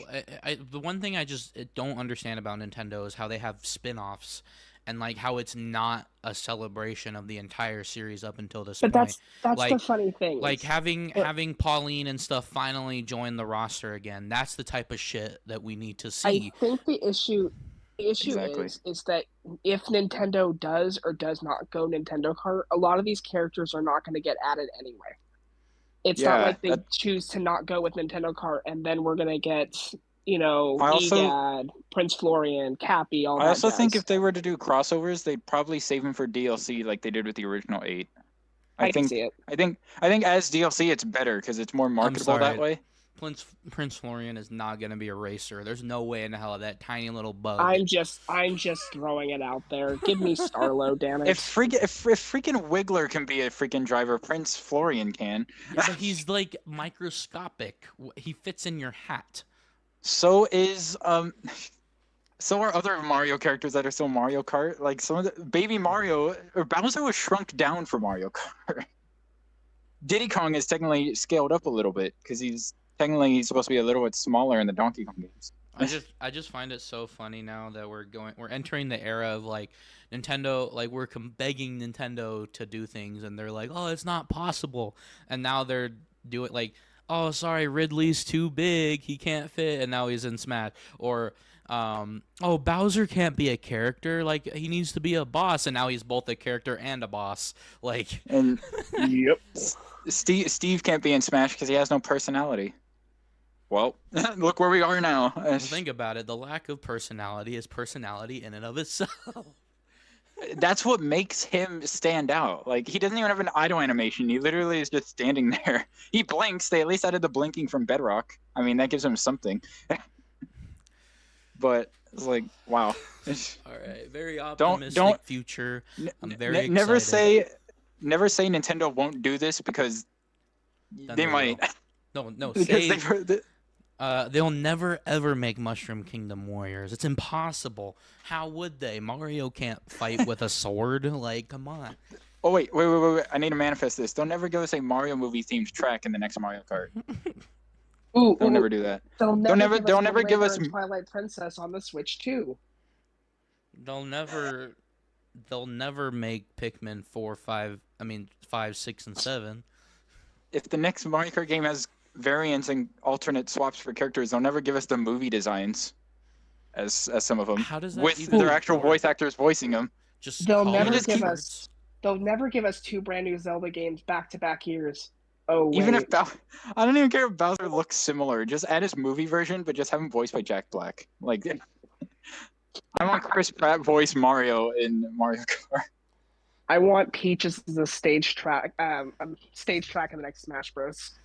S1: Like,
S3: the one thing I just don't understand about Nintendo is how they have spin-offs and like how it's not a celebration of the entire series up until this
S2: But
S3: point.
S2: that's the
S3: Like
S2: funny thing
S3: like
S2: is,
S3: having Pauline and stuff finally join the roster again. That's the type of shit that we need to
S2: I
S3: see.
S2: think the issue
S1: exactly.
S2: is that if Nintendo does or does not go Nintendo Kart, a lot of these characters are not going to get added anyway. It's not
S1: Yeah,
S2: like they choose to not go with Nintendo Kart and then we're going to get, you know,
S1: I also
S2: EGAD, Prince Florian, Cappy, all
S1: I
S2: that
S1: also think
S2: jazz.
S1: if they were to do crossovers, they'd probably save them for DLC like they did with the original 8. I
S2: I can
S1: think
S2: see it.
S1: I think as DLC it's better because it's more
S3: I'm
S1: marketable that
S3: sorry.
S1: way.
S3: Prince Florian is not going to be a racer. There's no way in hell that tiny little bug.
S2: I'm just throwing it out there. Give me Starlo, damn it.
S1: If freaking Wiggler can be a freaking driver, Prince Florian can.
S3: Yeah, but he's like microscopic. He fits in your hat.
S1: So is so are other Mario characters that are still Mario Kart. Like some of the Baby Mario or Bowser was shrunk down for Mario Kart. Diddy Kong is technically scaled up a little bit because he's supposed to be a little bit smaller in the Donkey Kong games.
S3: I just find it so funny now that we're entering the era of like Nintendo, like we're begging Nintendo to do things and they're like, oh, it's not possible, and now they're doing like, oh, sorry, Ridley's too big, he can't fit, and now he's in Smash. Or oh, Bowser can't be a character, like he needs to be a boss, and now he's both a character and a boss. Like,
S1: And
S2: Yep.
S1: Steve can't be in Smash because he has no personality. Well, look where we are now.
S3: well, think about it. The lack of personality is personality in and of itself.
S1: That's what makes him stand out. Like he doesn't even have an idle animation. He literally is just standing there. He blinks. They at least added the blinking from Bedrock. I mean, that gives him something. But it's like, wow.
S3: All right, very optimistic future. I'm very excited.
S1: Never say Nintendo won't do this because
S3: Then
S1: they might.
S3: No,
S1: Because
S3: say they'll never ever make Mushroom Kingdom Warriors. It's impossible. How would they? Mario can't fight with a sword. Like, come on.
S1: Oh wait! I need to manifest this. They'll never give us a Mario movie themed track in the next Mario Kart.
S2: Ooh,
S1: They'll never do that.
S2: They'll never
S1: give us.
S2: and Twilight Princess on the Switch too.
S3: They'll never make Pikmin 4, 5. I mean 5, 6, and 7.
S1: If the next Mario Kart game has variants and alternate swaps for characters, they'll never give us the movie designs as some of them.
S3: How does that
S1: with
S3: even
S1: their actual
S3: work?
S1: voice actors voicing them?
S3: Just
S2: They'll
S3: color
S2: never give
S3: charts?
S2: us. They'll never give us 2 brand new Zelda games back to back years. Oh wait.
S1: Even if I don't even care if Bowser looks similar. Just add his movie version, but just have him voiced by Jack Black. Like, I want Chris Pratt voice Mario in Mario Kart.
S2: I want Peach as the stage track in the next Smash Bros.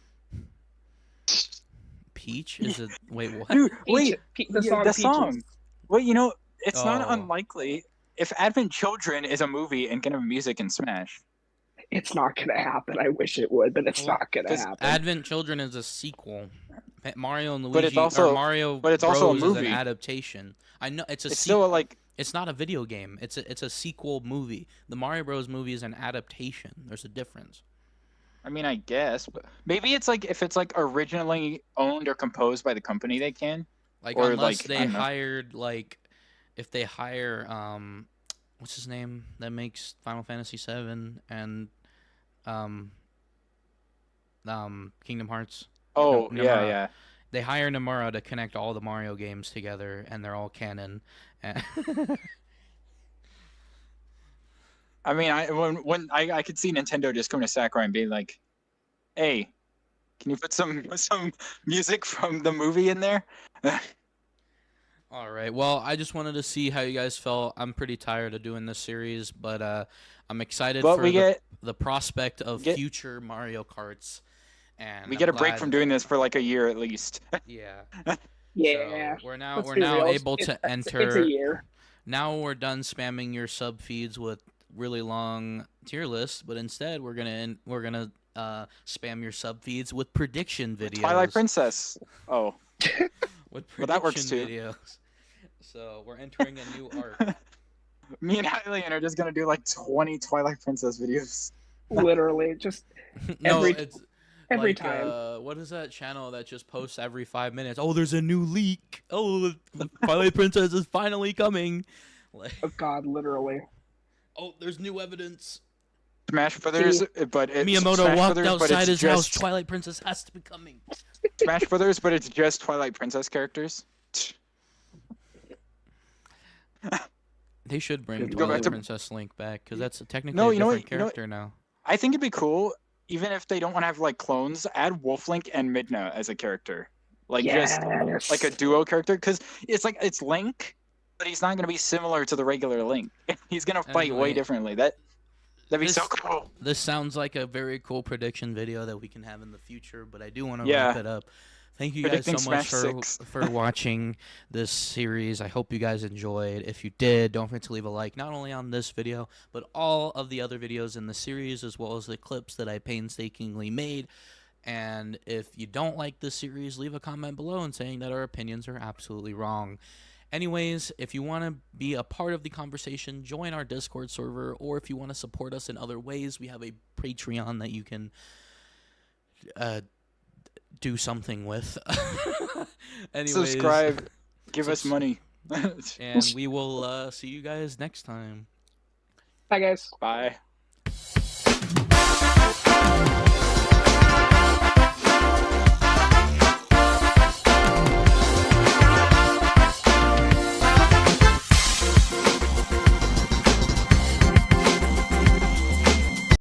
S3: Peach is it? Wait, what?
S1: Dude,
S2: Peach,
S1: wait,
S2: the song.
S1: the
S2: Peaches.
S1: song. Wait, you know, it's not
S3: Oh.
S1: unlikely if Advent Children is a movie and can have music in Smash.
S2: It's not gonna happen. I wish it would, but it's
S3: Well,
S2: not gonna
S1: 'cause
S2: happen.
S3: Advent Children is a sequel. Mario and Luigi,
S1: But it's also-
S3: or Mario
S1: but it's also a
S3: Bros is an
S1: movie.
S3: adaptation. I know it's a
S1: It's
S3: sequel.
S1: still like
S3: It's not a video game. It's a sequel movie. The Mario Bros movie is an adaptation. There's a difference.
S1: I mean, I guess, but maybe it's like if it's like originally owned or composed by the company, they can.
S3: Like
S1: Or,
S3: unless
S1: like, I
S3: they
S1: don't know.
S3: hired like if they hire what's his name that makes Final Fantasy 7 and um Kingdom Hearts.
S1: Oh, yeah,
S3: Nomura.
S1: yeah.
S3: They hire Nomura to connect all the Mario games together, and they're all canon.
S1: I mean, I could see Nintendo just coming to Sakurai and being like, "Hey, can you put some music from the movie in there?"
S3: All right. Well, I just wanted to see how you guys felt. I'm pretty tired of doing this series, but I'm excited
S1: But
S3: for
S1: we
S3: the prospect of
S1: get
S3: future Mario Karts. And
S1: we
S3: I'm
S1: get a break
S3: glad.
S1: from doing this for like a year at least.
S3: Yeah.
S2: Yeah.
S3: So we're now
S2: Let's
S3: we're
S2: be
S3: now
S2: real.
S3: able to
S2: It's a
S3: enter.
S2: year.
S3: Now we're done spamming your sub feeds with really long tier lists, but instead we're gonna spam your sub feeds with prediction videos.
S1: Twilight Princess. Oh,
S3: With
S1: well, that works
S3: prediction
S1: too.
S3: videos. So we're entering a new arc.
S1: Me and Hylian are just gonna do like 20 Twilight Princess videos.
S2: Literally, just
S3: No,
S2: every
S3: it's
S2: every
S3: like
S2: time.
S3: what is that channel that just posts every 5 minutes? Oh, there's a new leak. Oh, Twilight Princess is finally coming. Like,
S2: Oh God, literally.
S3: oh, there's new evidence.
S1: Smash Brothers, but it's
S3: Miyamoto
S1: Smash
S3: walked
S1: Brothers, but
S3: outside
S1: it's
S3: his house.
S1: just
S3: Twilight Princess has to be coming.
S1: Smash Brothers, but it's just Twilight Princess characters.
S3: They should bring
S2: Go back
S3: Twilight
S1: to-
S3: Princess Link back because that's technically
S1: No,
S3: a
S1: you know
S3: different
S1: what- you know what-
S3: character now.
S1: I think it'd be cool, even if they don't want to have like clones, add Wolflink and Midna as a character, like just like a duo character, because it's Link, but he's not gonna be similar to the regular Link. He's gonna fight way
S3: Anyway,
S1: differently. That'd be so
S3: this-
S1: cool.
S3: This sounds like a very cool prediction video that we can have in the future, but I do want to
S1: Yeah.
S3: wrap it up. Thank you guys so
S1: Predicting
S3: much
S1: Smash 6.
S3: for watching this series. I hope you guys enjoyed. If you did, don't forget to leave a like, not only on this video, but all of the other videos in the series, as well as the clips that I painstakingly made. And if you don't like this series, leave a comment below and saying that our opinions are absolutely wrong. Anyways, if you want to be a part of the conversation, join our Discord server, or if you want to support us in other ways, we have a Patreon that you can do something with. Anyways,
S1: Subscribe, give us money.
S3: and we will see you guys next time.
S2: Bye, guys.
S1: Bye.